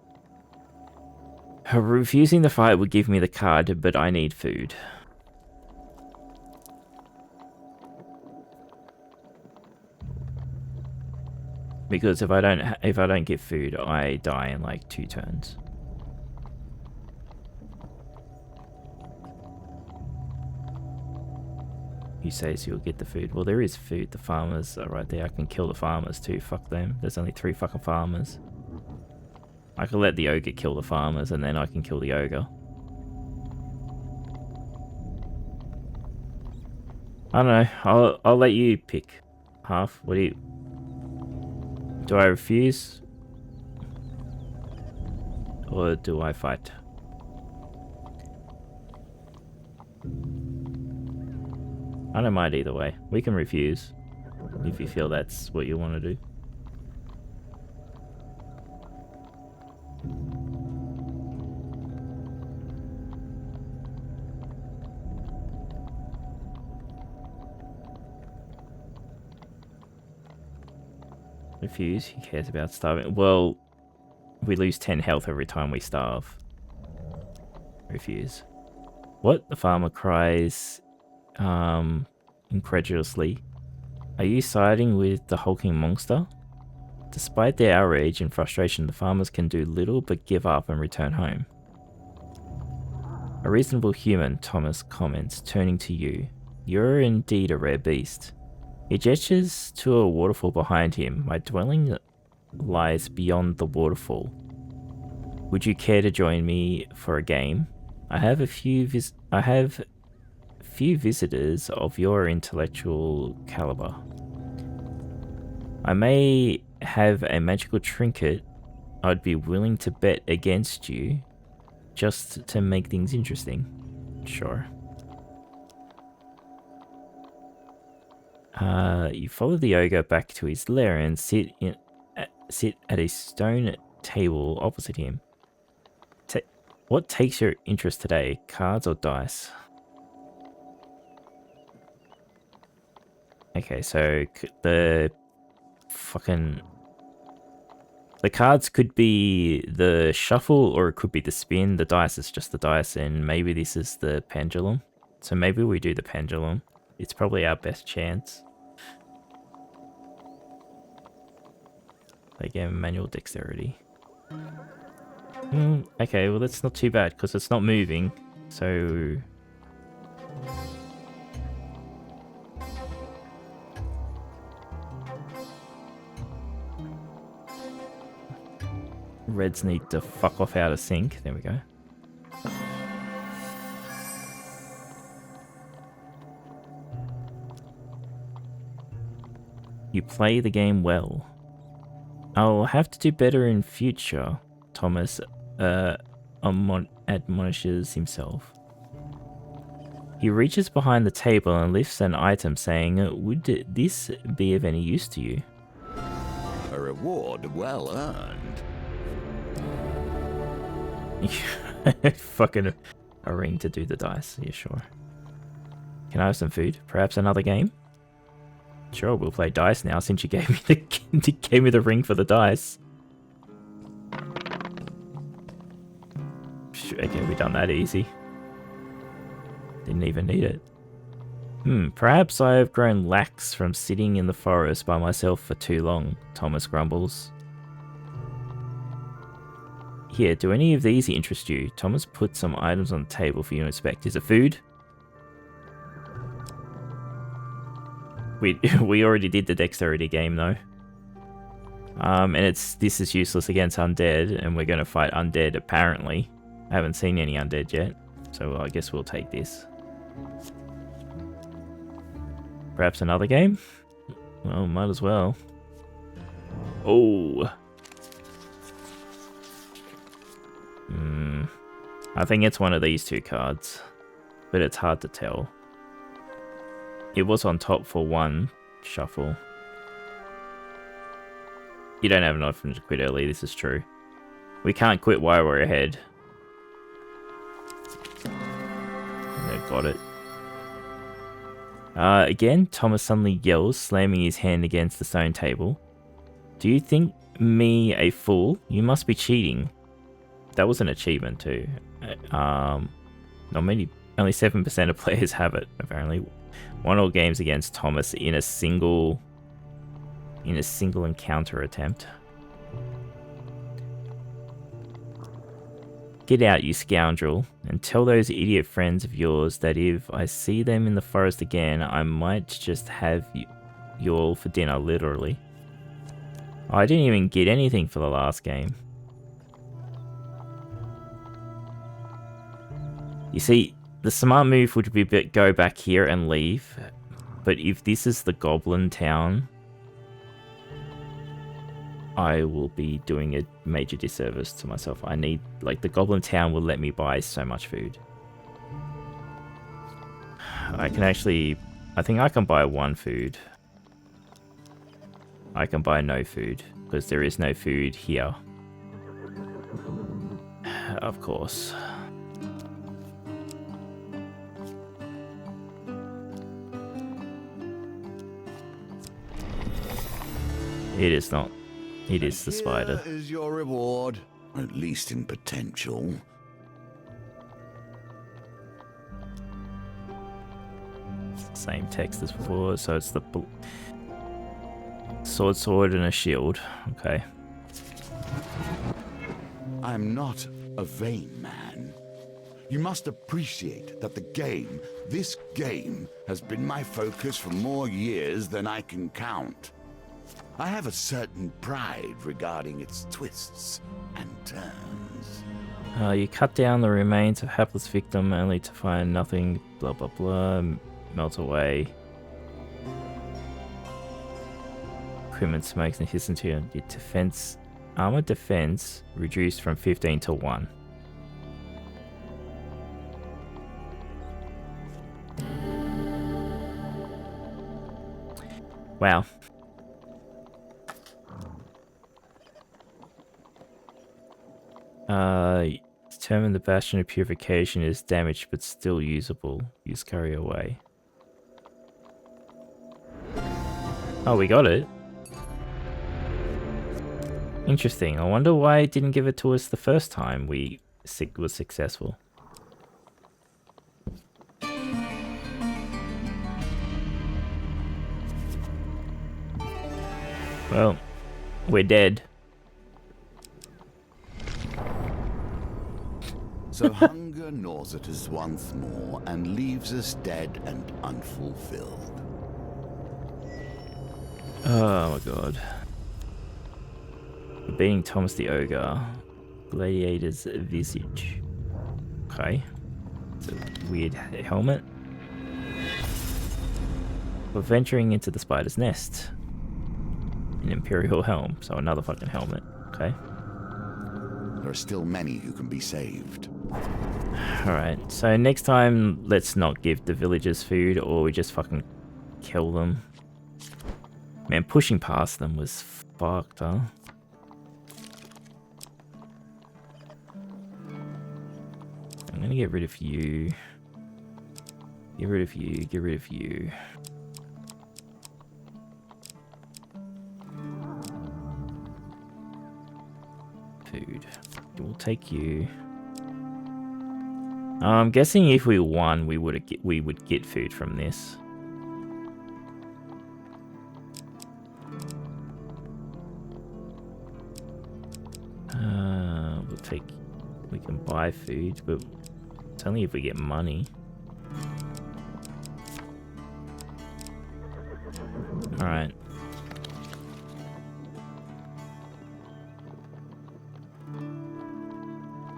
Refusing the fight would give me the card, but I need food. Because if I don't get food, I die in like 2 turns. He says you'll get the food. Well, there is food. The farmers are right there. I can kill the farmers too. Fuck them. There's only 3 fucking farmers. I can let the ogre kill the farmers, and then I can kill the ogre. I don't know. I'll let you pick. Half. What do you? Do I refuse? Or do I fight? I don't mind either way. We can refuse if you feel that's what you want to do. Refuse. He cares about starving. Well, we lose 10 health every time we starve. Refuse. What? The farmer cries incredulously. Are you siding with the hulking monster? Despite their outrage and frustration, the farmers can do little but give up and return home. A reasonable human, Thomas comments, turning to you. You're indeed a rare beast. He gestures to a waterfall behind him. My dwelling lies beyond the waterfall. Would you care to join me for a game? I have few visitors of your intellectual caliber. I may have a magical trinket. I'd be willing to bet against you, just to make things interesting. Sure. You follow the ogre back to his lair and sit at a stone table opposite him. What takes your interest today, cards or dice? Okay, so the cards could be the shuffle or it could be the spin. The dice is just the dice, and maybe this is the pendulum. So maybe we do the pendulum. It's probably our best chance. Again, manual dexterity. Okay, well that's not too bad because it's not moving. So reds need to fuck off out of sync. There we go. You play the game well. I'll have to do better in future, Thomas admonishes himself. He reaches behind the table and lifts an item, saying, would this be of any use to you? A reward well earned. Fucking a ring to do the dice. Yeah, sure. Can I have some food? Perhaps another game? Sure, we'll play dice now since you gave me the ring for the dice. Okay, we done that easy. Didn't even need it. Perhaps I have grown lax from sitting in the forest by myself for too long, Thomas grumbles. Here, do any of these interest you? Thomas put some items on the table for you to inspect. Is it food? We already did the dexterity game though. And this is useless against undead, and we're gonna fight undead apparently. I haven't seen any undead yet, so I guess we'll take this. Perhaps another game? Well, might as well. Oh. I think it's one of these two cards, but it's hard to tell. It was on top for one shuffle. You don't have an option to quit early, this is true. We can't quit while we're ahead. They've got it. Again, Thomas suddenly yells, slamming his hand against the stone table. Do you think me a fool? You must be cheating. That was an achievement too. Only 7% of players have it, apparently. Won all games against Thomas in a single encounter attempt. Get out, you scoundrel, and tell those idiot friends of yours that if I see them in the forest again, I might just have you all for dinner, literally. Oh, I didn't even get anything for the last game. You see, the smart move would be go back here and leave, but if this is the goblin town, I will be doing a major disservice to myself. I need, like, the goblin town will let me buy so much food. I can actually, I think I can buy one food. I can buy no food, because there is no food here. Of course. It is not. It is the spider. Here is your reward, at least in potential. Same text as before, so it's the sword, and a shield. Okay. I'm not a vain man. You must appreciate that this game, has been my focus for more years than I can count. I have a certain pride regarding its twists and turns. You cut down the remains of hapless victim only to find nothing, blah blah blah, melt away. Equipment smokes and hiss into your defense. Armor defense reduced from 15 to 1. Wow. Determine the Bastion of Purification is damaged but still usable. Use carry away. Oh, we got it. Interesting. I wonder why it didn't give it to us the first time we was successful. Well, we're dead. So hunger gnaws at us once more and leaves us dead and unfulfilled. Oh my god. Being Thomas the Ogre. Gladiator's visage. Okay. It's a weird helmet. We're venturing into the spider's nest. An Imperial helm, so another fucking helmet. Okay. There are still many who can be saved. Alright, so next time, let's not give the villagers food, or we just fucking kill them. Man, pushing past them was fucked, huh? I'm gonna get rid of you. Get rid of you, get rid of you. Food. We'll take you. I'm guessing if we won, we would get food from this. We'll take. We can buy food, but it's only if we get money. All right.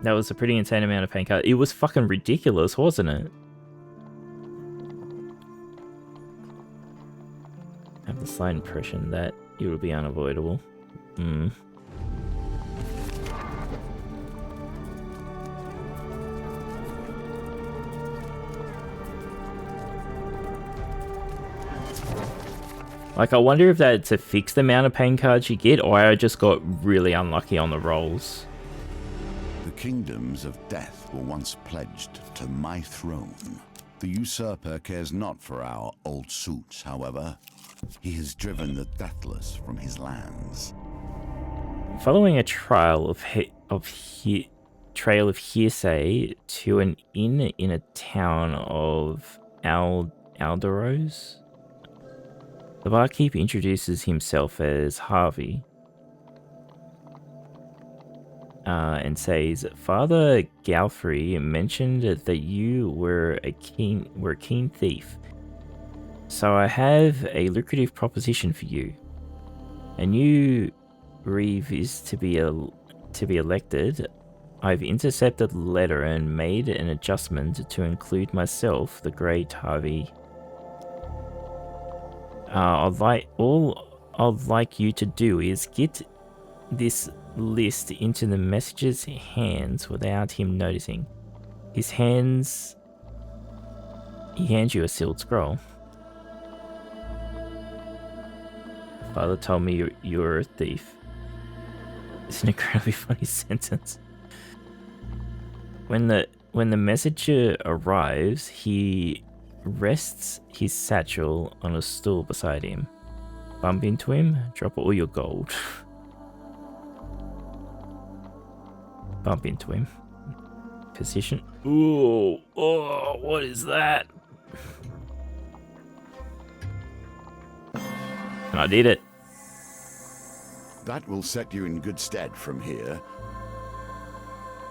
That was a pretty insane amount of paint card. It was fucking ridiculous, wasn't it? I have the slight impression that it will be unavoidable. Like, I wonder if that's a fixed amount of paint cards you get, or I just got really unlucky on the rolls. The kingdoms of death were once pledged to my throne. The usurper cares not for our old suits, however. He has driven the deathless from his lands. Following a trail of hearsay to an inn in a town of Alderos, the barkeep introduces himself as Harvey and says, "Father Galfrey mentioned that you were a keen thief. So I have a lucrative proposition for you. A new reeve is to be elected. I've intercepted the letter and made an adjustment to include myself, the great Harvey. All I'd like you to do is get this list into the messenger's hands without him noticing. He hands you a sealed scroll. Father told me you're a thief." It's an incredibly funny sentence. When the messenger arrives, he rests his satchel on a stool beside him. Bump into him, drop all your gold. Bump into him. Position. Ooh, oh, what is that? And I did it. That will set you in good stead from here.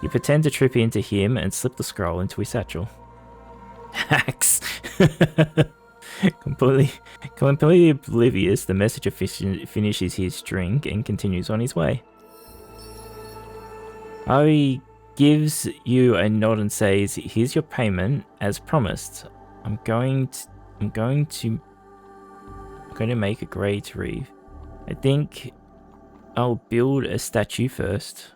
You pretend to trip into him and slip the scroll into his satchel. Hacks. Completely oblivious, the messenger finishes his drink and continues on his way. Ari gives you a nod and says, "Here's your payment, as promised. I'm going to make a great reeve. I think I'll build a statue first."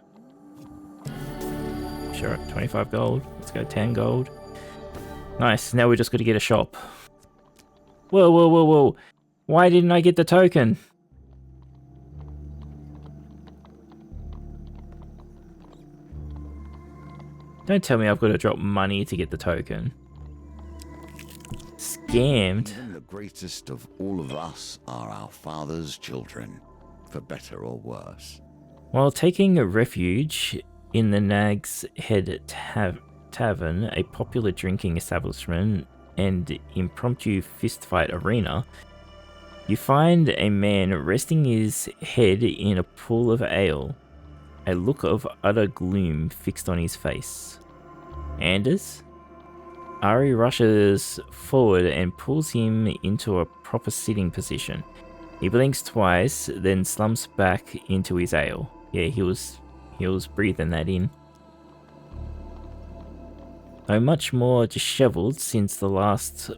Sure, 25 gold. Let's go 10 gold. Nice, now we just got to get a shop. Whoa, whoa, whoa, whoa. Why didn't I get the token? Don't tell me I've got to drop money to get the token. Scammed. Even the greatest of all of us are our father's children, for better or worse. While taking a refuge in the Nag's Head Tavern, a popular drinking establishment and impromptu fistfight arena, you find a man resting his head in a pool of ale, a look of utter gloom fixed on his face. Anders? Ari rushes forward and pulls him into a proper sitting position. He blinks twice, then slumps back into his ale. Yeah, he was breathing that in. Though much more disheveled since you last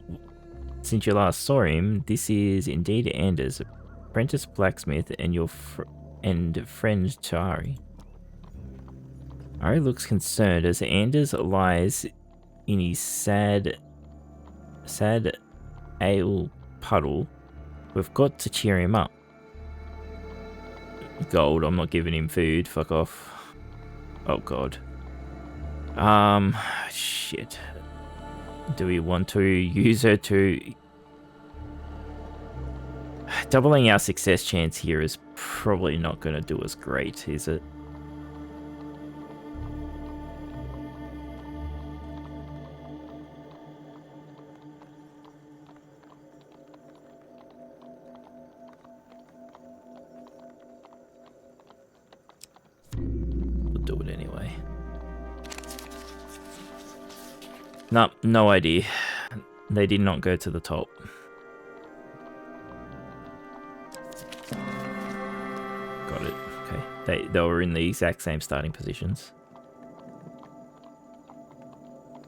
saw him, this is indeed Anders, apprentice blacksmith and your friend to Ari. Ari looks concerned as Anders lies in his sad ale puddle. We've got to cheer him up. Gold, I'm not giving him food, fuck off. Oh god. Shit. Do we want to use her to... Doubling our success chance here is probably not going to do us great, is it? Nope, no idea. They did not go to the top. Got it. Okay. They were in the exact same starting positions.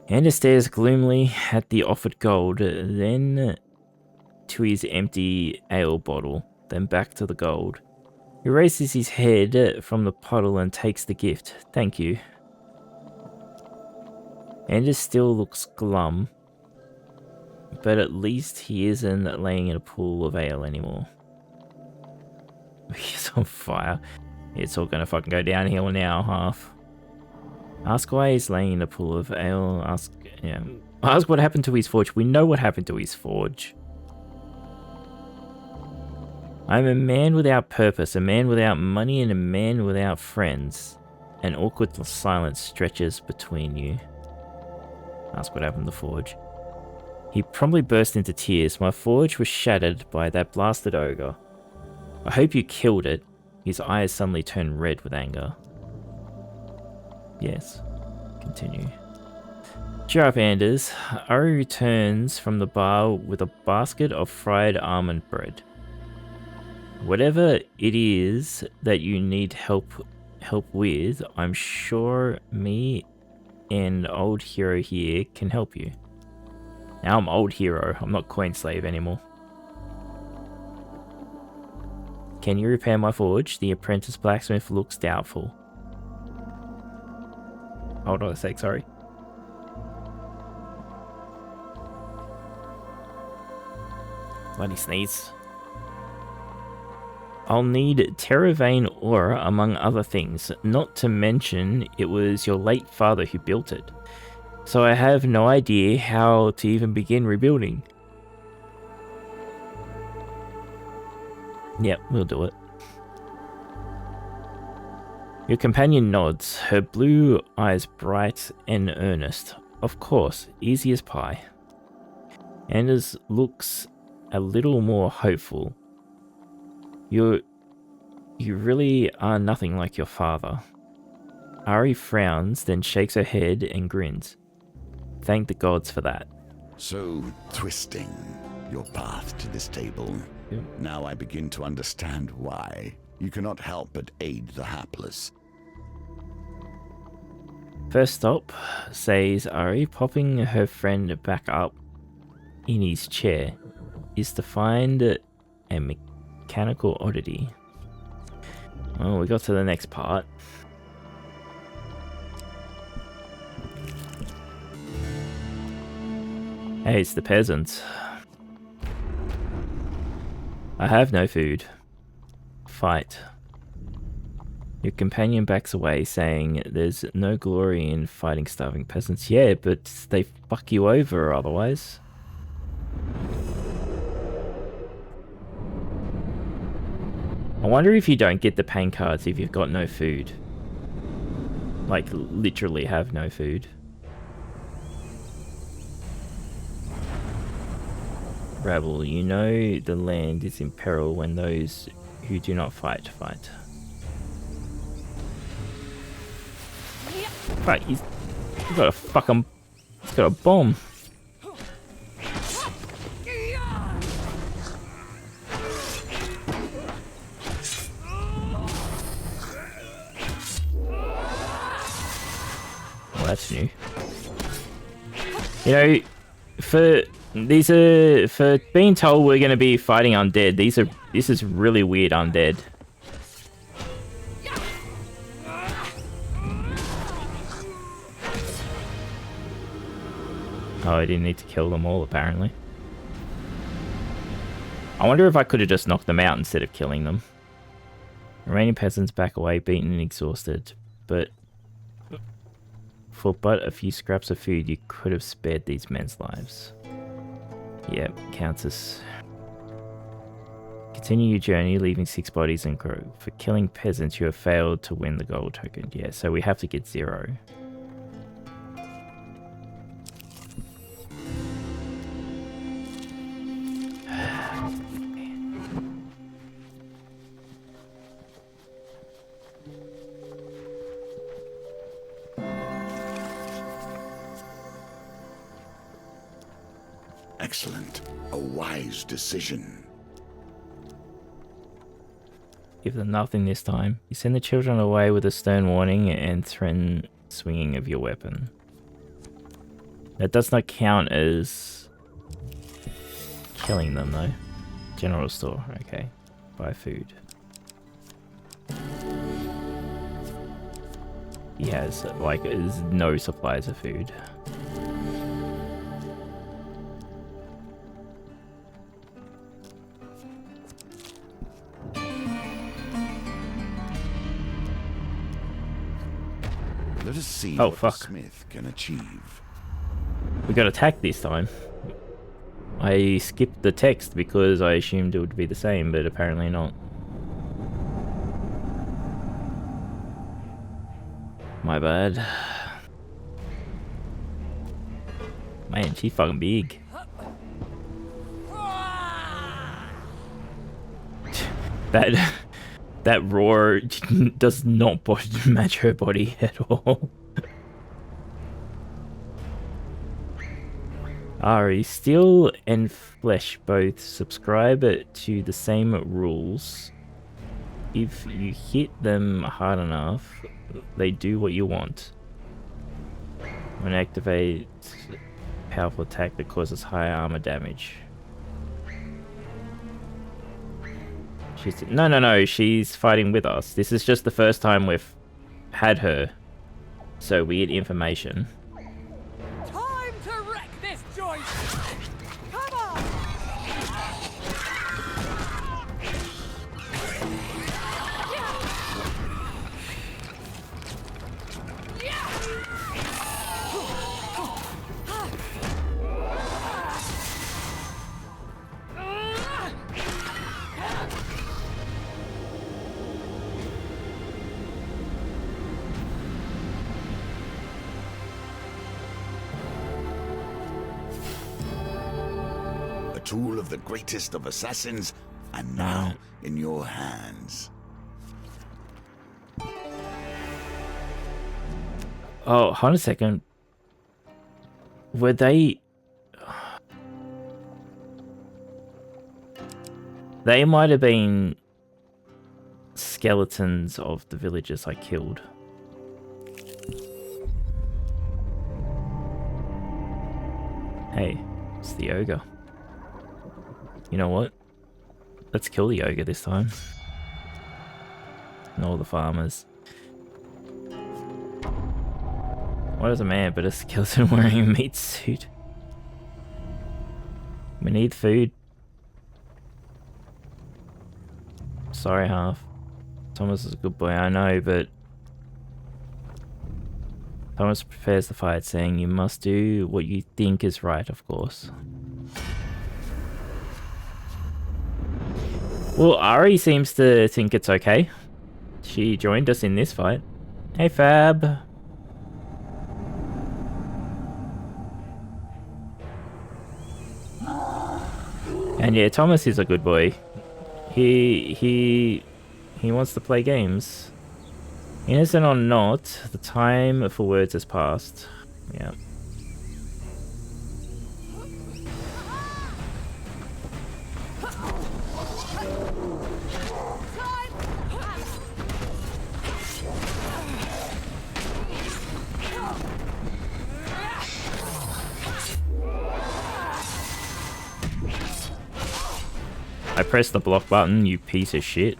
Ender stares gloomily at the offered gold, then to his empty ale bottle, then back to the gold. He raises his head from the puddle and takes the gift. Thank you. Ender still looks glum, but at least he isn't laying in a pool of ale anymore. He's on fire. It's all gonna fucking go downhill now, half. Ask why he's laying in a pool of ale. Ask what happened to his forge. We know what happened to his forge. I'm a man without purpose, a man without money, and a man without friends. An awkward silence stretches between you. Ask what happened to the forge. He promptly burst into tears. My forge was shattered by that blasted ogre. I hope you killed it. His eyes suddenly turn red with anger. Yes. Continue. Cheer up, Anders. Ari returns from the bar with a basket of fried almond bread. Whatever it is that you need help with, I'm sure me and old hero here can help you. Now I'm old hero. I'm not coin slave anymore. Can you repair my forge? The apprentice blacksmith looks doubtful. Hold on a sec, sorry. Bloody sneeze. I'll need Terravane ore among other things, not to mention it was your late father who built it. So I have no idea how to even begin rebuilding. Yep, we'll do it. Your companion nods, her blue eyes bright and earnest. Of course, easy as pie. Anders looks a little more hopeful. You really are nothing like your father. Ari frowns, then shakes her head and grins. Thank the gods for that. So, twisting your path to this table. Yep. Now I begin to understand why you cannot help but aid the hapless. First stop, says Ari, popping her friend back up in his chair, is to find a mechanical oddity. Oh, we got to the next part. Hey, it's the peasants. I have no food. Fight. Your companion backs away, saying there's no glory in fighting starving peasants. Yeah, but they fuck you over otherwise. I wonder if you don't get the pain cards if you've got no food. Like, literally have no food. Rabble, you know the land is in peril when those who do not fight. Fuck, he's got a fucking... He's got a bomb. Well, that's new. You know, for being told we're gonna be fighting undead, this is really weird undead. Oh, I didn't need to kill them all, apparently. I wonder if I could have just knocked them out instead of killing them. Remaining peasants back away, beaten and exhausted, but for but a few scraps of food, you could have spared these men's lives. Yep, counts as... Continue your journey, leaving 6 bodies and grow. For killing peasants, you have failed to win the gold token. Yeah, so we have to get 0. Excellent. A wise decision. Give them nothing this time. You send the children away with a stern warning and threaten swinging of your weapon. That does not count as killing them though. General store, okay. Buy food. He has like no supplies of food. Let us see Oh, what fuck. the smith can achieve. We got attacked this time. I skipped the text because I assumed it would be the same, but apparently not. My bad. Man, she's fucking big. That roar does not match her body at all. Ari, steel and flesh both subscribe to the same rules. If you hit them hard enough, they do what you want. When activate powerful attack that causes high armor damage. No, she's fighting with us. This is just the first time we've had her. So we get information. Time to wreck this joint! Come on! A tool of the greatest of assassins, and now in your hands. Oh, hold on a second. Were they... They might have been skeletons of the villagers I killed. Hey, it's the ogre. You know what? Let's kill the ogre this time. And all the farmers. What is a man but a skeleton wearing a meat suit? We need food. Sorry, Half. Thomas is a good boy, I know, but... Thomas prepares the fight, saying you must do what you think is right, of course. Well, Ari seems to think it's okay. She joined us in this fight. Hey, Fab. And yeah, Thomas is a good boy. He wants to play games. Innocent or not, the time for words has passed. Yeah. I pressed the block button, you piece of shit.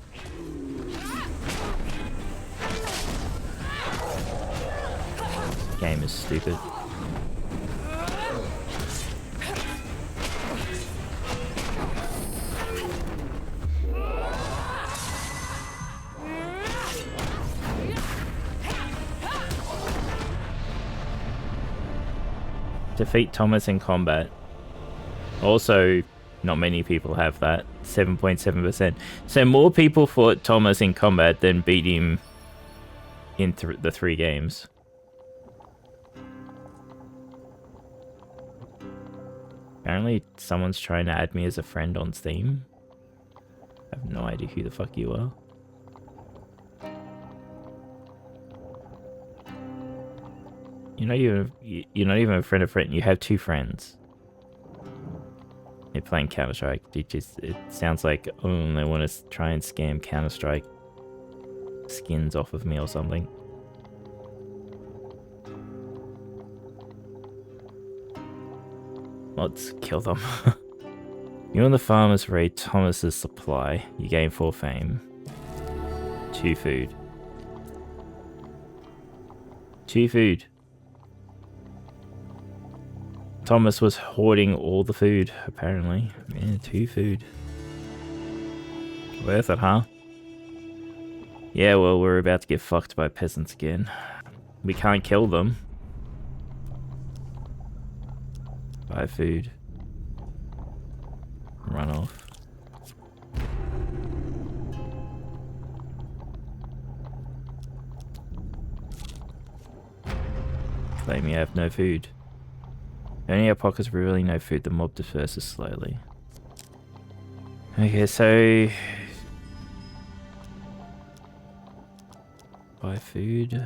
Game is stupid. Defeat Thomas in combat. Also, not many people have that. 7.7%. So more people fought Thomas in combat than beat him in the 3 games. Apparently someone's trying to add me as a friend on Steam. I have no idea who the fuck you are. You're not even a friend of friend. You have 2 friends. They're playing Counter-Strike. It sounds like, oh, they want to try and scam Counter-Strike skins off of me or something. Let's kill them. You and the farmers raid Thomas's supply. You gain 4 fame. 2 food. 2 food. Thomas was hoarding all the food, apparently. Yeah, 2 food. Worth it, huh? Yeah, well, we're about to get fucked by peasants again. We can't kill them. Buy food. Run off. Claim you have no food. Only our pockets really no food. The mob disperses slowly. Okay, so buy food.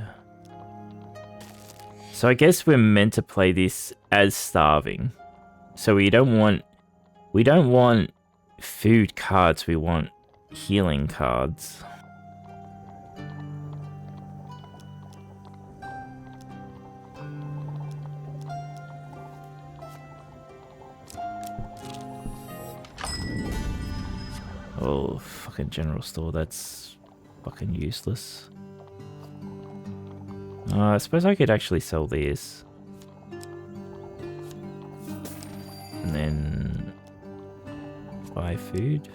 So I guess we're meant to play this as starving. So we don't want food cards, we want healing cards. Oh, fucking general store, that's fucking useless. I suppose I could actually sell these. And then buy food.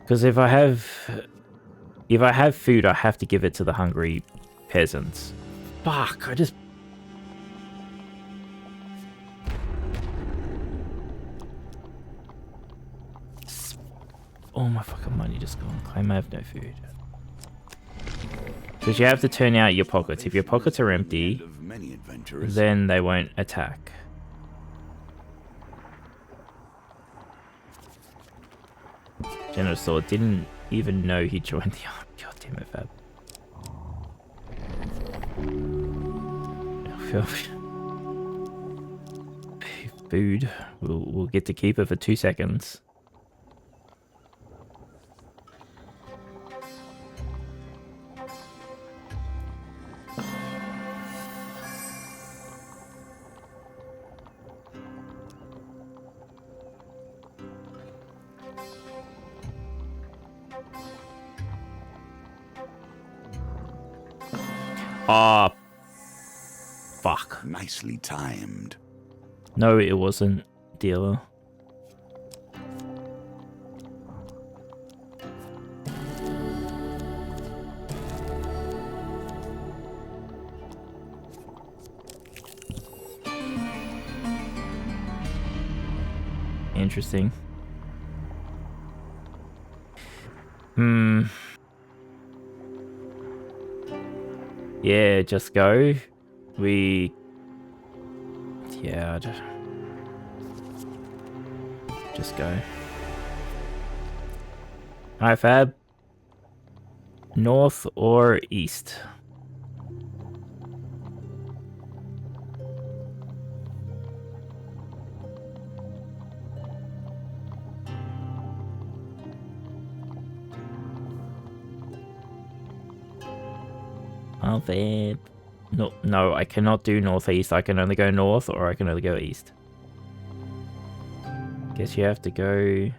Because if I have food, I have to give it to the hungry peasants. Fuck, I just... All my fucking money just gone. Claim I have no food. Because you have to turn out your pockets. If your pockets are empty, then they won't attack. General Sword didn't even know he joined the army. God damn it, Fab. Food. We'll get to keep it for 2 seconds. Ah, fuck. Nicely timed. No, it wasn't, dealer. Interesting. Yeah, just go. Yeah, just go. Alright, Fab. North or east? Oh, Fab. No, I cannot do northeast. I can only go north or I can only go east. Guess you have to go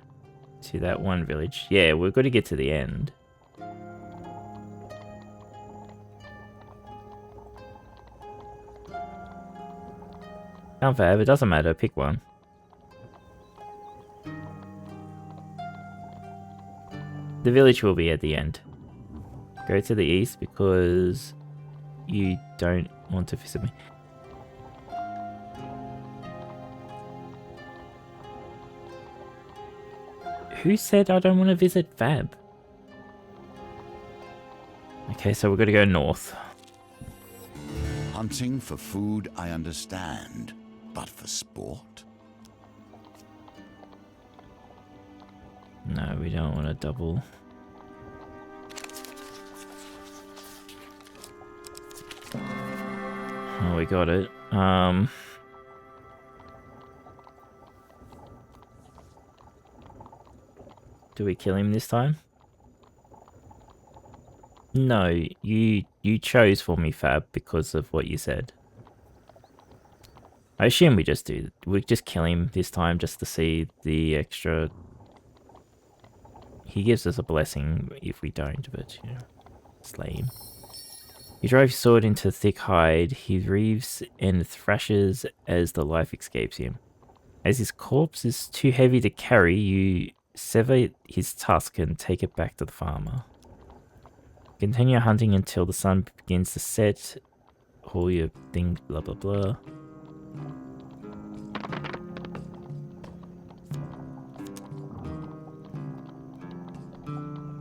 to that one village. Yeah, we've got to get to the end. Come, Fab, it doesn't matter. Pick one. The village will be at the end. Go to the east because you don't want to visit me. Who said I don't want to visit Fab? Okay, so we're going to go north. Hunting for food, I understand. But for sport? No, we don't want to double. Oh, we got it. Do we kill him this time? No, you chose for me, Fab, because of what you said. I assume we just kill him this time just to see the extra. He gives us a blessing if we don't, but you know, slay him. He drives his sword into thick hide. He reaves and thrashes as the life escapes him. As his corpse is too heavy to carry, you sever his tusk and take it back to the farmer. Continue hunting until the sun begins to set. All your things, blah blah blah.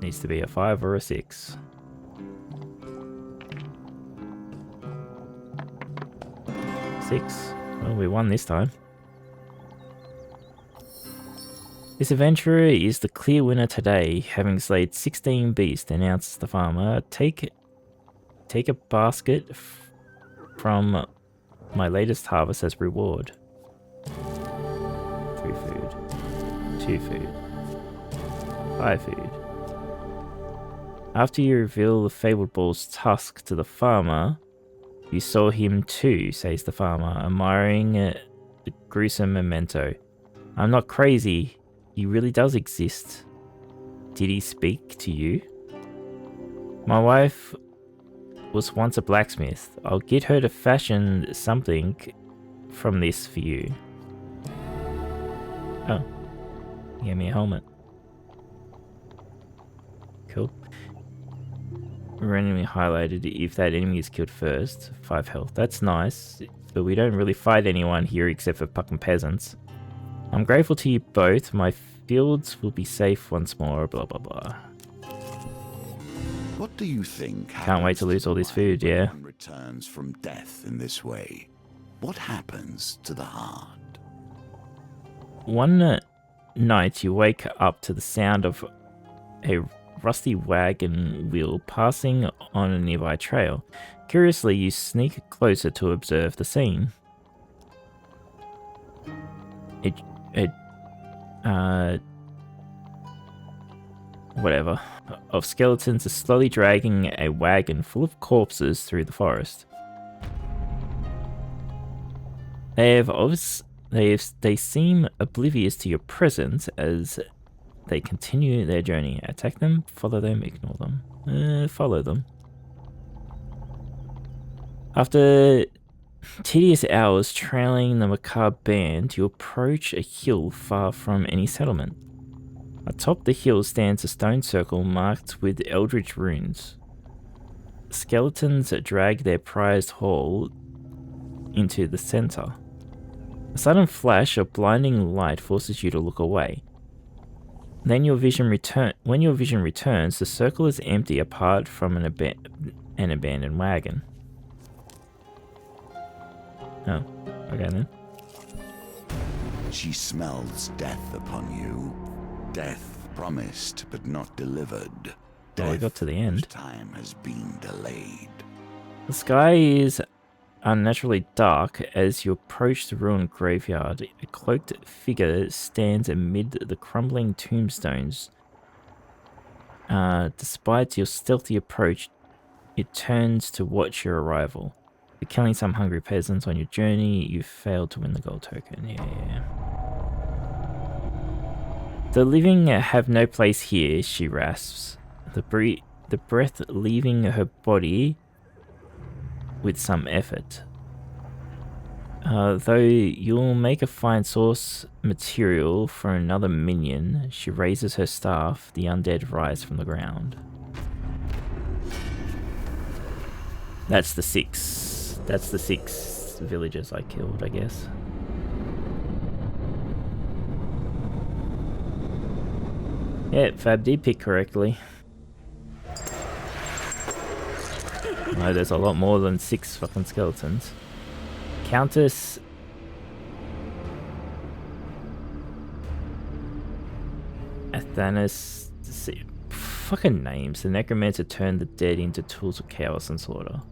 Needs to be a 5 or a 6. 6. Well, we won this time. This adventurer is the clear winner today, having slayed 16 beasts, announces the farmer. Take a basket from my latest harvest as reward. 3 food. 2 food. 5 food. After you reveal the fabled bull's tusk to the farmer, you saw him too, says the farmer, admiring the gruesome memento. I'm not crazy. He really does exist. Did he speak to you? My wife was once a blacksmith. I'll get her to fashion something from this for you. Oh. He gave me a helmet. Cool. Randomly highlighted if that enemy is killed first. 5 health. That's nice. But we don't really fight anyone here except for fucking peasants. I'm grateful to you both. My fields will be safe once more. Blah blah blah. What do you think? Can't wait to lose all this food, yeah. Returns from death in this way. What happens to the heart? One night you wake up to the sound of a rusty wagon wheel passing on a nearby trail. Curiously, you sneak closer to observe the scene. Whatever, of skeletons are slowly dragging a wagon full of corpses through the forest. They seem oblivious to your presence as they continue their journey. Attack them, follow them, ignore them. Follow them. After tedious hours trailing the macabre band, you approach a hill far from any settlement. Atop the hill stands a stone circle marked with eldritch runes. Skeletons drag their prized haul into the center. A sudden flash of blinding light forces you to look away. Then when your vision returns, the circle is empty apart from an abandoned wagon. Oh, okay then. She smells death upon you. Death promised but not delivered. Well, we got to the end. Time has been delayed. The sky is unnaturally dark as you approach the ruined graveyard. A cloaked figure stands amid the crumbling tombstones. Despite your stealthy approach, it turns to watch your arrival. For killing some hungry peasants on your journey, you failed to win the gold token. Yeah. The living have no place here, she rasps, the breath leaving her body with some effort. Though you'll make a fine source material for another minion, she raises her staff, the undead rise from the ground. That's the 6. That's the 6 villagers I killed, I guess. Yeah, Fab did pick correctly. No, there's a lot more than 6 fucking skeletons. Countess... Athanas... Fucking names. The necromancer turned the dead into tools of chaos and slaughter.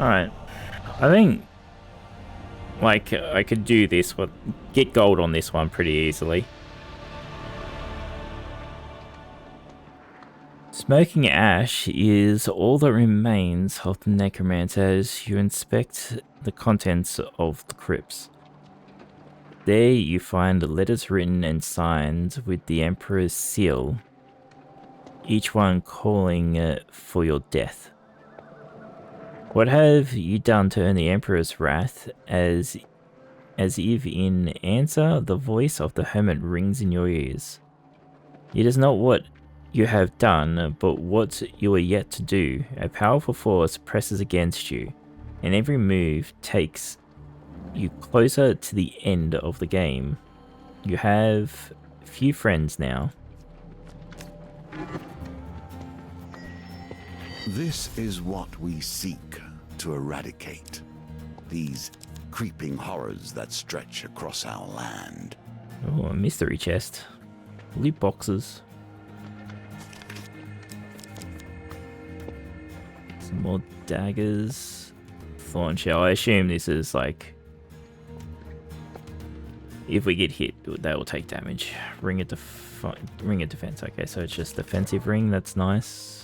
Alright. I think, like, I could do this, but get gold on this one pretty easily. Smoking ash is all that remains of the necromancer as you inspect the contents of the crypts. There you find letters written and signed with the Emperor's seal, each one calling for your death. What have you done to earn the Emperor's wrath? As if in answer, the voice of the hermit rings in your ears. It is not what you have done, but what you are yet to do. A powerful force presses against you, and every move takes you closer to the end of the game. You have few friends now. This is what we seek to eradicate. These creeping horrors that stretch across our land. Oh, a mystery chest. Loot boxes. Some more daggers. Thorn shell. I assume this is like... if we get hit, they will take damage. Ring of defense. Okay, so it's just defensive ring. That's nice.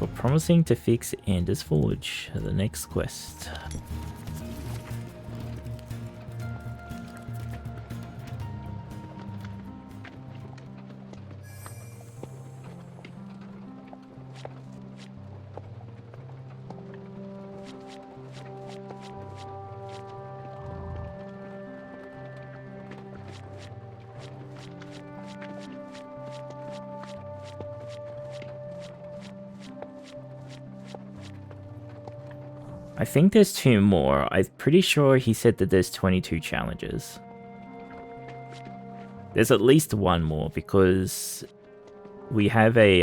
For promising to fix Anders Forge, the next quest. I think there's 2 more. I'm pretty sure he said that there's 22 challenges. There's at least 1 more because we have a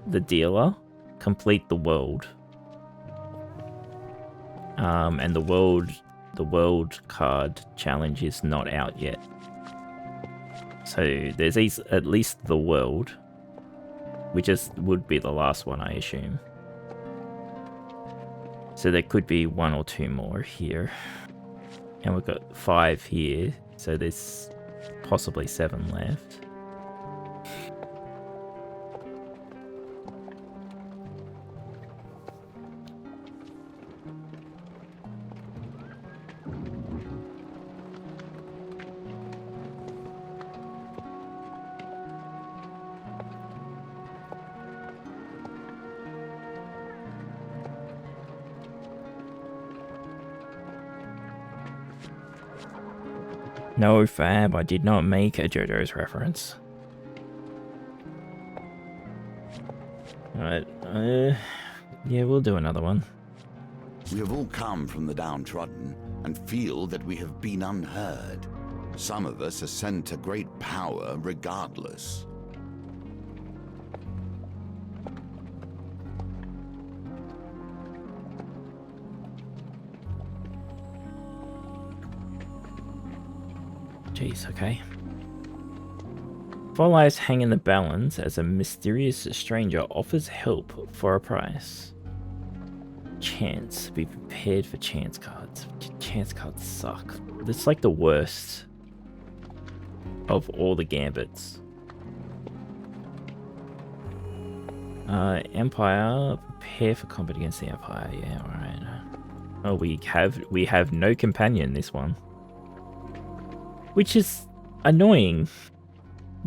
the dealer complete the world. And the world card challenge is not out yet. So there's at least the world, which would be the last one, I assume. So there could be 1 or 2 more here. And we've got 5 here, so there's possibly 7 left. No, Fab, I did not make a JoJo's reference. Alright, yeah, we'll do another one. We have all come from the downtrodden and feel that we have been unheard. Some of us ascend to great power regardless. Jeez, okay. Four lives hang in the balance as a mysterious stranger offers help for a price. Chance. Be prepared for chance cards. Chance cards suck. It's like the worst of all the gambits. Empire. Prepare for combat against the Empire. Yeah, alright. Oh, we have no companion this one. Which is annoying,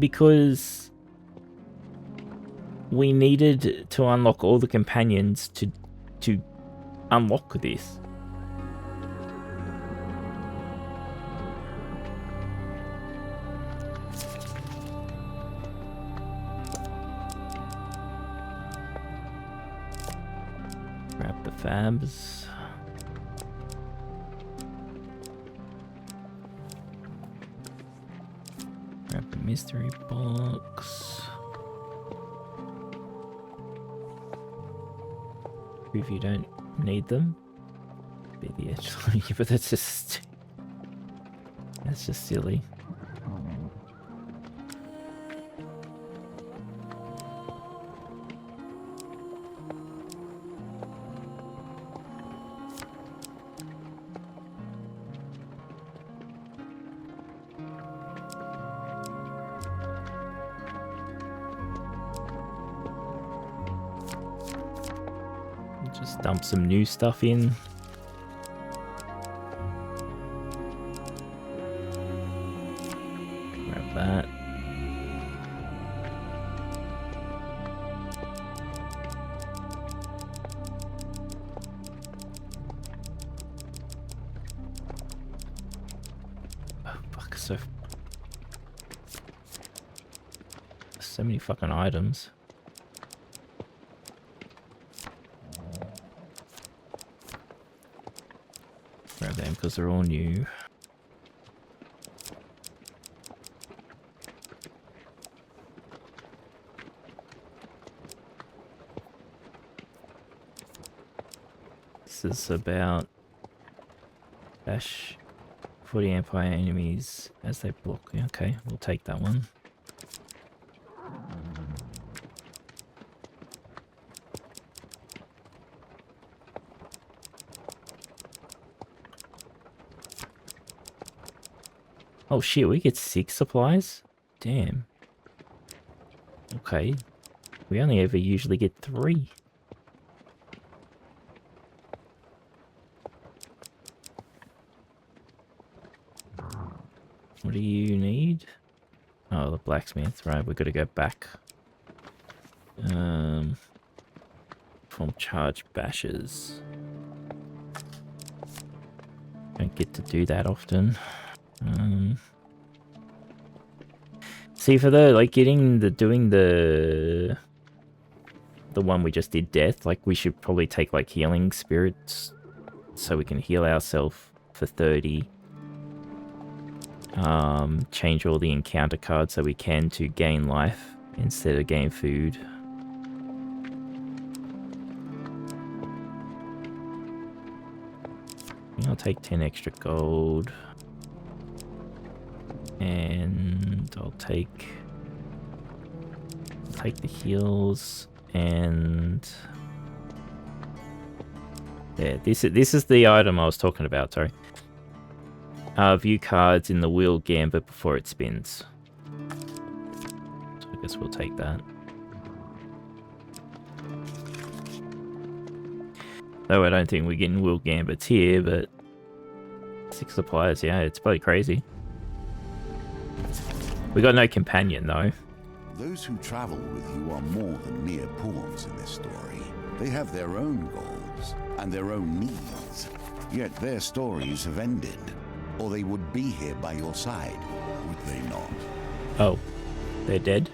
because we needed to unlock all the companions to unlock this. Grab the fabs. Grab the mystery box. If you don't need them. Maybe actually, but that's just silly. Just dump some new stuff in. Grab that. Oh, fuck, so many fucking items. Grab them because they're all new. This is about bash 40 Empire enemies as they block. Okay, we'll take that one. Oh shit, we get 6 supplies? Damn. Okay. We only ever usually get 3. What do you need? Oh, the blacksmith. Right, we've got to go back. From charge bashes. Don't get to do that often. See, for the doing the one we just did, death, like we should probably take like healing spirits so we can heal ourselves for 30. Change all the encounter cards so we can to gain life instead of gain food. I'll take 10 extra gold. And I'll take the heals, and yeah, this is the item I was talking about, sorry. View cards in the wheel gambit before it spins. So I guess we'll take that. Though I don't think we're getting wheel gambits here, but 6 suppliers, yeah, it's probably crazy. We got no companion though. Those who travel with you are more than mere pawns in this story. They have their own goals and their own needs. Yet their stories have ended, or they would be here by your side, would they not? Oh, they're dead?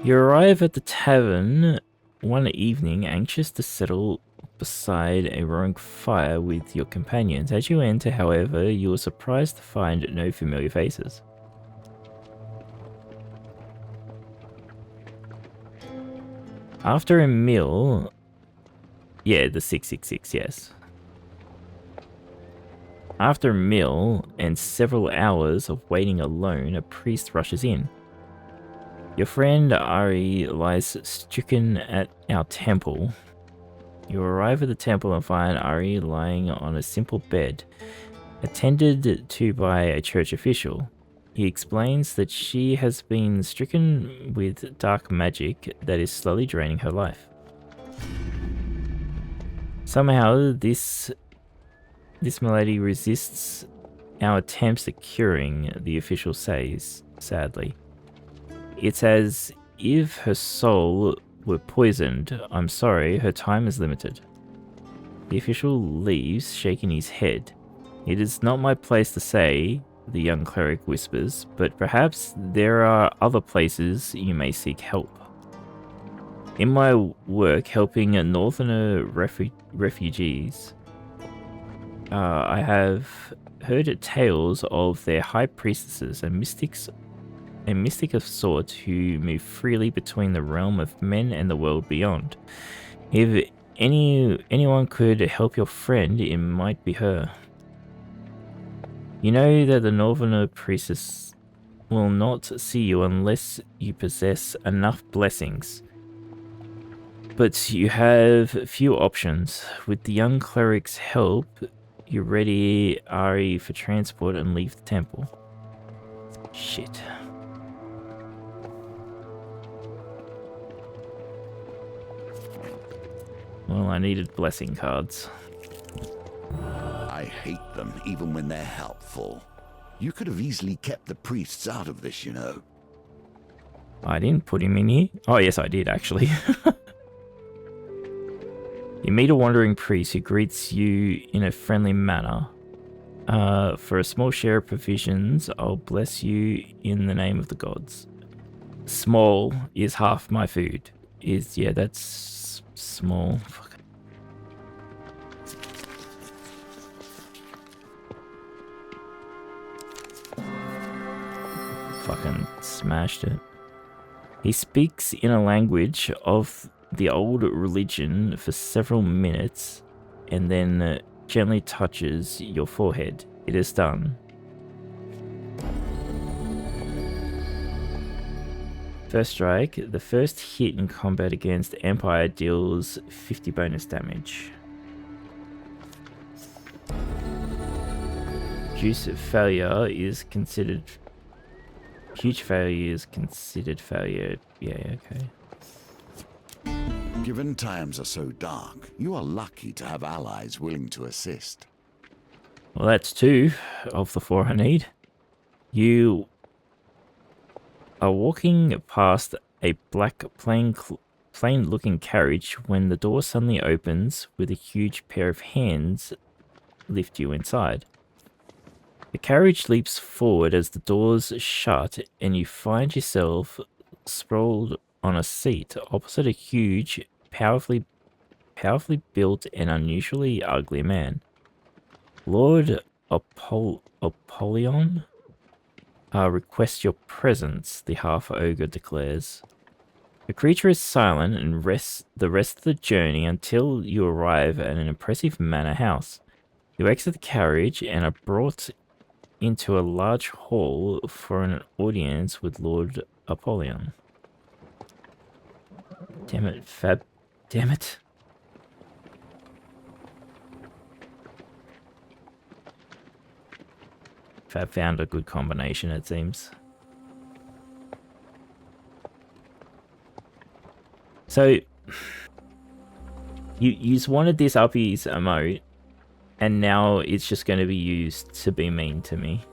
You arrive at the tavern one evening, anxious to settle beside a roaring fire with your companions. As you enter, however, you are surprised to find no familiar faces. After a meal... Yeah, the 666, yes. After a meal and several hours of waiting alone, a priest rushes in. Your friend Ari lies stricken at our temple. You arrive at the temple and find Ari lying on a simple bed, attended to by a church official. He explains that she has been stricken with dark magic that is slowly draining her life. Somehow, this malady resists our attempts at curing, the official says, sadly. It's as if her soul were poisoned. I'm sorry, her time is limited. The official leaves, shaking his head. It is not my place to say, the young cleric whispers, but perhaps there are other places you may seek help. In my work helping northerner refugees, I have heard tales of their high priestesses and mystics, a mystic of sorts who move freely between the realm of men and the world beyond. If anyone could help your friend, it might be her. You know that the northerner priestess will not see you unless you possess enough blessings. But you have few options. With the young cleric's help, you ready Ari for transport and leave the temple. Shit. Well, I needed blessing cards. I hate them, even when they're helpful. You could have easily kept the priests out of this, you know. I didn't put him in here. Oh, yes, I did, actually. You meet a wandering priest who greets you in a friendly manner. For a small share of provisions, I'll bless you in the name of the gods. Small is half my food. Yeah, that's small. Fuck. Fucking smashed it. He speaks in a language of the old religion for several minutes and then gently touches your forehead. It is done. First strike. The first hit in combat against Empire deals 50 bonus damage. Huge failure is considered failure. Yeah, okay. Given times are so dark, you are lucky to have allies willing to assist. Well, that's 2 of the 4 I need. You are walking past a black plain-looking carriage when the door suddenly opens with a huge pair of hands lift you inside. The carriage leaps forward as the doors shut and you find yourself sprawled on a seat opposite a huge, powerfully built and unusually ugly man. Lord Apollyon requests your presence, the half-ogre declares. The creature is silent and rests the rest of the journey until you arrive at an impressive manor house. You exit the carriage and are brought into a large hall for an audience with Lord Apollyon. Damn it, Fab. Damn it. Fab found a good combination, it seems. So, you wanted this Uppy's emote, and now it's just going to be used to be mean to me.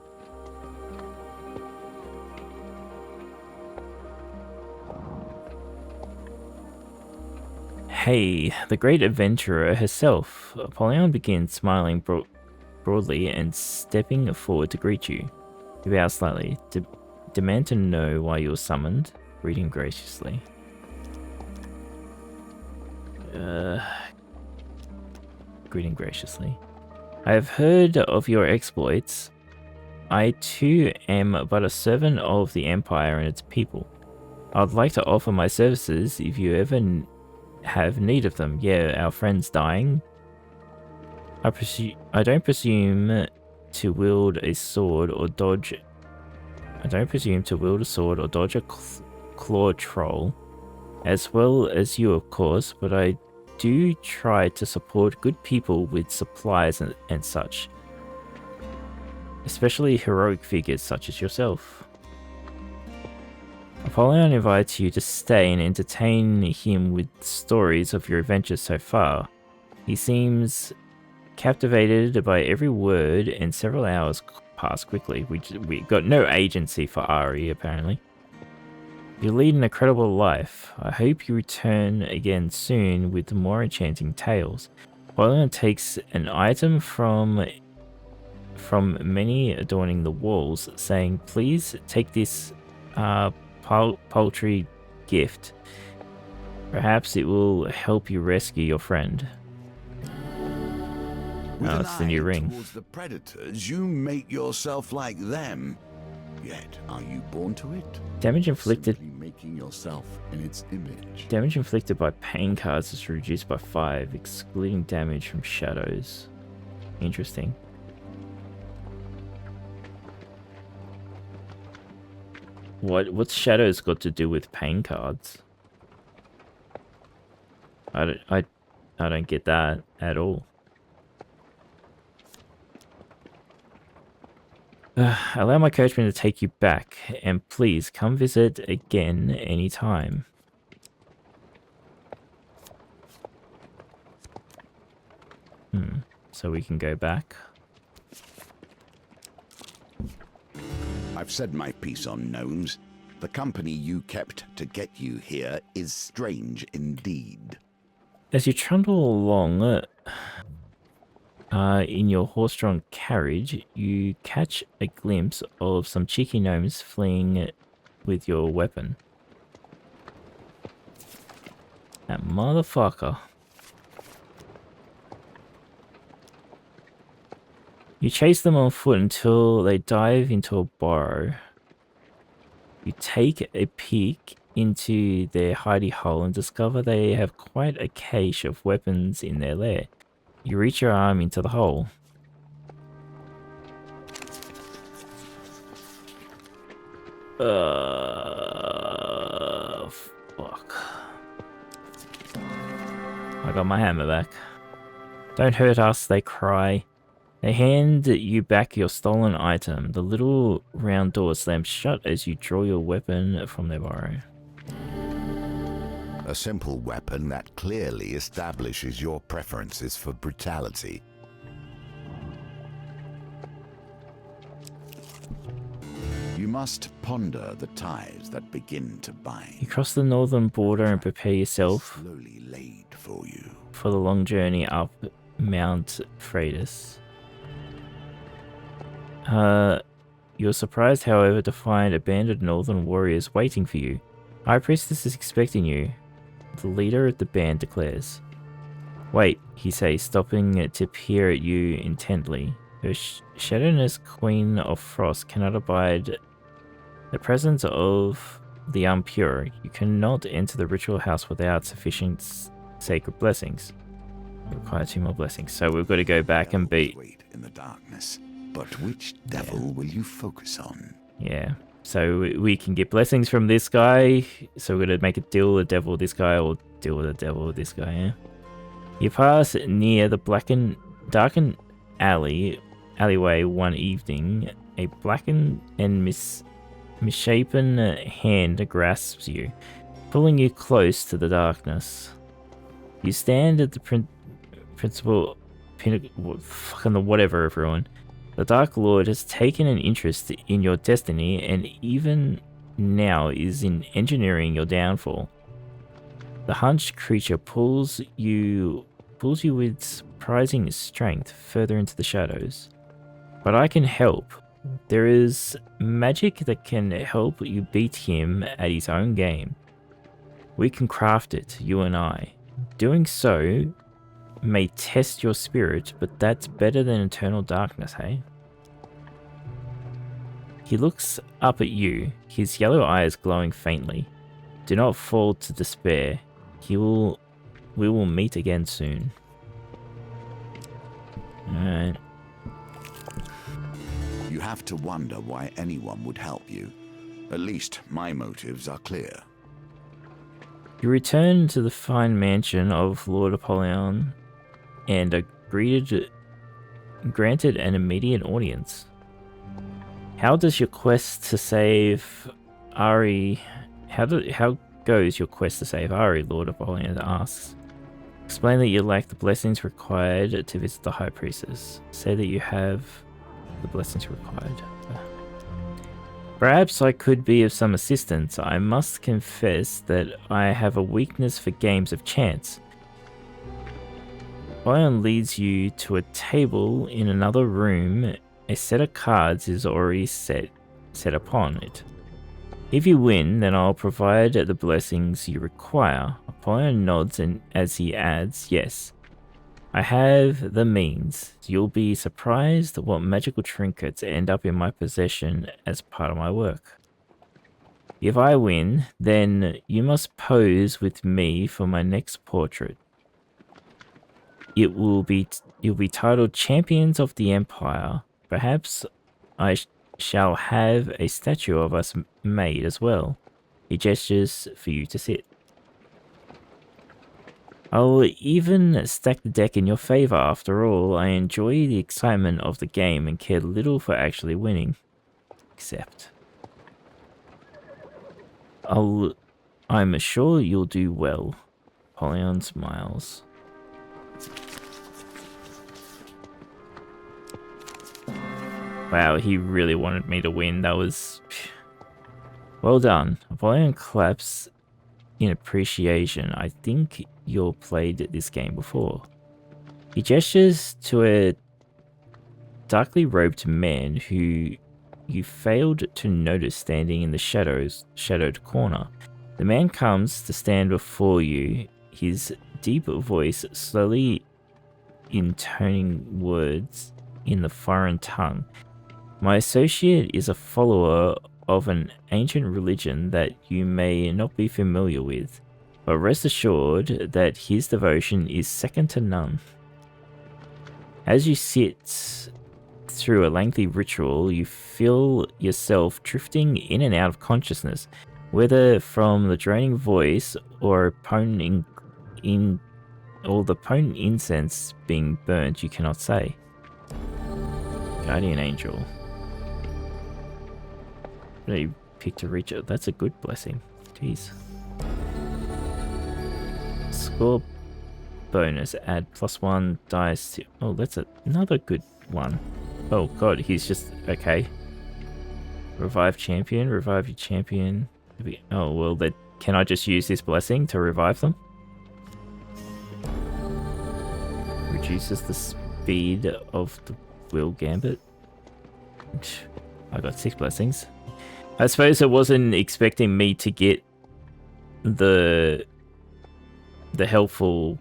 Hey, the great adventurer herself. Apollyon begins smiling broadly and stepping forward to greet you. You bow slightly. Demand to know why you were summoned. Greeting graciously. Greeting graciously. I have heard of your exploits. I too am but a servant of the Empire and its people. I'd like to offer my services if you ever have need of them. Yeah, our friend's dying. I don't presume to wield a sword or dodge. I don't presume to wield a sword or dodge a claw troll, as well as you, of course. But I do try to support good people with supplies and such, especially heroic figures such as yourself. Apollyon invites you to stay and entertain him with stories of your adventures so far. He seems captivated by every word, and several hours pass quickly. We got no agency for Ari, apparently. You lead an incredible life. I hope you return again soon with more enchanting tales. Apollyon takes an item from many adorning the walls, saying, "Please take this paltry gift. Perhaps it will help you rescue your friend." With It's the new ring. towards the predators, you make yourself like them. Yet, are you born to it? Damage inflicted. Simply making yourself in its image. Damage inflicted by pain cards is reduced by 5, excluding damage from shadows. Interesting. What's shadows got to do with pain cards? I don't get that at all. Allow my coachman to take you back, and please come visit again anytime. So we can go back. I've said my piece on gnomes. The company you kept to get you here is strange indeed. As you trundle along in your horse-drawn carriage, you catch a glimpse of some cheeky gnomes fleeing with your weapon. That motherfucker. You chase them on foot until they dive into a burrow. You take a peek into their hidey hole and discover they have quite a cache of weapons in their lair. You reach your arm into the hole. Fuck. I got my hammer back. Don't hurt us, they cry. They hand you back your stolen item. The little round door slams shut as you draw your weapon from their burrow. A simple weapon that clearly establishes your preferences for brutality. You must ponder the ties that begin to bind. You cross the northern border and prepare yourself Slowly laid for you. for the long journey up Mount Freitas. You're surprised, however, to find a band of northern warriors waiting for you. High Priestess is expecting you, the leader of the band declares. Wait, he says, stopping to peer at you intently. Her shadowness Queen of Frost cannot abide the presence of the impure. You cannot enter the ritual house without sufficient sacred blessings. You require 2 more blessings. So we've got to go back and beat... Wait in the darkness. But which devil will you focus on? Yeah. So we can get blessings from this guy. So we're going to make a deal with the devil with this guy, or deal with the devil with this guy, yeah? You pass near the darkened alleyway one evening. A blackened and misshapen hand grasps you, pulling you close to the darkness. You stand at the principal pinnacle, fucking whatever, everyone. The Dark Lord has taken an interest in your destiny and even now is in engineering your downfall. The hunched creature pulls you with surprising strength further into the shadows. But I can help. There is magic that can help you beat him at his own game. We can craft it, you and I. Doing so may test your spirit, but that's better than eternal darkness, hey? He looks up at you, his yellow eyes glowing faintly. Do not fall to despair. We will meet again soon. Alright. You have to wonder why anyone would help you. At least my motives are clear. You return to the fine mansion of Lord Apollyon and are granted an immediate audience. How does your quest to save Ari... How goes your quest to save Ari? Lord Apollyon asks. Explain that you lack the blessings required to visit the High Priestess. Say that you have the blessings required. Perhaps I could be of some assistance. I must confess that I have a weakness for games of chance. Apollyon leads you to a table in another room. A set of cards is already set upon it. If you win, then I'll provide the blessings you require. Apollyon nods and as he adds, yes, I have the means. You'll be surprised what magical trinkets end up in my possession as part of my work. If I win, then you must pose with me for my next portrait. You'll be titled Champions of the Empire. Perhaps I shall have a statue of us made as well. He gestures for you to sit. I'll even stack the deck in your favor. After all, I enjoy the excitement of the game and care little for actually winning. Except... I'm sure you'll do well. Apollyon smiles. Wow, he really wanted me to win. That was... Well done. Apollyon claps in appreciation. I think you've played this game before. He gestures to a darkly robed man who you failed to notice standing in the shadowed corner. The man comes to stand before you, his deep voice slowly intoning words in the foreign tongue. My associate is a follower of an ancient religion that you may not be familiar with, but rest assured that his devotion is second to none. As you sit through a lengthy ritual, you feel yourself drifting in and out of consciousness, whether from the droning voice or the potent incense being burnt, you cannot say. Guardian Angel. You picked to reach it. That's a good blessing. Jeez. Score bonus. Add +1 dice to... Oh, that's another good one. Oh god, he's just... Okay. Revive champion. Revive your champion. Oh, well, can I just use this blessing to revive them? Reduces the speed of the will gambit. I got 6 blessings. I suppose it wasn't expecting me to get the helpful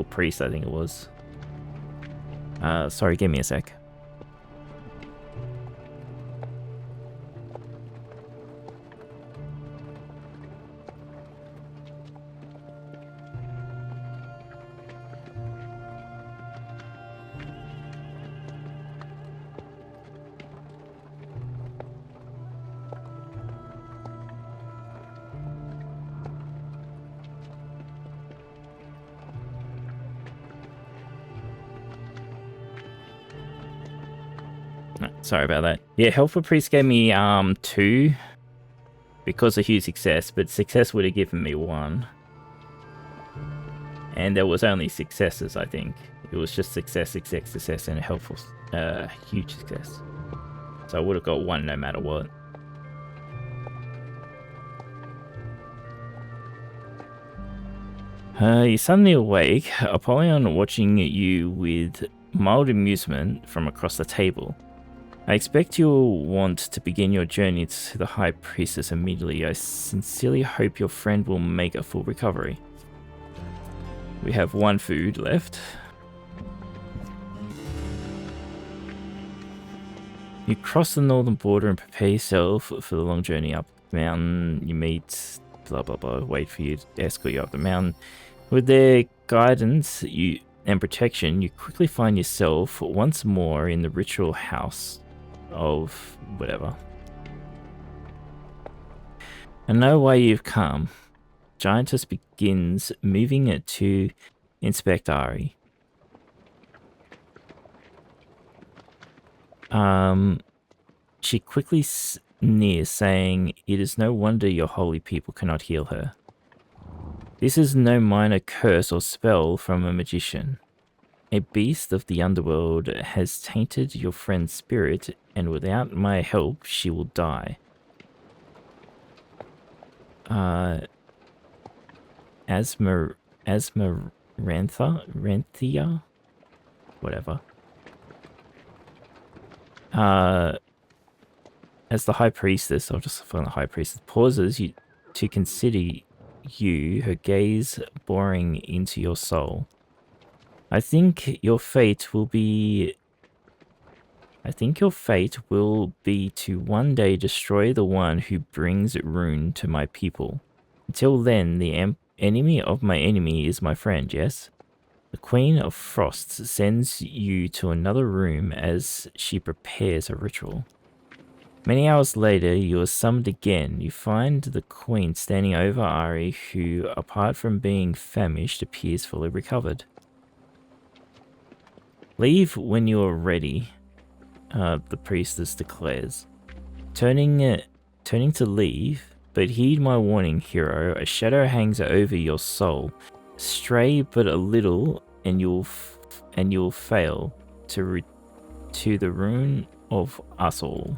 priest, I think it was. Sorry, give me a sec. Sorry about that. Yeah, Helpful Priest gave me 2 because of huge success, but success would have given me 1. And there was only successes, I think. It was just success, and a helpful, huge success. So I would have got 1 no matter what. You're suddenly awake, Apollyon watching you with mild amusement from across the table. I expect you'll want to begin your journey to the High Priestess immediately. I sincerely hope your friend will make a full recovery. We have 1 food left. You cross the northern border and prepare yourself for the long journey up the mountain. You meet blah blah blah, wait for you to escort you up the mountain. With their guidance and protection, you quickly find yourself once more in the ritual house of whatever. I know why you've come. Giantess begins moving it to inspect Ari. She quickly sneers, saying, "It is no wonder your holy people cannot heal her. This is no minor curse or spell from a magician. A beast of the underworld has tainted your friend's spirit, and without my help, she will die." Ranthia? Whatever. As the High Priestess, I'll just find the High Priestess, pauses to consider you, her gaze boring into your soul. I think your fate will be to one day destroy the one who brings ruin to my people. Until then, the enemy of my enemy is my friend, yes? The Queen of Frost sends you to another room as she prepares a ritual. Many hours later, you are summoned again. You find the Queen standing over Ari, who, apart from being famished, appears fully recovered. Leave when you are ready, the priestess declares. Turning to leave, but heed my warning, hero. A shadow hangs over your soul. Stray but a little, and you'll fail. to the ruin of us all.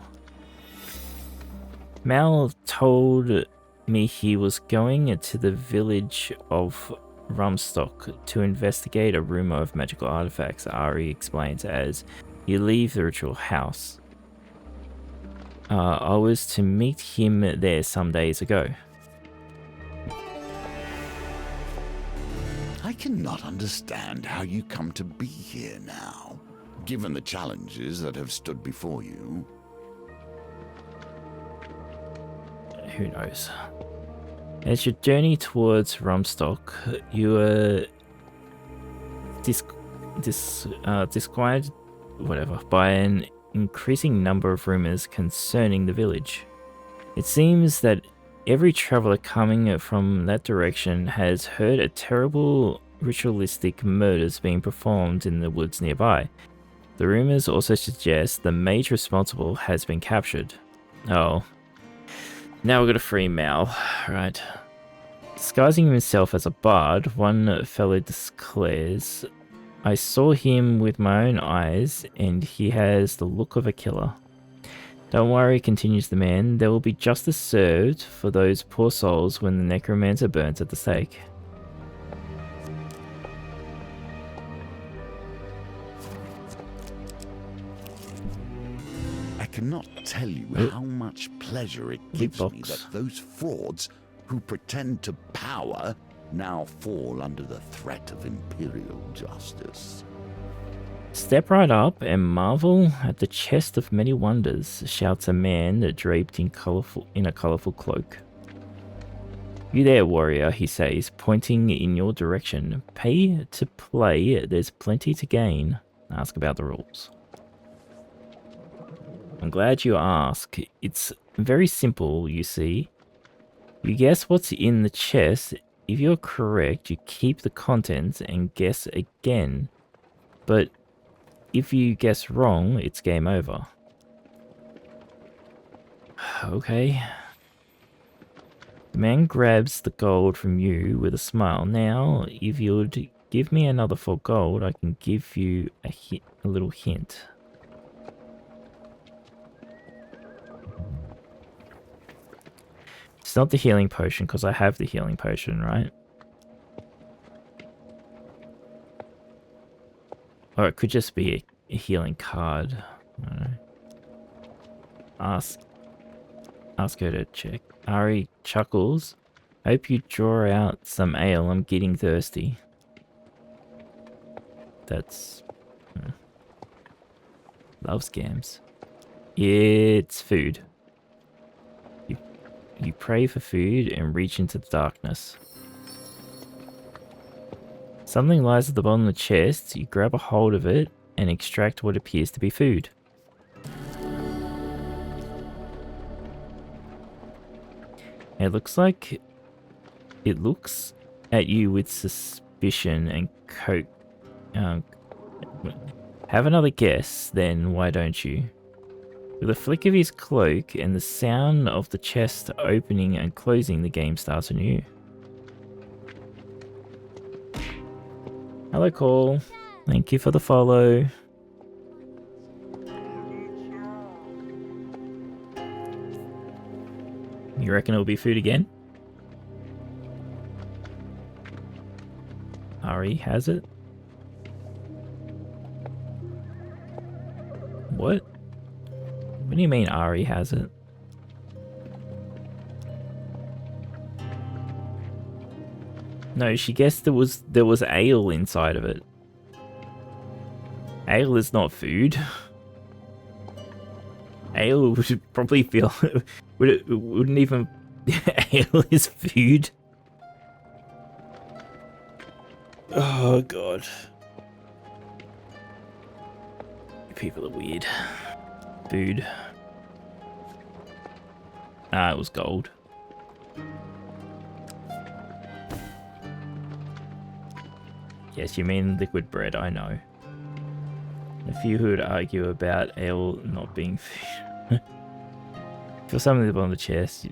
Mal told me he was going to the village of Rumstock to investigate a rumor of magical artifacts, Ari explains as you leave the ritual house. I was to meet him there some days ago. I cannot understand how you come to be here now, given the challenges that have stood before you. Who knows? As you journey towards Rumstock, you are disquieted by an increasing number of rumors concerning the village. It seems that every traveler coming from that direction has heard a terrible ritualistic murders being performed in the woods nearby. The rumors also suggest the mage responsible has been captured. Oh. Now we've got a free Mal, right. Disguising himself as a bard, one fellow declares, I saw him with my own eyes, and he has the look of a killer. Don't worry, continues the man, there will be justice served for those poor souls when the necromancer burns at the stake. I cannot tell you how much pleasure it gives me that those frauds who pretend to power now fall under the threat of imperial justice. Step right up and marvel at the chest of many wonders, shouts a man draped in a colourful cloak. You there, warrior, he says, pointing in your direction. Pay to play, there's plenty to gain. Ask about the rules. I'm glad you ask. It's very simple, you see. You guess what's in the chest. If you're correct, you keep the contents and guess again. But if you guess wrong, it's game over. Okay. The man grabs the gold from you with a smile. Now, if you'd give me another 4 gold, I can give you a little hint. It's not the healing potion, because I have the healing potion, right? Or it could just be a healing card. I don't know. Ask her to check. Ari chuckles. Hope you draw out some ale. I'm getting thirsty. That's... love scams. It's food. You pray for food and reach into the darkness. Something lies at the bottom of the chest. You grab a hold of it and extract what appears to be food. It looks like... it looks at you with suspicion and have another guess, then why don't you? With a flick of his cloak and the sound of the chest opening and closing, the game starts anew. Hello, Call. Thank you for the follow. You reckon it'll be food again? Ari has it? What? What do you mean Ari has it? No, she guessed there was ale inside of it. Ale is not food. Ale would probably feel wouldn't even ale is food. Oh god. People are weird. Food. Ah, it was gold. Yes, you mean liquid bread, I know. A few who would argue about ale not being food. For something at the bottom of the chest,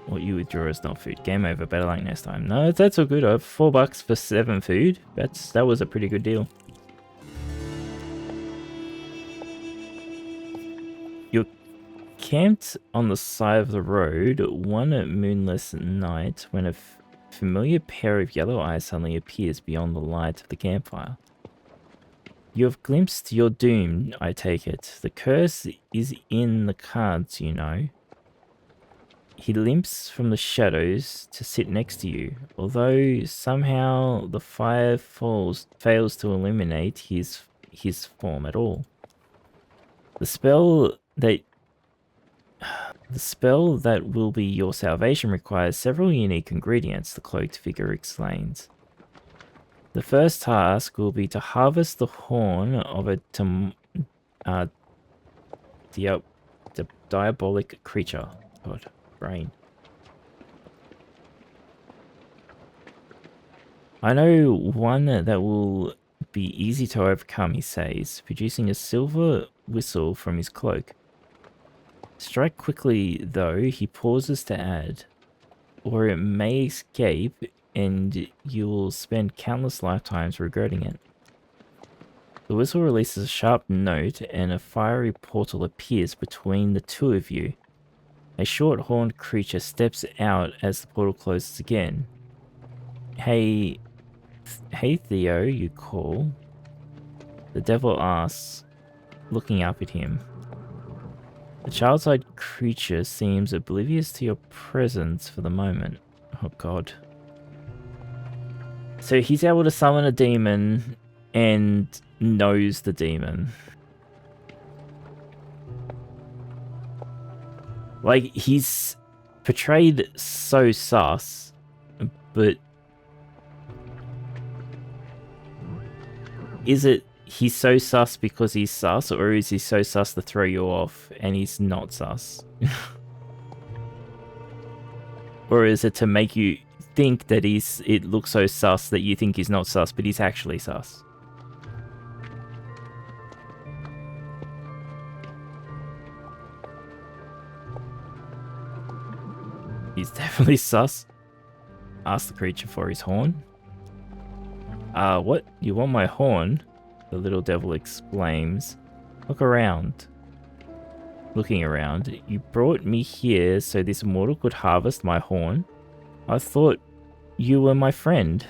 what you withdraw is not food. Game over, better luck next time. No, that's all good. I have $4 for 7 food. That was a pretty good deal. You're camped on the side of the road one moonless night when a familiar pair of yellow eyes suddenly appears beyond the light of the campfire. You have glimpsed your doom, I take it. The curse is in the cards, you know. He limps from the shadows to sit next to you, although somehow the fire fails to illuminate his form at all. The spell that will be your salvation requires several unique ingredients, the cloaked figure explains. The first task will be to harvest the horn of a diabolic creature. God, brain. I know one that will be easy to overcome, he says, producing a silver whistle from his cloak. Strike quickly, though, he pauses to add, or it may escape and you will spend countless lifetimes regretting it. The whistle releases a sharp note and a fiery portal appears between the two of you. A short horned creature steps out as the portal closes again. Hey Theo, you call? The devil asks, looking up at him. The child-sized creature seems oblivious to your presence for the moment. Oh god. So he's able to summon a demon and knows the demon. Like, he's portrayed so sus, but is it he's so sus because he's sus, or is he so sus to throw you off and he's not sus? Or is it to make you think that it looks so sus that you think he's not sus, but he's actually sus? He's definitely sus. Ask the creature for his horn. What? You want my horn? The little devil exclaims. Look around. Looking around. You brought me here so this mortal could harvest my horn? I thought you were my friend.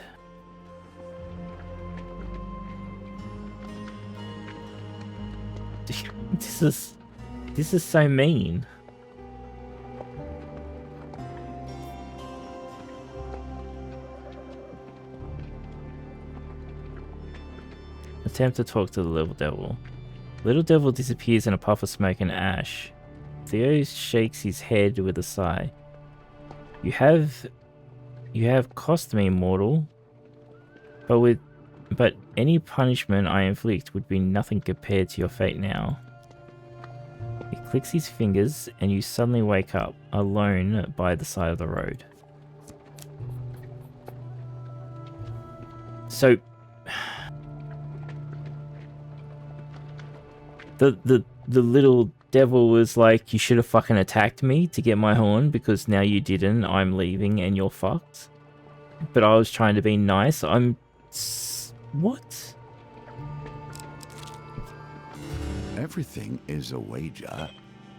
This is so mean. Attempt to talk to the little devil. Little devil disappears in a puff of smoke and ash. Theo shakes his head with a sigh. You have cost me, mortal. But any punishment I inflict would be nothing compared to your fate now. He clicks his fingers and you suddenly wake up, alone by the side of the road. So the little devil was like, you should have fucking attacked me to get my horn because now you didn't, I'm leaving and you're fucked. But I was trying to be nice. What? Everything is a wager,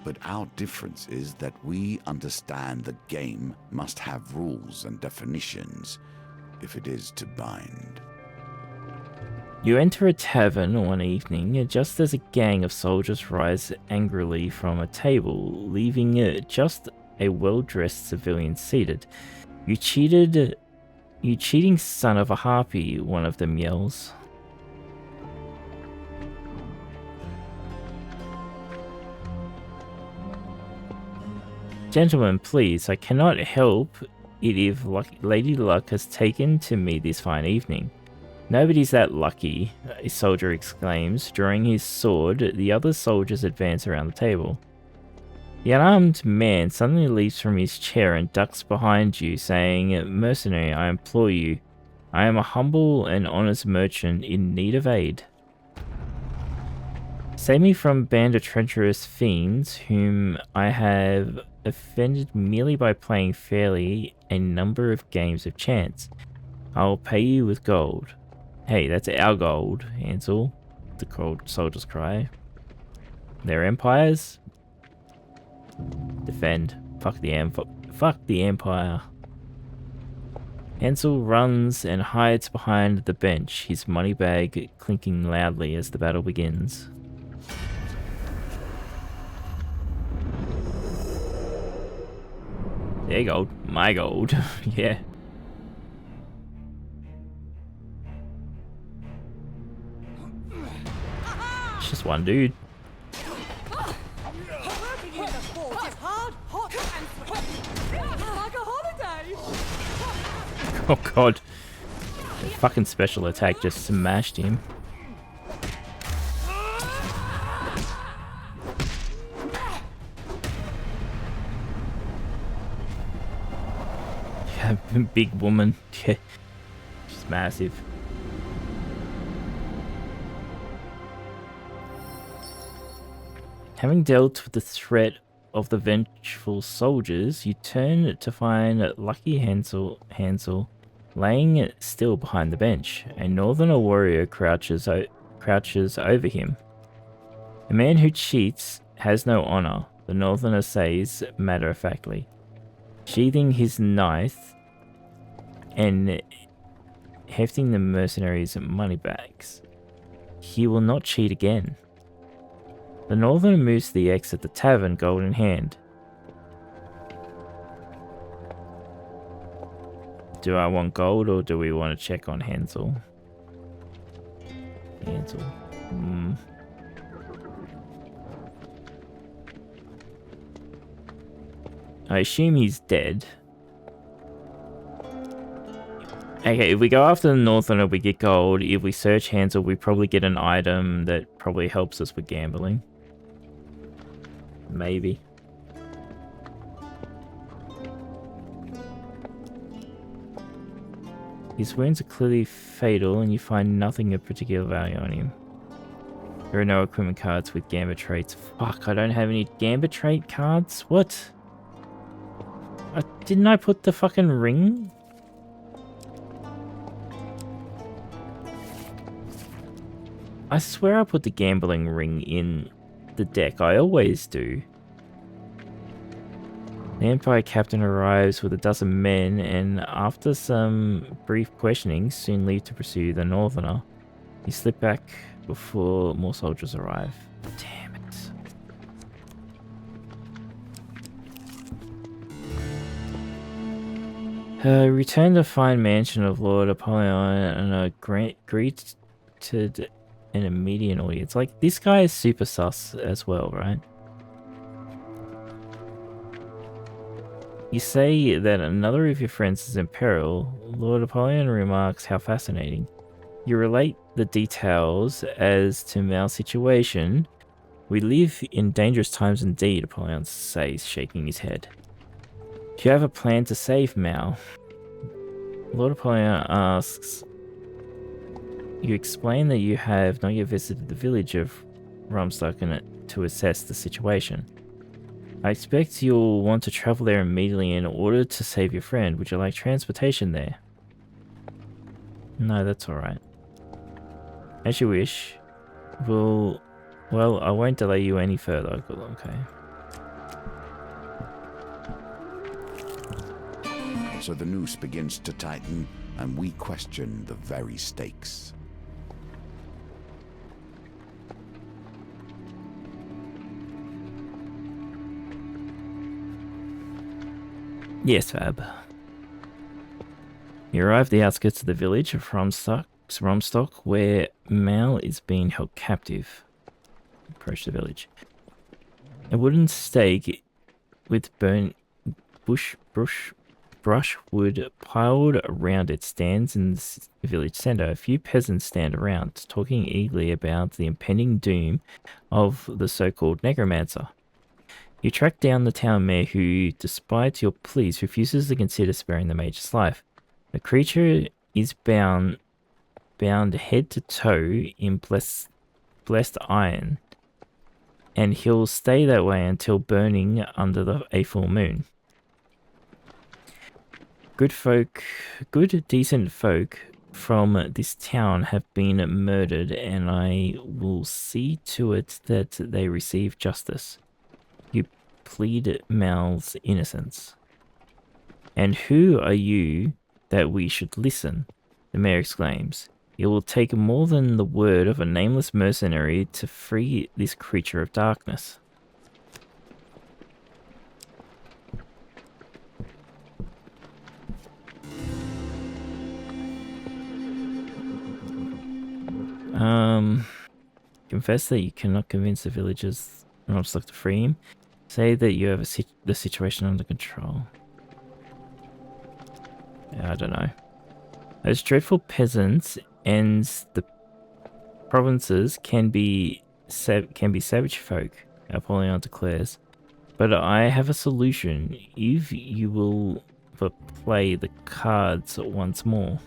but our difference is that we understand the game must have rules and definitions if it is to bind. You enter a tavern one evening just as a gang of soldiers rise angrily from a table, leaving just a well-dressed civilian seated. You cheating son of a harpy, one of them yells. Gentlemen, please, I cannot help it if Lady Luck has taken to me this fine evening. Nobody's that lucky, a soldier exclaims. Drawing his sword, the other soldiers advance around the table. The unarmed man suddenly leaps from his chair and ducks behind you, saying, Mercenary, I implore you. I am a humble and honest merchant in need of aid. Save me from a band of treacherous fiends whom I have offended merely by playing fairly a number of games of chance. I will pay you with gold. Hey, that's our gold, Ansel, the cold soldiers cry. Their empires? Defend. Fuck the Fuck the Empire. Hansel runs and hides behind the bench, his money bag clinking loudly as the battle begins. Their gold. My gold. Yeah. It's just one dude. Working in the forge is hard, hot, and sweaty. Like a holiday. Oh god. The fucking special attack just smashed him. Yeah, big woman. Yeah. She's massive. Having dealt with the threat of the vengeful soldiers, you turn to find lucky Hansel laying still behind the bench. A northerner warrior crouches over him. A man who cheats has no honor, the northerner says matter-of-factly, sheathing his knife and hefting the mercenaries' money bags. He will not cheat again. The northerner moves to the X at the tavern, gold in hand. Do I want gold or do we want to check on Hansel? Hansel. I assume he's dead. Okay, if we go after the northerner, we get gold. If we search Hansel, we probably get an item that probably helps us with gambling. Maybe. His wounds are clearly fatal and you find nothing of particular value on him. There are no equipment cards with gambit traits. Fuck, I don't have any gambit trait cards? What? Didn't I put the fucking ring? I swear I put the gambling ring in the deck. I always do. The Empire captain arrives with a dozen men and after some brief questioning soon leave to pursue the northerner. You slip back before more soldiers arrive. Damn it. Return to the fine mansion of Lord Apollyon and are greeted an immediate audience. Like, this guy is super sus as well, right? You say that another of your friends is in peril. Lord Apollyon remarks how fascinating. You relate the details as to Mal's situation. We live in dangerous times indeed, Apollyon says, shaking his head. Do you have a plan to save Mal? Lord Apollyon asks. You explain that you have not yet visited the village of Rumstock to assess the situation. I expect you'll want to travel there immediately in order to save your friend. Would you like transportation there? No, that's alright. As you wish. Well, I won't delay you any further. Okay. So the noose begins to tighten, and we question the very stakes. Yes, Fab. You arrive at the outskirts of the village of Rumstock, where Mal is being held captive. Approach the village. A wooden stake with burnt brushwood piled around it stands in the village centre. A few peasants stand around, talking eagerly about the impending doom of the so-called necromancer. You track down the town mayor who, despite your pleas, refuses to consider sparing the mage's life. The creature is bound head to toe in blessed iron, and he'll stay that way until burning under a full moon. Good decent folk from this town have been murdered, and I will see to it that they receive justice. You plead Mal's innocence. And who are you that we should listen? The mayor exclaims. It will take more than the word of a nameless mercenary to free this creature of darkness. Confess that you cannot convince the villagers not to look to free him. Say that you have the situation under control. I don't know. Those dreadful peasants and the provinces can be savage folk, Apollyon declares. But I have a solution if you will but play the cards once more.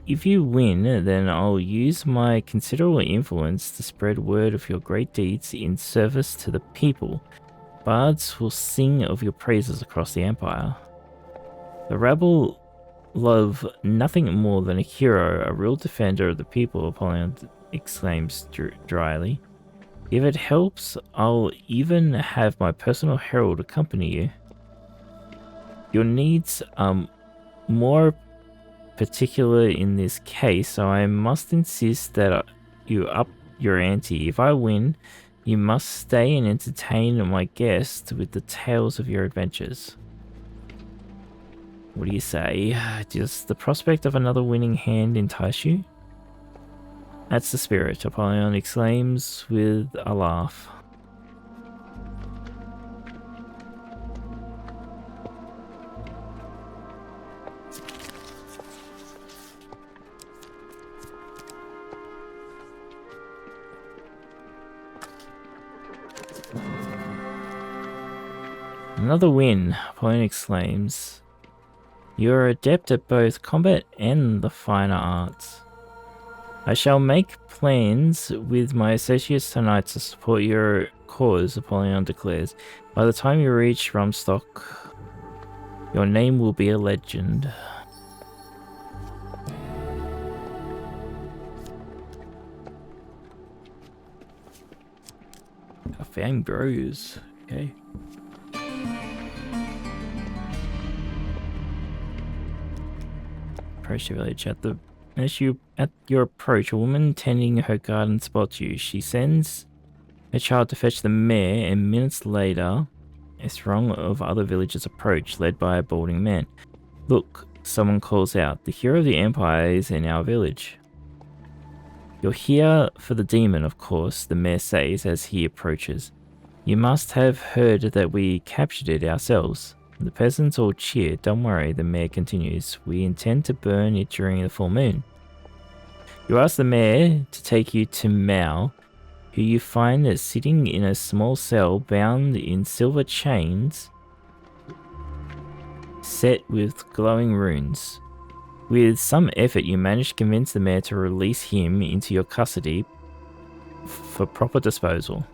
If you win, then I'll use my considerable influence to spread word of your great deeds in service to the people. Bards will sing of your praises across the empire. The rabble love nothing more than a hero, a real defender of the people, Apollyon exclaims dryly. If it helps, I'll even have my personal herald accompany you. Your needs are more particular in this case, so I must insist that you up your ante. If I win, you must stay and entertain my guests with the tales of your adventures. What do you say? Does the prospect of another winning hand entice you? That's the spirit, Apollyon exclaims with a laugh. Another win, Apollyon exclaims. You're adept at both combat and the finer arts. I shall make plans with my associates tonight to support your cause, Apollyon declares. By the time you reach Rumstock, your name will be a legend. Our fame grows. Okay. Approach the village. As your approach, a woman tending her garden spots you. She sends a child to fetch the mare, and minutes later, a throng of other villagers approach, led by a balding man. Look, someone calls out. The hero of the empire is in our village. You're here for the demon, of course, the mayor says as he approaches. You must have heard that we captured it ourselves. The peasants all cheer. Don't worry, the mayor continues. We intend to burn it during the full moon. You ask the mayor to take you to Mal, who you find sitting in a small cell bound in silver chains set with glowing runes. With some effort, you manage to convince the mayor to release him into your custody for proper disposal.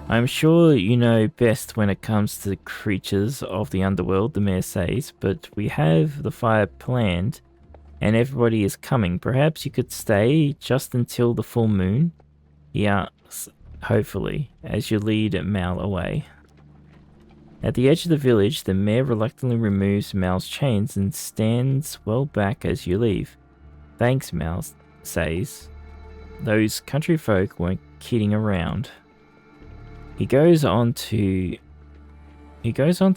I'm sure you know best when it comes to the creatures of the underworld, the mayor says, but we have the fire planned and everybody is coming. Perhaps you could stay just until the full moon? He asks, hopefully, as you lead Mal away. At the edge of the village, the mayor reluctantly removes Mal's chains and stands well back as you leave. Thanks, Mal says. Those country folk weren't kidding around. He goes on to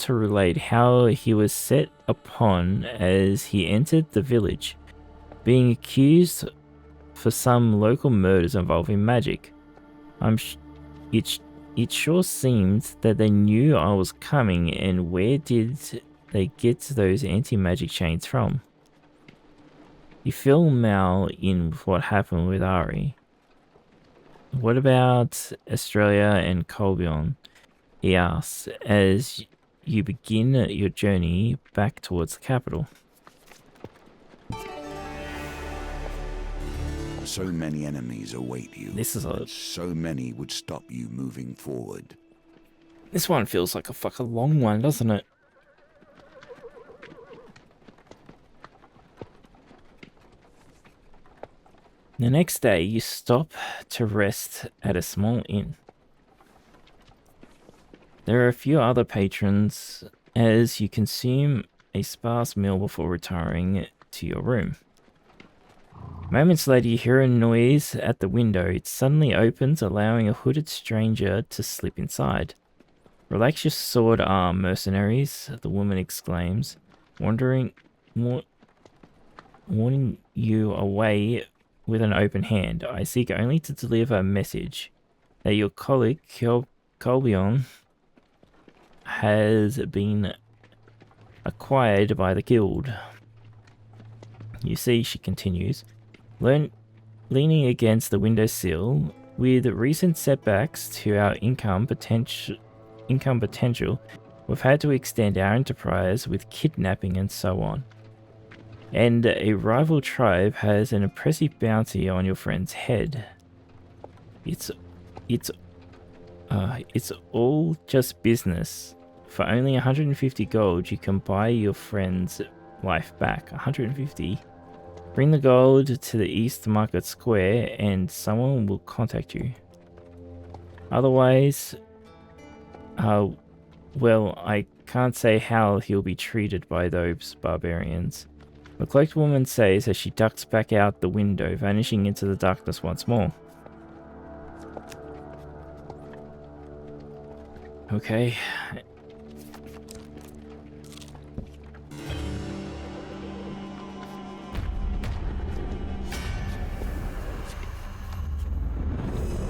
relate how he was set upon as he entered the village, being accused for some local murders involving magic. It sure seemed that they knew I was coming, and where did they get those anti-magic chains from? You fill Mal in with what happened with Ari. What about Australia and Colbion? He asks, as you begin your journey back towards the capital. So many enemies await you. This is so many would stop you moving forward. This one feels like a fucking long one, doesn't it? The next day, you stop to rest at a small inn. There are a few other patrons as you consume a sparse meal before retiring to your room. Moments later, you hear a noise at the window. It suddenly opens, allowing a hooded stranger to slip inside. "Relax your sword arm, mercenaries," the woman exclaims, warning you away with an open hand. "I seek only to deliver a message that your colleague, Colbion, has been acquired by the guild." You see, she continues, leaning against the windowsill, "with recent setbacks to our income potential, we've had to extend our enterprise with kidnapping and so on. And a rival tribe has an impressive bounty on your friend's head. It's all just business. For only 150 gold, you can buy your friend's life back." 150. "Bring the gold to the East Market Square and someone will contact you. Otherwise, well, I can't say how he'll be treated by those barbarians," the cloaked woman says as she ducks back out the window, vanishing into the darkness once more. Okay.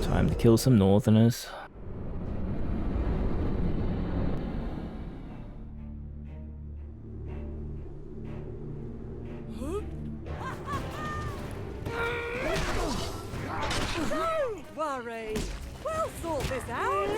Time to kill some northerners. Don't worry. We'll sort this out.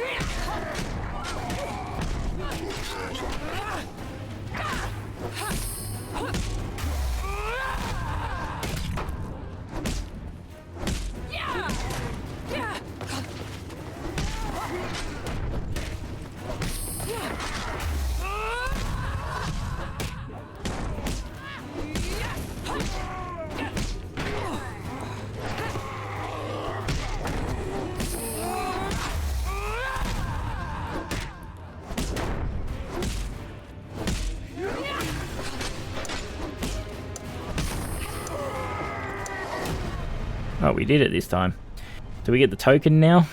Oh, we did it this time. Do we get the token now?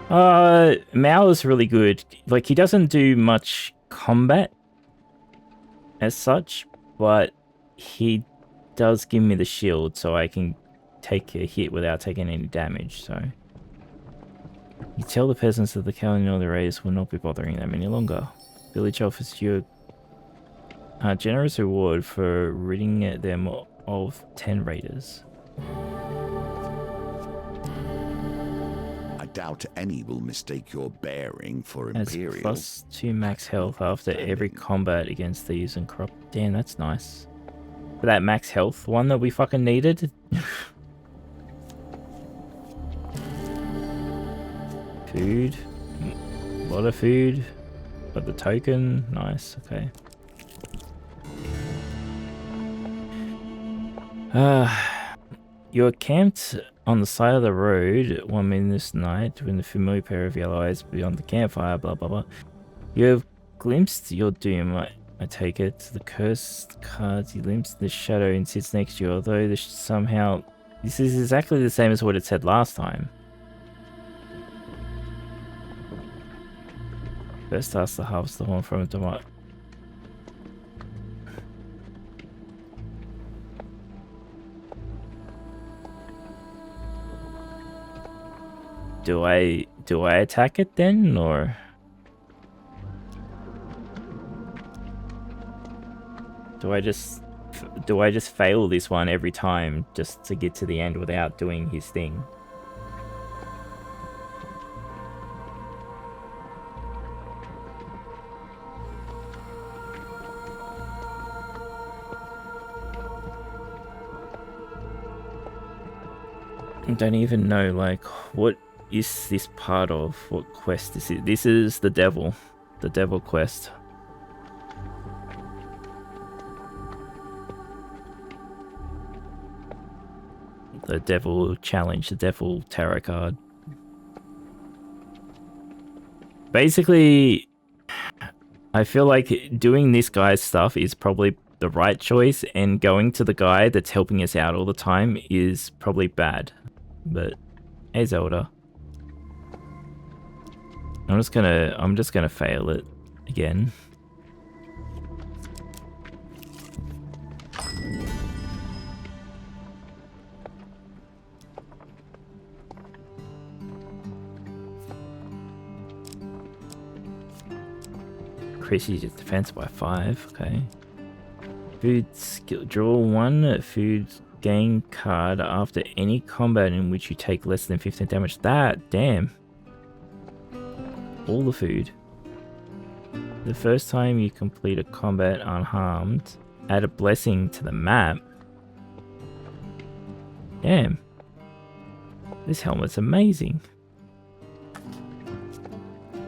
Mao is really good. Like, he doesn't do much combat as such, but he does give me the shield so I can take a hit without taking any damage, so. You tell the peasants that the Calendar of the raiders will not be bothering them any longer. Village offers you a generous reward for ridding them of 10 raiders. I doubt any will mistake your bearing for Has imperial. +2 max health after every combat against thieves and crop. Damn, that's nice. For that max health one that we fucking needed. Food. A lot of food. Got the token. Nice, okay. You're camped on the side of the road one midnight night when the familiar pair of yellow eyes beyond the campfire, blah blah blah. You have glimpsed your doom, I take it. The cursed cards, you glimpse the shadow and sits next to you, although somehow this is exactly the same as what it said last time. First ask the harvest the horn from a tomato. Do I attack it then, or do I just fail this one every time just to get to the end without doing his thing? I don't even know, like, what is this part of? What quest is it? This is the devil quest. the devil challenge, the devil tarot card. Basically, I feel like doing this guy's stuff is probably the right choice, and going to the guy that's helping us out all the time is probably bad. But hey, Zelda. I'm just gonna fail it again. Increases your defense by 5, okay. Food skill. Draw 1 food gain card after any combat in which you take less than 15 damage. That, damn. All the food. The first time you complete a combat unharmed, add a blessing to the map. Damn. This helmet's amazing.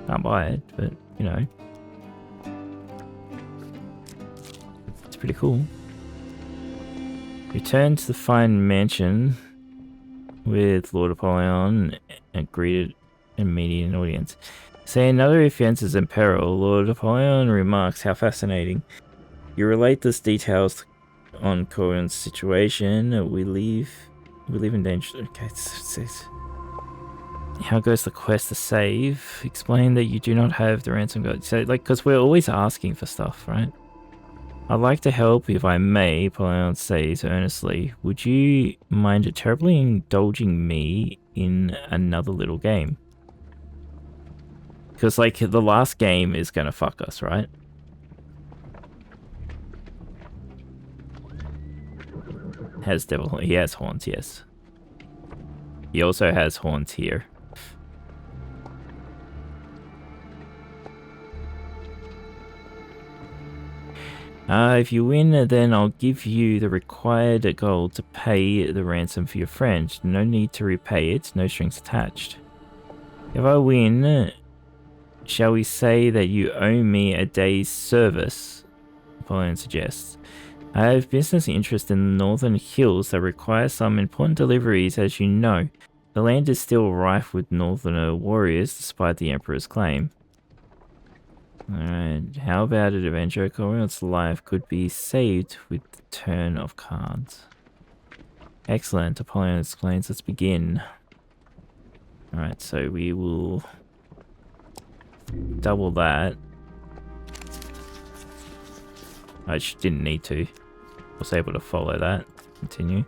Can't buy it, but, you know. Pretty cool. Return to the fine mansion with Lord Apollyon and greeted and meeting an audience. Saying another offense is in peril, Lord Apollyon remarks, how fascinating. You relate this details on Cohen's situation. We live in danger. Okay, it says. How goes the quest to save? Explain that you do not have the ransom card. So, like, because we're always asking for stuff, right? I'd like to help if I may, Apollyon says earnestly. Would you mind terribly indulging me in another little game? Because, like, the last game is gonna fuck us, right? Has devil... He has horns, yes. He also has horns here. If you win, then I'll give you the required gold to pay the ransom for your friend. No need to repay it, no strings attached. If I win, shall we say that you owe me a day's service? Apollyon suggests. I have business interest in the northern hills that require some important deliveries, as you know. The land is still rife with northerner warriors, despite the Emperor's claim. Alright, how about an adventure? Apollon's life could be saved with the turn of cards. Excellent, Apollyon explains. Let's begin. Alright, so we will double that. I didn't need to. I was able to follow that. Continue.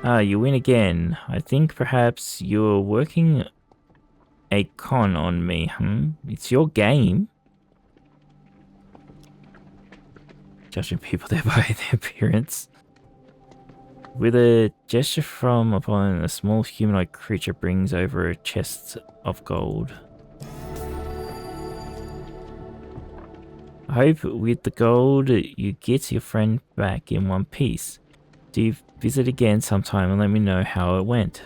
You win again. I think perhaps you're working a con on me, It's your game. Judging people there by their appearance. With a gesture from Apollyon, a small humanoid creature brings over a chest of gold. I hope with the gold you get your friend back in one piece. Do you visit again sometime and let me know how it went?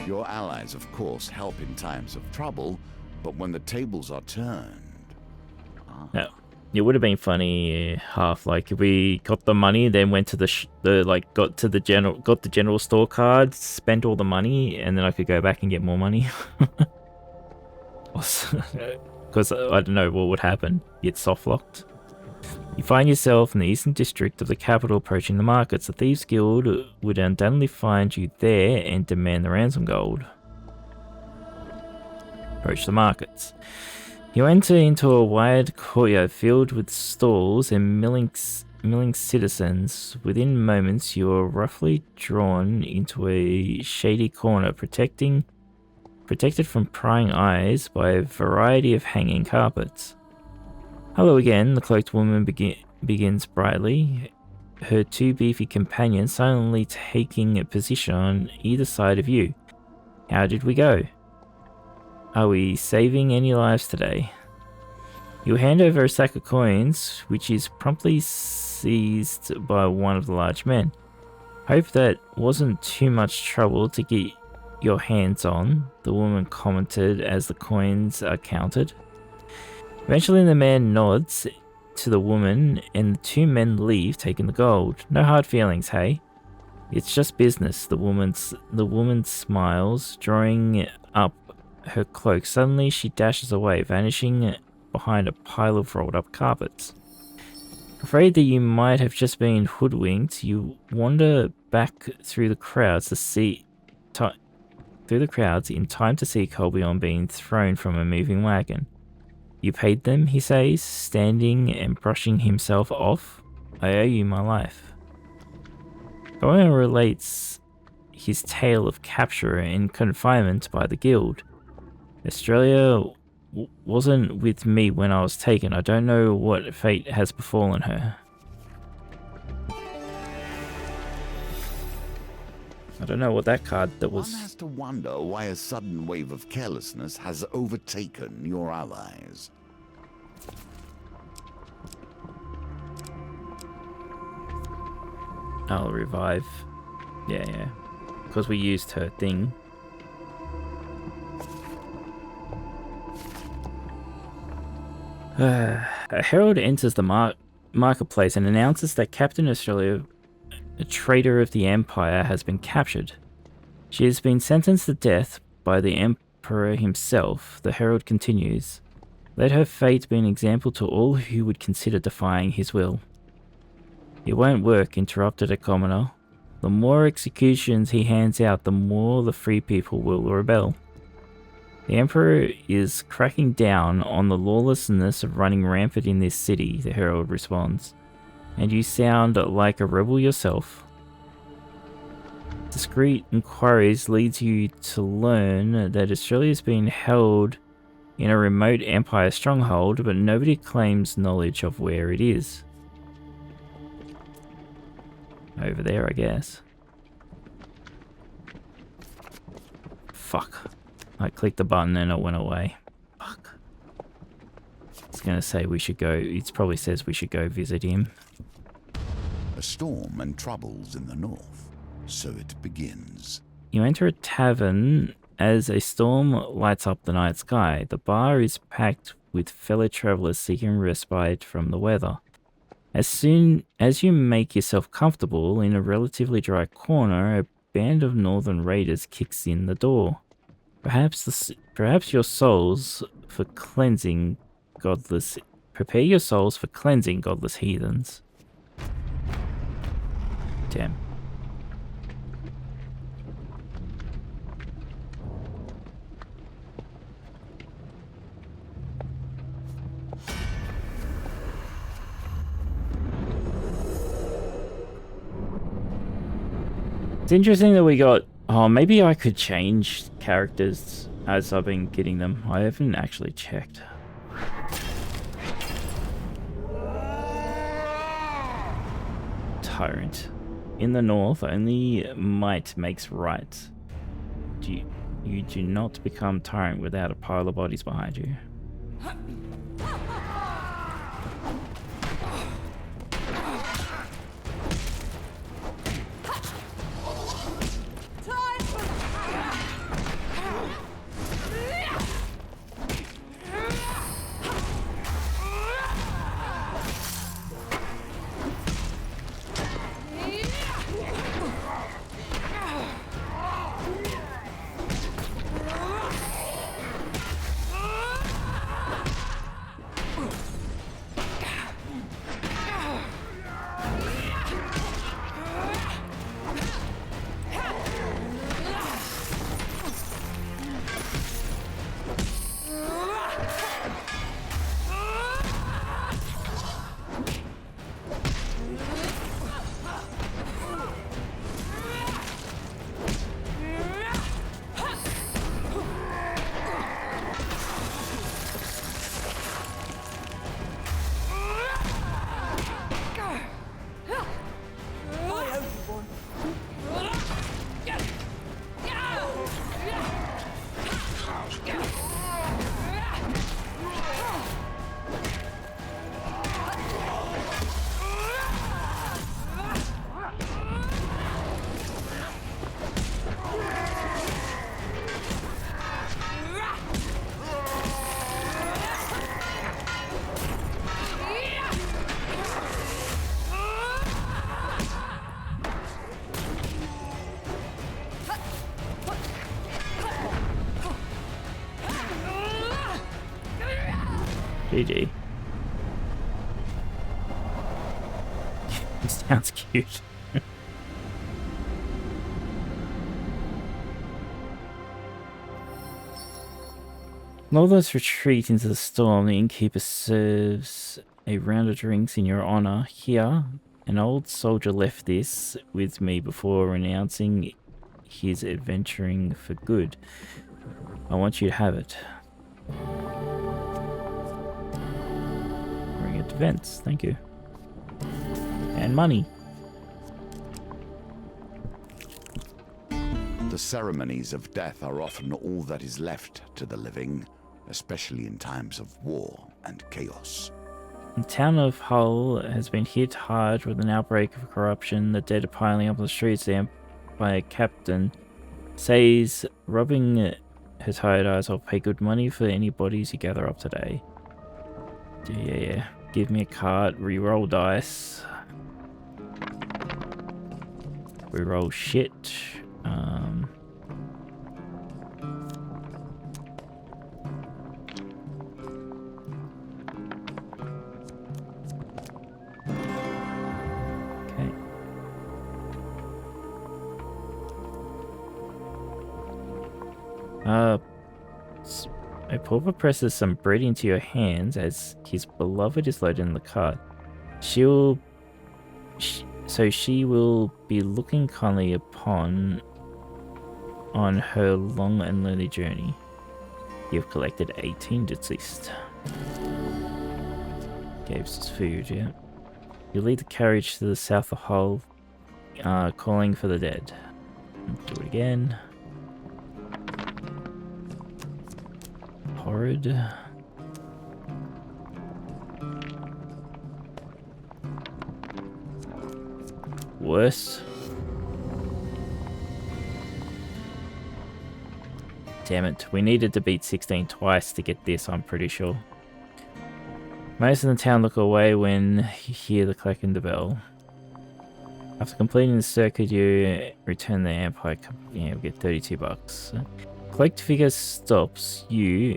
Your allies, of course, help in times of trouble, but when the tables are turned... No, it would have been funny half like if we got the money, then went to got the general store card, spent all the money, and then I could go back and get more money. Because I don't know what would happen. Get soft locked. You find yourself in the eastern district of the capital approaching the markets. The Thieves Guild would undoubtedly find you there and demand the ransom gold. Approach the markets. You enter into a wide courtyard filled with stalls and milling citizens. Within moments, you are roughly drawn into a shady corner, protected from prying eyes by a variety of hanging carpets. Hello again, the cloaked woman begins brightly, her two beefy companions silently taking a position on either side of you. How did we go? Are we saving any lives today? You hand over a sack of coins, which is promptly seized by one of the large men. Hope that wasn't too much trouble to get your hands on, the woman commented as the coins are counted. Eventually the man nods to the woman, and the two men leave, taking the gold. No hard feelings, hey? It's just business. The woman smiles, drawing up her cloak. Suddenly, she dashes away, vanishing behind a pile of rolled up carpets. Afraid that you might have just been hoodwinked, you wander back through the crowds in time to see Colbjorn being thrown from a moving wagon. You paid them, he says, standing and brushing himself off. I owe you my life. Colbjorn relates his tale of capture and confinement by the guild. Australia wasn't with me when I was taken. I don't know what fate has befallen her. I don't know what that card that was. One has to wonder why a sudden wave of carelessness has overtaken your allies. I'll revive. Yeah. Because we used her thing. A herald enters the marketplace and announces that Captain Australia, a traitor of the Empire, has been captured. She has been sentenced to death by the Emperor himself. The herald continues. Let her fate be an example to all who would consider defying his will. It won't work, interrupted a commoner. The more executions he hands out, the more the free people will rebel. The Emperor is cracking down on the lawlessness of running rampant in this city, the herald responds. And you sound like a rebel yourself. Discreet inquiries leads you to learn that Australia is being held in a remote Empire stronghold, but nobody claims knowledge of where it is. Over there, I guess. Fuck. I clicked the button and it went away. Fuck. It's gonna say we should go. It probably says we should go visit him. A storm and troubles in the north, so it begins. You enter a tavern as a storm lights up the night sky. The bar is packed with fellow travelers seeking respite from the weather. As soon as you make yourself comfortable in a relatively dry corner, a band of northern raiders kicks in the door. Perhaps your souls for cleansing godless. Prepare your souls for cleansing godless heathens. Damn. It's interesting that we got... Oh, maybe I could change characters as I've been getting them. I haven't actually checked. Tyrant. In the north, only might makes right. You do not become tyrant without a pile of bodies behind you. GG. Sounds cute. Lawless retreat into the storm. The innkeeper serves a round of drinks in your honor. Here, an old soldier left this with me before renouncing his adventuring for good. I want you to have it. Bring it to Vents. Thank you. And money. The ceremonies of death are often all that is left to the living, especially in times of war and chaos. The town of Hull has been hit hard with an outbreak of corruption. The dead are piling up on the streets. The Empire captain says, rubbing her tired eyes, I'll pay good money for any bodies you gather up today. Yeah. Give me a card. Reroll dice. Reroll shit. Okay. A pauper presses some bread into your hands as his beloved is loaded in the cart. She will be looking kindly upon on her long and lonely journey. You've collected 18 deceased. Gave us food, yeah. You lead the carriage to the south of Hull, calling for the dead. Do it again. Horrid. Worse. Damn it, we needed to beat 16 twice to get this, I'm pretty sure. Most of the town look away when you hear the clack in the bell. After completing the circuit, you return the Empire Company. Yeah, we get 32 bucks. Cloaked figure stops you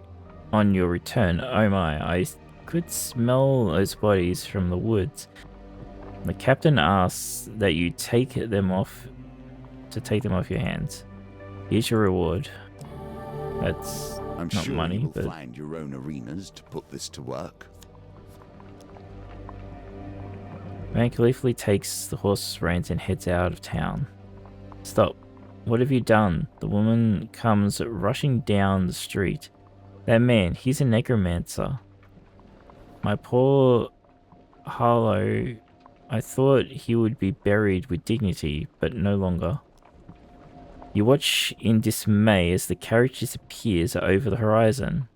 on your return. Oh my, I could smell those bodies from the woods. The captain asks that you take them off your hands. Here's your reward. That's I'm not sure money, you will but find your own arenas to put this to work. man gleefully takes the horse's reins and heads out of town. Stop. What have you done? The woman comes rushing down the street. That man, he's a necromancer. My poor Harlow, I thought he would be buried with dignity, but no longer. You watch in dismay as the carriage disappears over the horizon.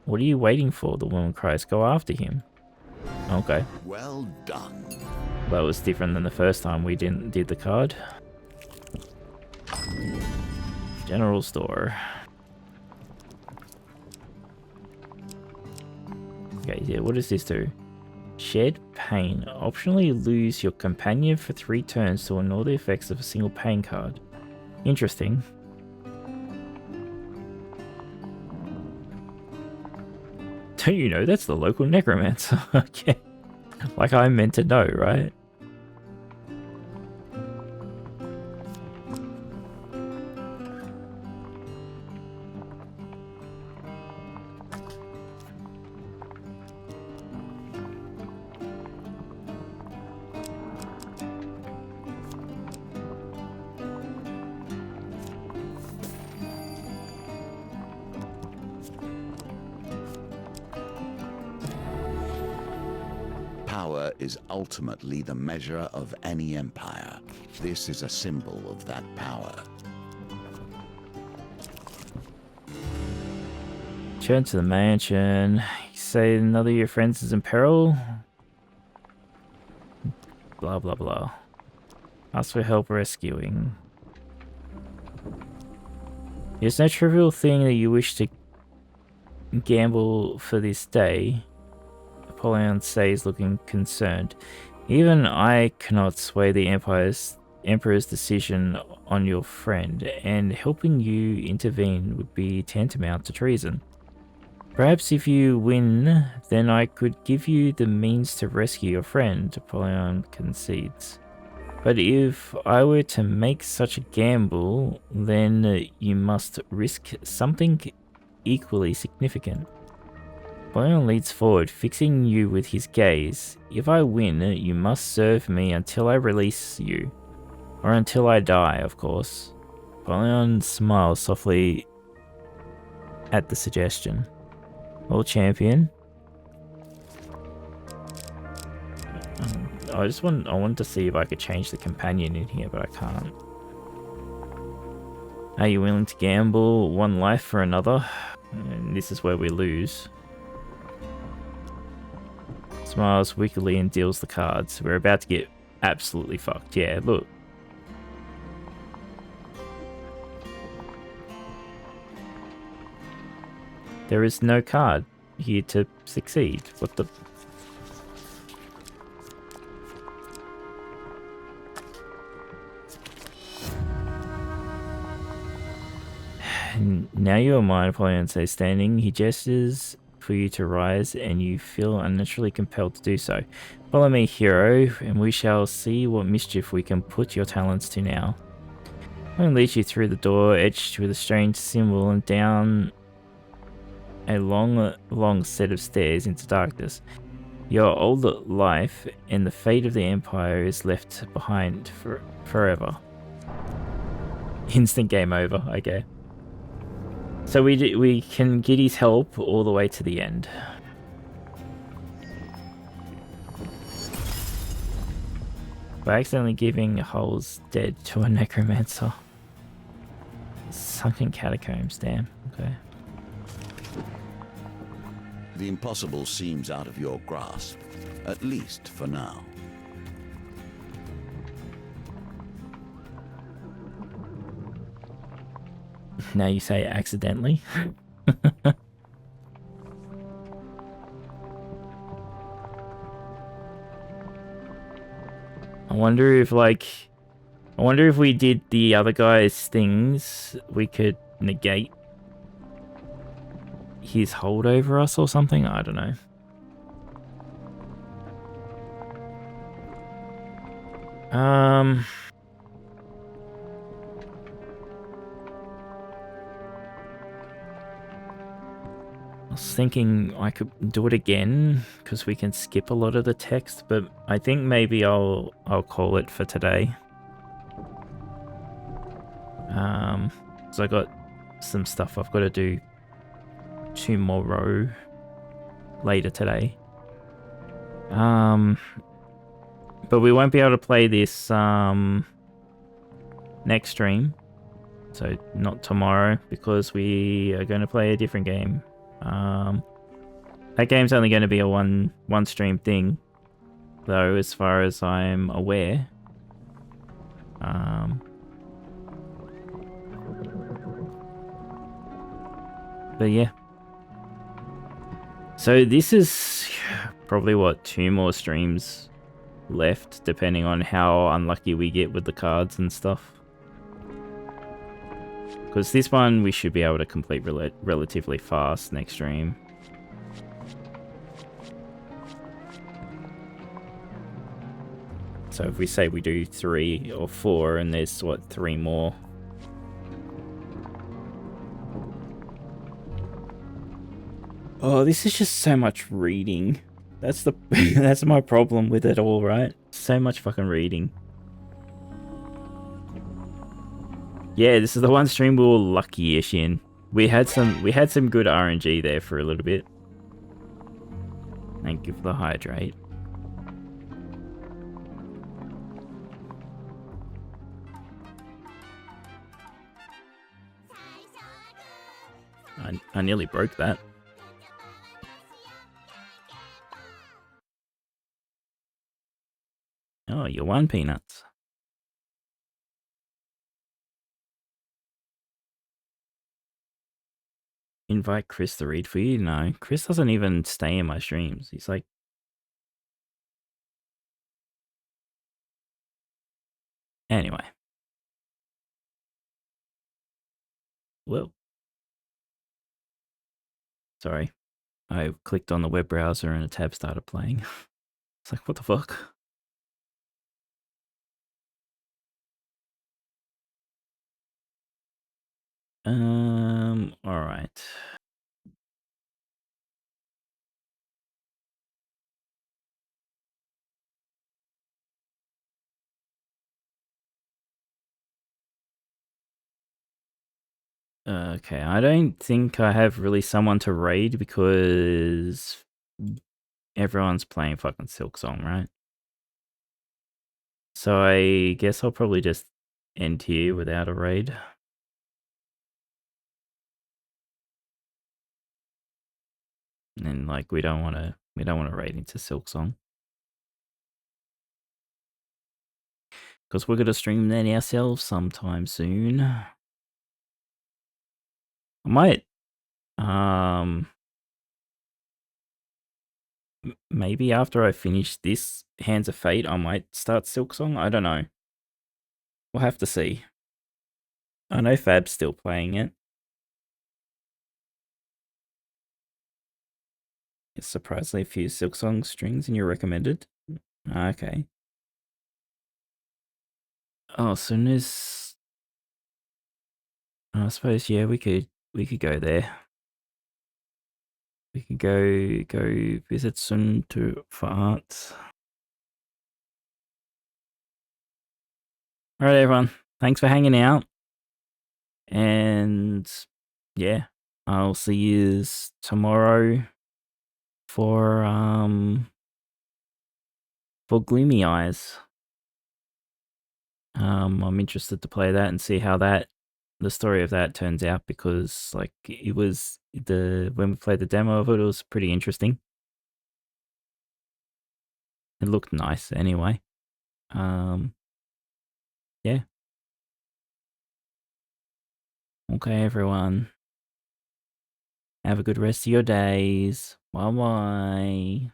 What are you waiting for? The woman cries. Go after him. Okay. Well done. That was different than the first time we did the card. General store. Okay, yeah, what does this do? Shared pain. Optionally lose your companion for 3 turns to ignore the effects of a single pain card. Interesting. Don't you know that's the local necromancer? Okay. Like I meant to know, right? Power is ultimately the measure of any empire. This is a symbol of that power. Return to the mansion. You say another of your friends is in peril? Blah blah blah. Ask for help rescuing. There's no trivial thing that you wish to gamble for this day. Apollyon says, looking concerned. Even I cannot sway the Emperor's decision on your friend, and helping you intervene would be tantamount to treason. Perhaps if you win, then I could give you the means to rescue your friend, Apollyon concedes. But if I were to make such a gamble, then you must risk something equally significant. Apollyon leads forward, fixing you with his gaze. If I win, you must serve me until I release you. Or until I die, of course. Apollyon smiles softly at the suggestion. World champion. I wanted to see if I could change the companion in here, but I can't. Are you willing to gamble one life for another? And this is where we lose. Smiles wickedly and deals the cards. We're about to get absolutely fucked. Yeah, look. There is no card here to succeed. What the... Now you are mine, Apollyon says, standing. He gestures for you to rise, and you feel unnaturally compelled to do so. Follow me, hero, and we shall see what mischief we can put your talents to now. I'm going to lead you through the door, etched with a strange symbol, and down a long set of stairs into darkness. Your old life and the fate of the Empire is left behind forever. Instant game over, okay. So we can get his help all the way to the end. By accidentally giving Hull's dead to a necromancer. Sunken catacombs, damn, okay. The impossible seems out of your grasp, at least for now. Now you say accidentally. I wonder if we did the other guy's things, we could negate his hold over us or something? I don't know. I was thinking I could do it again because we can skip a lot of the text, but I think maybe I'll call it for today. So I got some stuff I've got to do tomorrow, later today. But we won't be able to play this next stream, so not tomorrow, because we are going to play a different game. That game's only going to be a one stream thing, though, as far as I'm aware. But yeah. So this is probably, what, 2 more streams left, depending on how unlucky we get with the cards and stuff. Because this one we should be able to complete relatively fast next stream. So if we say we do 3 or 4 and there's, what, 3 more. Oh, this is just so much reading. That's the that's my problem with it all, right? So much fucking reading. Yeah, this is the one stream we were lucky-ish in. We had some good RNG there for a little bit. Thank you for the hydrate. I nearly broke that. Oh, you won, Peanuts. Invite Chris to read for you? No, Chris doesn't even stay in my streams. He's like... Anyway. Well. Sorry. I clicked on the web browser and a tab started playing. It's like, what the fuck? All right. Okay, I don't think I have really someone to raid because everyone's playing fucking Silksong, right? So I guess I'll probably just end here without a raid. And like we don't want to raid into Silksong. Because we're gonna stream that ourselves sometime soon. I might maybe after I finish this Hands of Fate, I might start Silksong. I don't know. We'll have to see. I know Fab's still playing it. It's surprisingly few Silksong strings in your recommended. Okay. Oh, soon as I suppose we could go there. We could go visit Sun for arts. All right, everyone. Thanks for hanging out. And yeah, I'll see you tomorrow for Gloomy Eyes. I'm interested to play that and see how the story of that turns out, because like it was when we played the demo of it, it was pretty interesting. It looked nice anyway. Yeah. Okay, everyone. Have a good rest of your days. Bye bye.